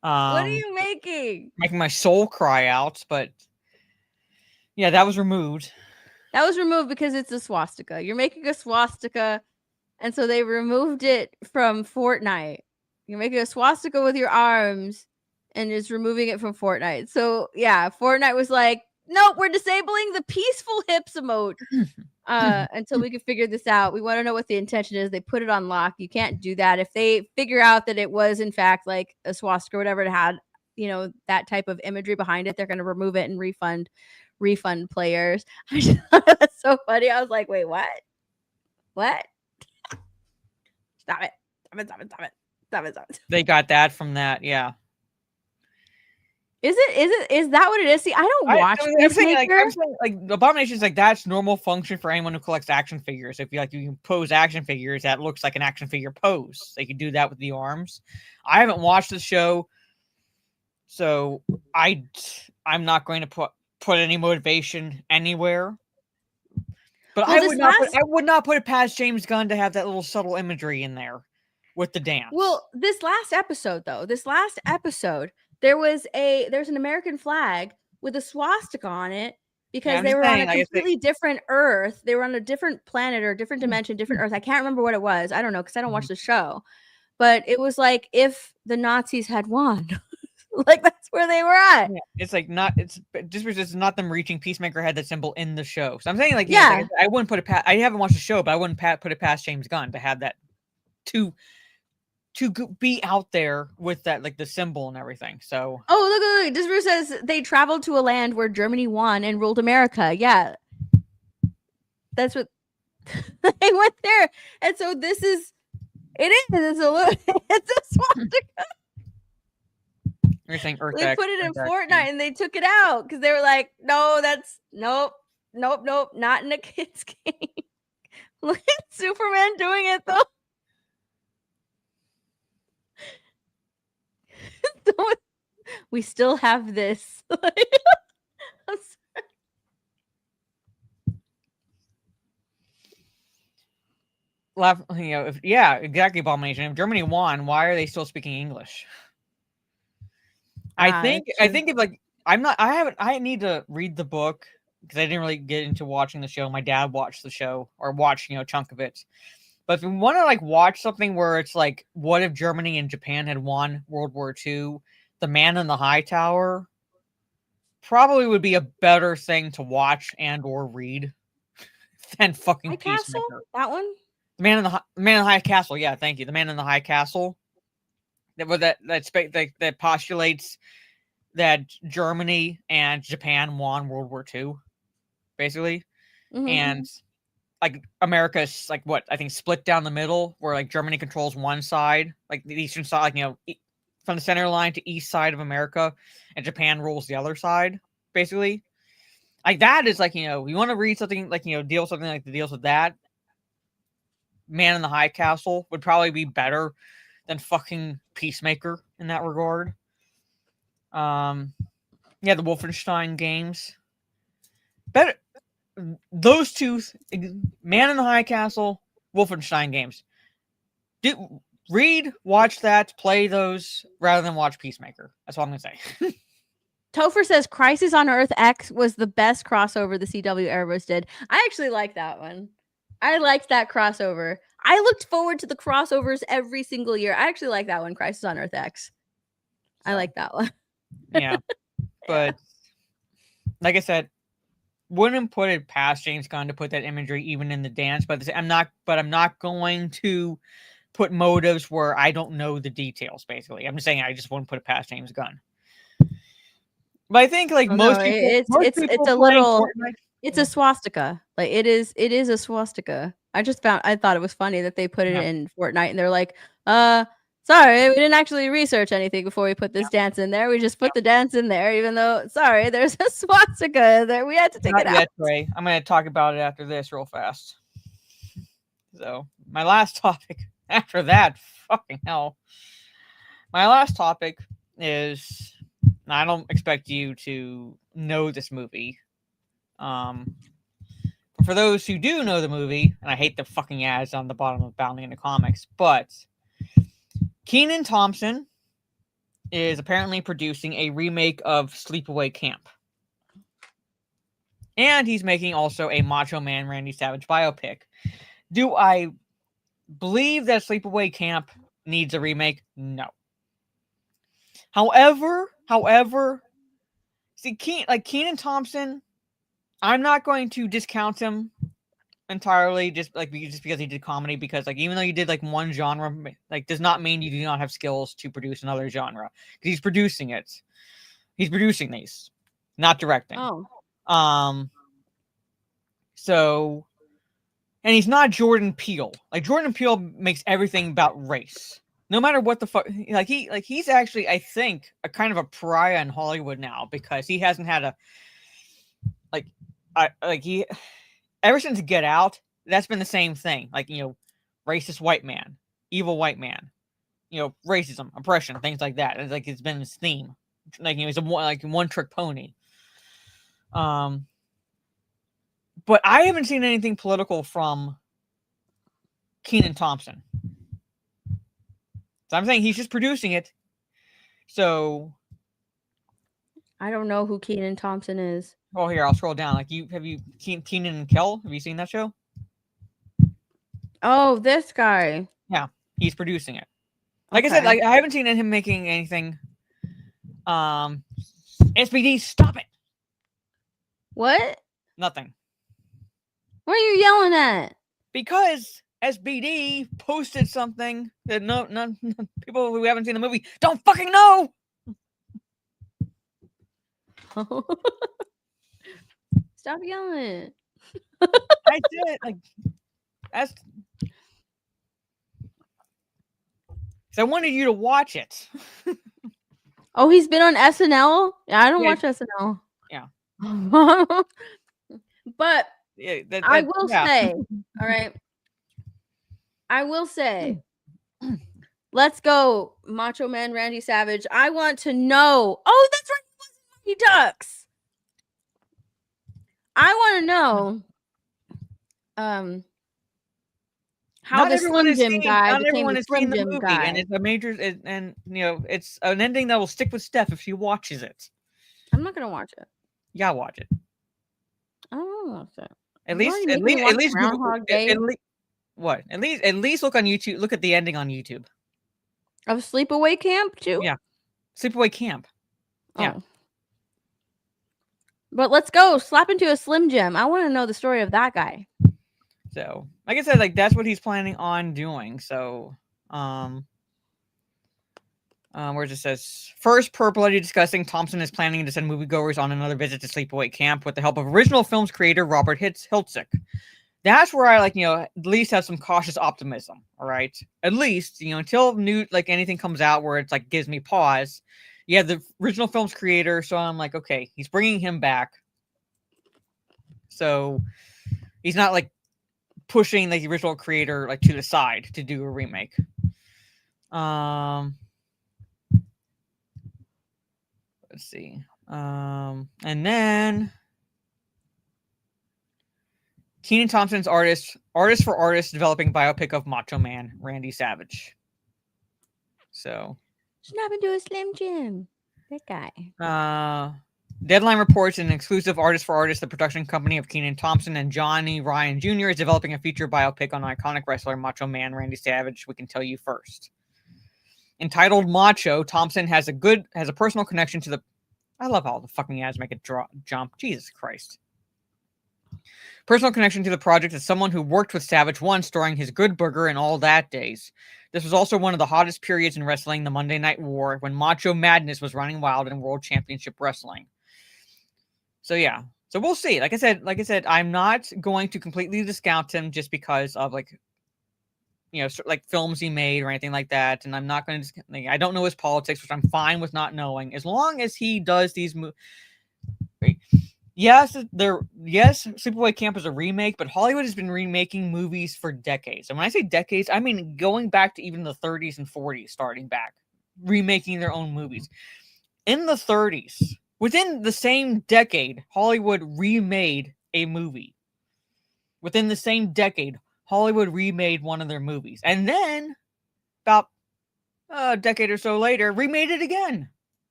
What are you making?
Making my soul cry out, but yeah, that was removed.
That was removed because it's a swastika. You're making a swastika And so they removed it from Fortnite. You're making a swastika with your arms and just removing it from Fortnite. So yeah, Fortnite was like, nope, we're disabling the peaceful hips emote until we can figure this out. We want to know what the intention is. They put it on lock. You can't do that. If they figure out that it was in fact like a swastika or whatever, it had, you know, that type of imagery behind it, they're going to remove it and refund players. I just thought that's so funny. I was like, wait, what? Stop it.
They got that from that, yeah.
Is that what it is? See, I don't watch
I'm saying, like Abomination's like that's normal function for anyone who collects action figures. If you like, you can pose action figures that looks like an action figure pose. They can do that with the arms. I haven't watched the show, so I'm not going to put any motivation anywhere. But I would not put it past James Gunn to have that little subtle imagery in there with the dance.
Well, this last episode, there's an American flag with a swastika on it because they were on a completely different Earth. They were on a different planet or a different dimension, different Earth. I can't remember what it was. I don't know because I don't watch the show. But it was like if the Nazis had won. Like that's where they were at.
Yeah, it's like not. It's just because it's not them reaching. Peacemaker had that symbol in the show, so I'm saying like yeah, I wouldn't put it past. I haven't watched the show, but I wouldn't put it past James Gunn to have that to be out there with that like the symbol and everything. So
look. Disbrew says they traveled to a land where Germany won and ruled America. Yeah, that's what they went there, and so this is. It's a swastika.
You're saying Earth
they
X,
put it in
Earth
Fortnite
X.
And they took it out because they were like, no, that's nope, not in a kid's game. Look at Superman doing it though. We still have this. I'm
sorry. Yeah, exactly. Abomination. If Germany won, why are they still speaking English? I think if like I need to read the book because I didn't really get into watching the show. My dad watched the show or watched a chunk of it. But if you want to like watch something where it's like, what if Germany and Japan had won World War II? The Man in the High Tower probably would be a better thing to watch and or read than fucking
High
Peacemaker.
Castle? That one?
The Man in the High Castle. Yeah, thank you. The Man in the High Castle. That postulates that Germany and Japan won World War II, basically, and like America's like what I think split down the middle, where like Germany controls one side, like the eastern side, like from the center line to east side of America, and Japan rules the other side, basically. Like that is like you want to read something like deal with something like the deals with that. Man in the High Castle would probably be better than fucking Peacemaker in that regard. The Wolfenstein games. Better those two, Man in the High Castle, Wolfenstein games. Watch that, play those rather than watch Peacemaker. That's all I'm gonna say.
Topher says Crisis on Earth X was the best crossover the CW Arrows did. I actually like that one. I liked that crossover. I looked forward to the crossovers every single year. I actually like that one, Crisis on Earth X. I like that one.
Yeah. But like I said, wouldn't put it past James Gunn to put that imagery even in the dance, but I'm not going to put motives where I don't know the details, basically. I'm just saying I just wouldn't put it past James Gunn. But I think like most people,
it's a little Fortnite, it's a swastika. Like it is a swastika. I thought it was funny that they put it in Fortnite and they're like, sorry, we didn't actually research anything before we put this dance in there. We just put the dance in there, even though sorry, there's a swastika there. We had to take it out.
Ray. I'm gonna talk about it after this real fast. So my last topic after that, fucking hell. My last topic is I don't expect you to know this movie. But for those who do know the movie, and I hate the fucking ads on the bottom of Bounding into Comics, but Kenan Thompson is apparently producing a remake of Sleepaway Camp. And he's making also a Macho Man Randy Savage biopic. Do I believe that Sleepaway Camp needs a remake? No. However, see, Kenan Thompson, I'm not going to discount him entirely just because he did comedy, because like even though you did like one genre, like does not mean you do not have skills to produce another genre, because he's producing these, not directing. So, and he's not Jordan Peele. Like Jordan Peele makes everything about race, no matter what the fuck. He's actually, I think, a kind of a pariah in Hollywood now, because he hasn't had a ever since Get Out. That's been the same thing. Like, racist white man, evil white man, racism, oppression, things like that. It's like it's been his theme. Like, he's a one trick pony. But I haven't seen anything political from Kenan Thompson. So I'm saying he's just producing it. So
I don't know who Kenan Thompson is.
Oh, here, I'll scroll down. Like, have you Kenan and Kel? Have you seen that show?
Oh, this guy.
Yeah, he's producing it. Like I said, like I haven't seen him making anything. SBD, stop it.
What?
Nothing.
What are you yelling at?
Because SBD posted something that no people who haven't seen the movie don't fucking know.
Stop yelling.
I did. Like, that's. So I wanted you to watch it.
Oh, he's been on SNL? Yeah, I don't watch SNL.
Yeah.
But
yeah,
I will say, all right. I will say, let's go, Macho Man Randy Savage. I want to know. Oh, that's right. He Ducks. I want to know. How
not
the Slim Jim guy became the Slim Jim guy,
and it's a major, and it's an ending that will stick with Steph if she watches it.
I'm not gonna watch it.
Yeah, watch it.
I don't want to watch it.
At least
Groundhog Day.
What? At least look on YouTube. Look at the ending on YouTube.
Of Sleepaway Camp too.
Yeah, Sleepaway Camp. Yeah.
Oh. But let's go slap into a Slim Jim. I want to know the story of that guy.
So, like I said, like that's what he's planning on doing. So, where it just says, first, per bloody discussing, Thompson is planning to send moviegoers on another visit to Sleepaway Camp with the help of original film's creator Robert Hiltzik. That's where I at least have some cautious optimism. All right, at least until anything comes out where it's like gives me pause. You have the original film's creator, so I'm like, okay, he's bringing him back. So he's not like pushing the original creator to the side to do a remake. Let's see. And then Kenan Thompson's artist for artist developing biopic of Macho Man Randy Savage. So
snap into a Slim Jim. That guy.
Deadline reports an exclusive artist for artist, the production company of Kenan Thompson and Johnny Ryan Jr. is developing a feature biopic on iconic wrestler Macho Man Randy Savage. We can tell you first. Entitled Macho, Thompson has a personal connection to the. I love how the fucking ads make it jump. Jesus Christ. Personal connection to the project as someone who worked with Savage once during his Good Burger and All That days. This was also one of the hottest periods in wrestling, the Monday Night War, when Macho Madness was running wild in World Championship Wrestling. So yeah, so we'll see. Like I said, I'm not going to completely discount him just because of films he made or anything like that, and I'm not going to. I don't know his politics, which I'm fine with not knowing, as long as he does these movies. Yes, Sleepaway Camp is a remake, but Hollywood has been remaking movies for decades. And when I say decades, I mean going back to even the 30s and 40s, starting back, remaking their own movies. In the 30s, within the same decade, Hollywood remade a movie. Within the same decade, Hollywood remade one of their movies. And then, about a decade or so later, remade it again.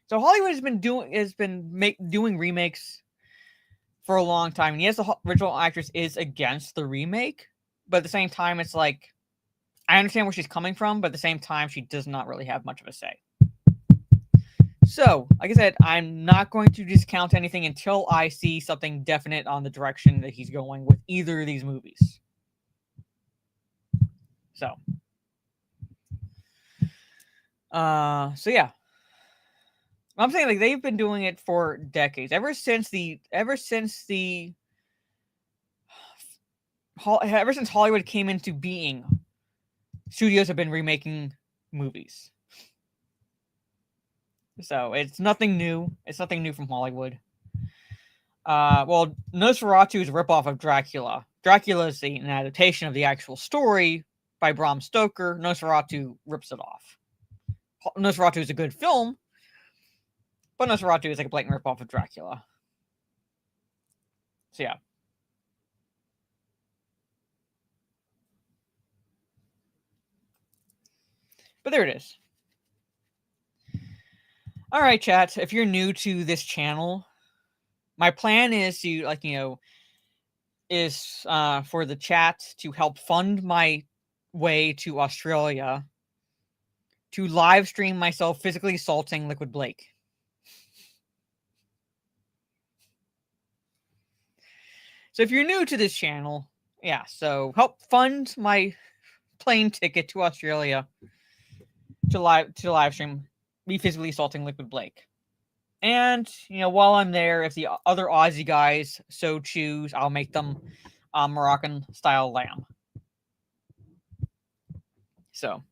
So Hollywood has been doing remakes for a long time. And yes, the original actress is against the remake, but at the same time, it's like I understand where she's coming from, but at the same time, she does not really have much of a say. So, like I said, I'm not going to discount anything until I see something definite on the direction that he's going with either of these movies. So yeah. I'm saying like they've been doing it for decades. Ever since Hollywood came into being, studios have been remaking movies. So it's nothing new. It's nothing new from Hollywood. Well, Nosferatu is a ripoff of Dracula. Dracula is an adaptation of the actual story by Bram Stoker. Nosferatu rips it off. Nosferatu is a good film, but Nosferatu is like a blatant ripoff of Dracula. So yeah. But there it is. All right, chat. If you're new to this channel, my plan is to, is for the chat to help fund my way to Australia to live stream myself physically assaulting Liquid Blake. So if you're new to this channel, yeah, so help fund my plane ticket to Australia to live stream me physically assaulting Liquid Blake. And, while I'm there, if the other Aussie guys so choose, I'll make them Moroccan-style lamb. So,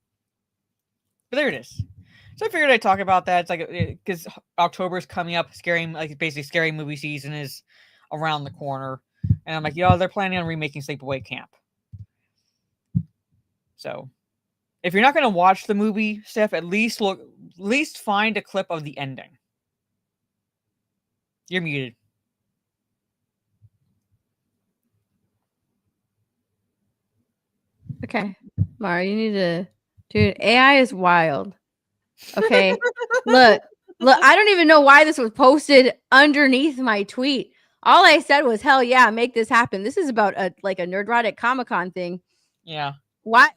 but there it is. So I figured I'd talk about that. It's like, because October's coming up, basically scary movie season is around the corner. And I'm like, they're planning on remaking Sleepaway Camp. So, if you're not going to watch the movie, Steph, at least find a clip of the ending. You're muted.
Okay. Mara, you need to... Dude, AI is wild. Okay. Look, I don't even know why this was posted underneath my tweet. All I said was, hell yeah, make this happen. This is about a Nerdrotic Comic-Con thing.
Yeah.
Why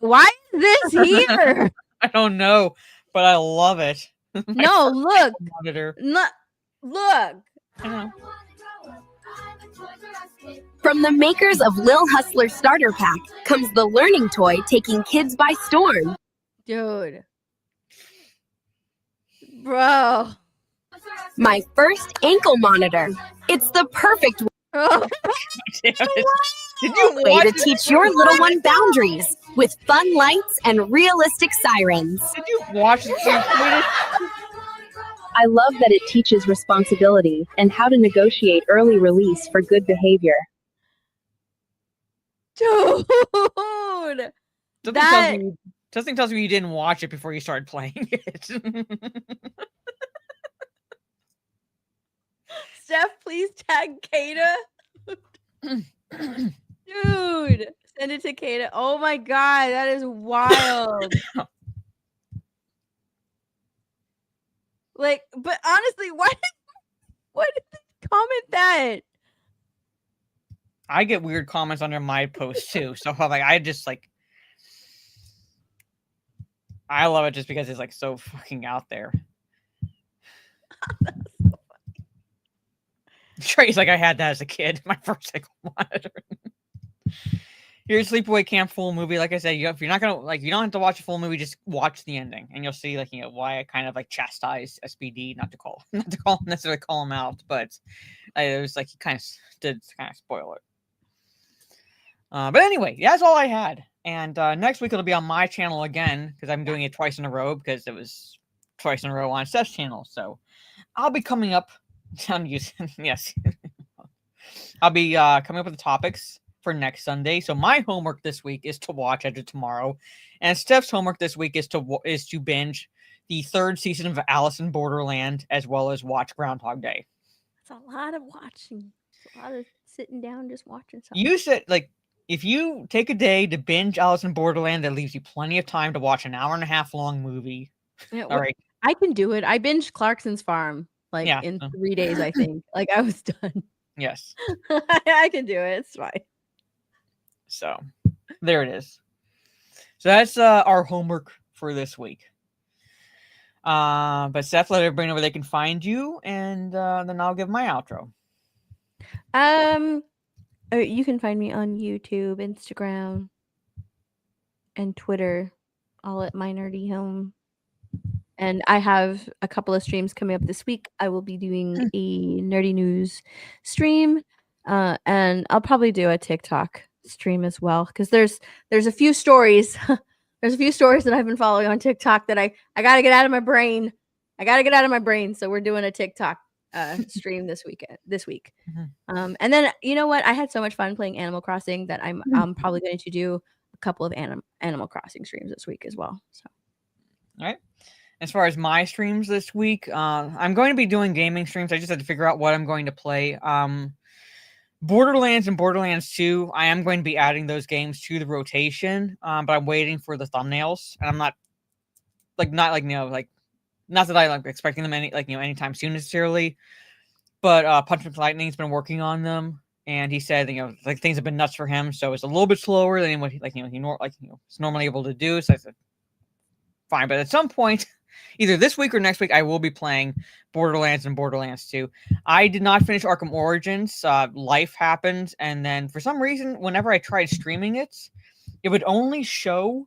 is this here?
I don't know, but I love it.
No, look.
Monitor.
Look.
From the makers of Lil Hustler Starter Pack comes the learning toy taking kids by storm.
Dude. Bro.
My first ankle monitor. It's the perfect
Did you
way to teach your little one boundaries with fun lights and realistic sirens.
Did you watch this?
I love that it teaches responsibility and how to negotiate early release for good behavior.
Dude.
Something tells me you didn't watch it before you started playing it.
Steph, please tag Kata. Dude, send it to Kata. Oh my god, that is wild. But honestly, why did they comment that?
I get weird comments under my post too, so I love it just because it's so fucking out there. Trey's like, I had that as a kid. My first ankle monitor. Here's Sleepaway Camp full movie. Like I said, if you're not gonna you don't have to watch a full movie. Just watch the ending, and you'll see why I kind of chastise SPD. Not to necessarily call him out, but it was he kind of did spoil it. But anyway, that's all I had. And next week it'll be on my channel again because I'm doing it twice in a row because it was twice in a row on Steph's channel. So I'll be coming up. Yes. I'll be coming up with the topics for next Sunday. So my homework this week is to watch Edge of Tomorrow, and Steph's homework this week is to binge the 3rd season of Alice in Borderland as well as watch Groundhog Day.
It's a lot of watching. It's a lot of sitting down just watching something.
You said if you take a day to binge Alice in Borderland, that leaves you plenty of time to watch an 1.5 hour long movie.
Yeah,
all right,
I can do it. I binged Clarkson's Farm in 3 days. I think I was done.
Yes.
I can do it. It's fine.
So there it is. So that's our homework for this week. But Seth, let everybody know where they can find you, and then I'll give my outro.
You can find me on YouTube, Instagram, and Twitter, all at My Nerdy Home. And I have a couple of streams coming up this week. I will be doing a nerdy news stream, and I'll probably do a TikTok stream as well because there's a few stories. There's a few stories that I've been following on TikTok that I gotta get out of my brain. So we're doing a TikTok stream this week. And then you know what? I had so much fun playing Animal Crossing that I'm probably going to do a couple of Animal Crossing streams this week as well. So,
all right. As far as my streams this week, I'm going to be doing gaming streams. I just had to figure out what I'm going to play. Borderlands and Borderlands 2, I am going to be adding those games to the rotation, but I'm waiting for the thumbnails, and I'm not that I like expecting them anytime soon necessarily. But Punch Lightning's been working on them, and he said things have been nuts for him, so it's a little bit slower than what he's normally able to do. So I said, fine, but at some point, either this week or next week, I will be playing Borderlands and Borderlands 2. I did not finish Arkham Origins. Life happened, and then for some reason, whenever I tried streaming it, it would only show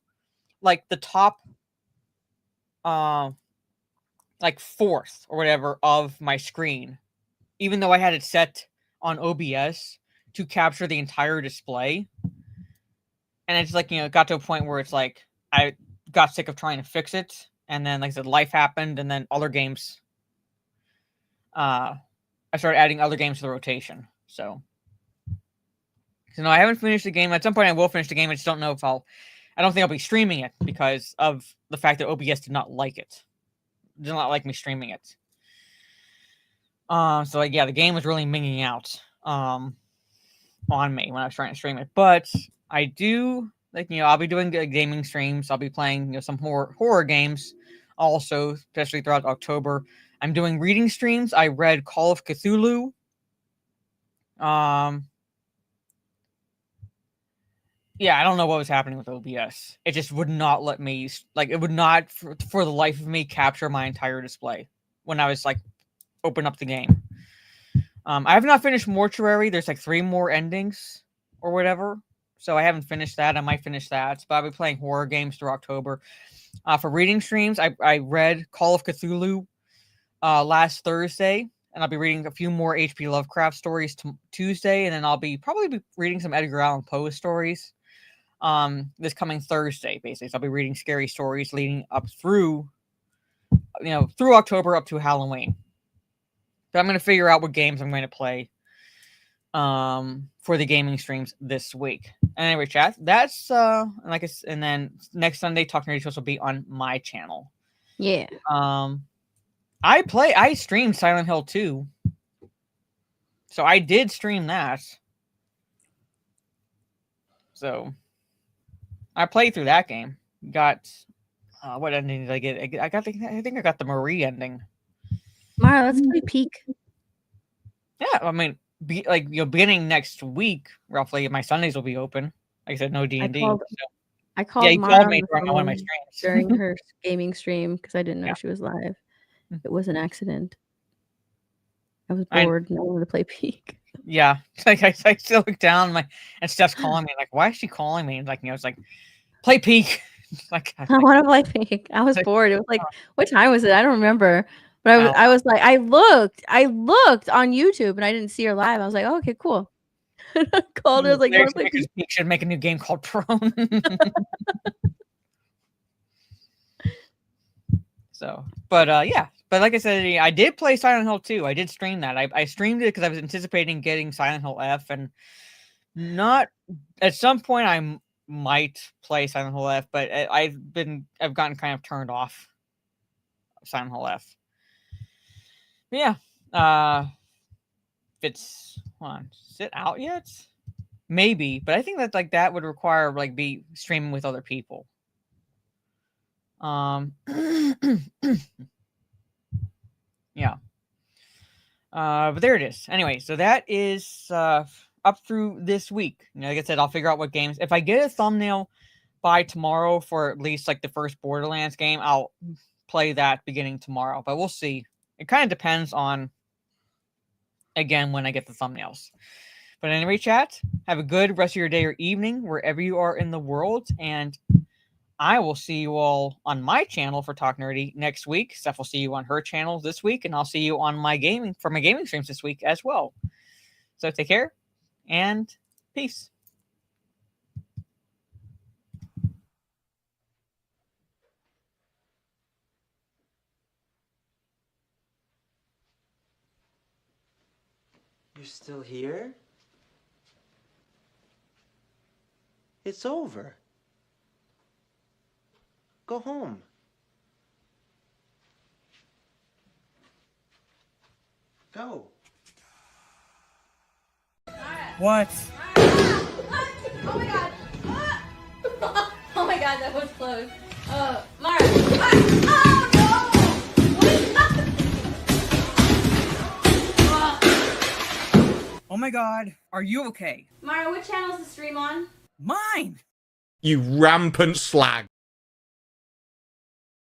like the top, like fourth or whatever of my screen, even though I had it set on OBS to capture the entire display. And it's like, it got to a point where it's like I got sick of trying to fix it. And then, like I said, life happened, and then other games. I started adding other games to the rotation. So no, I haven't finished the game. At some point, I will finish the game. I just don't know if I don't think I'll be streaming it because of the fact that OBS did not like it. Did not like me streaming it. So yeah, the game was really minging out on me when I was trying to stream it. But I do I'll be doing gaming streams. I'll be playing some horror games also, especially throughout October. I'm doing reading streams. I read Call of Cthulhu. Yeah, I don't know what was happening with OBS. It just would not let me, it would not, for the life of me, capture my entire display when I was, open up the game. I have not finished Mortuary. There's, 3 more endings or whatever. So I haven't finished that. I might finish that. But I'll be playing horror games through October. For reading streams, I read Call of Cthulhu last Thursday. And I'll be reading a few more H.P. Lovecraft stories Tuesday. And then I'll probably be reading some Edgar Allan Poe stories this coming Thursday, basically. So I'll be reading scary stories leading up through October up to Halloween. But I'm going to figure out what games I'm going to play for the gaming streams this week. And anyway, chat, that's and then next Sunday, Talk Nerdy Shows will be on my channel.
Yeah.
I streamed Silent Hill 2. So I did stream that. So I played through that game. Got what ending did I get? I think I got the Marie ending.
Mara, let's play Peak.
Yeah, I mean, beginning next week, roughly, my Sundays will be open. Like I said, no D&D.
I called
you
Mara
called me during one of my streams
during her gaming stream because I didn't know she was live. It was an accident. I was bored and I wanted to play Peak.
Yeah, I still look down and Steph's calling me. Why is she calling me? And it's play Peak.
I want to play Peak. I was bored. It was what time was it? I don't remember. But I was I looked on YouTube and I didn't see her live. I was like, oh, okay, cool. I called her. I was like,
Peak should make a new game called Prone. So, but yeah. But like I said, I did play Silent Hill 2. I did stream that. I streamed it because I was anticipating getting Silent Hill F, and not at some point I might play Silent Hill F, but I've gotten kind of turned off Silent Hill F. But yeah, is it out yet? Maybe, but I think that that would require be streaming with other people. Yeah. But there it is. Anyway, so that is up through this week. Like I said, I'll figure out what games. If I get a thumbnail by tomorrow for at least like the first Borderlands game, I'll play that beginning tomorrow. But we'll see. It kind of depends on, again, when I get the thumbnails. But anyway, chat, have a good rest of your day or evening wherever you are in the world, and I will see you all on my channel for Talk Nerdy next week. Steph will see you on her channel this week, and I'll see you on my gaming streams this week as well. So take care and peace.
You're still here? It's over. Go home. Go.
What?
Oh my god. Oh my god, that was close. Mara. Oh no!
Oh my god, are you okay?
Mara, what channel is the stream on?
Mine!
You rampant slag.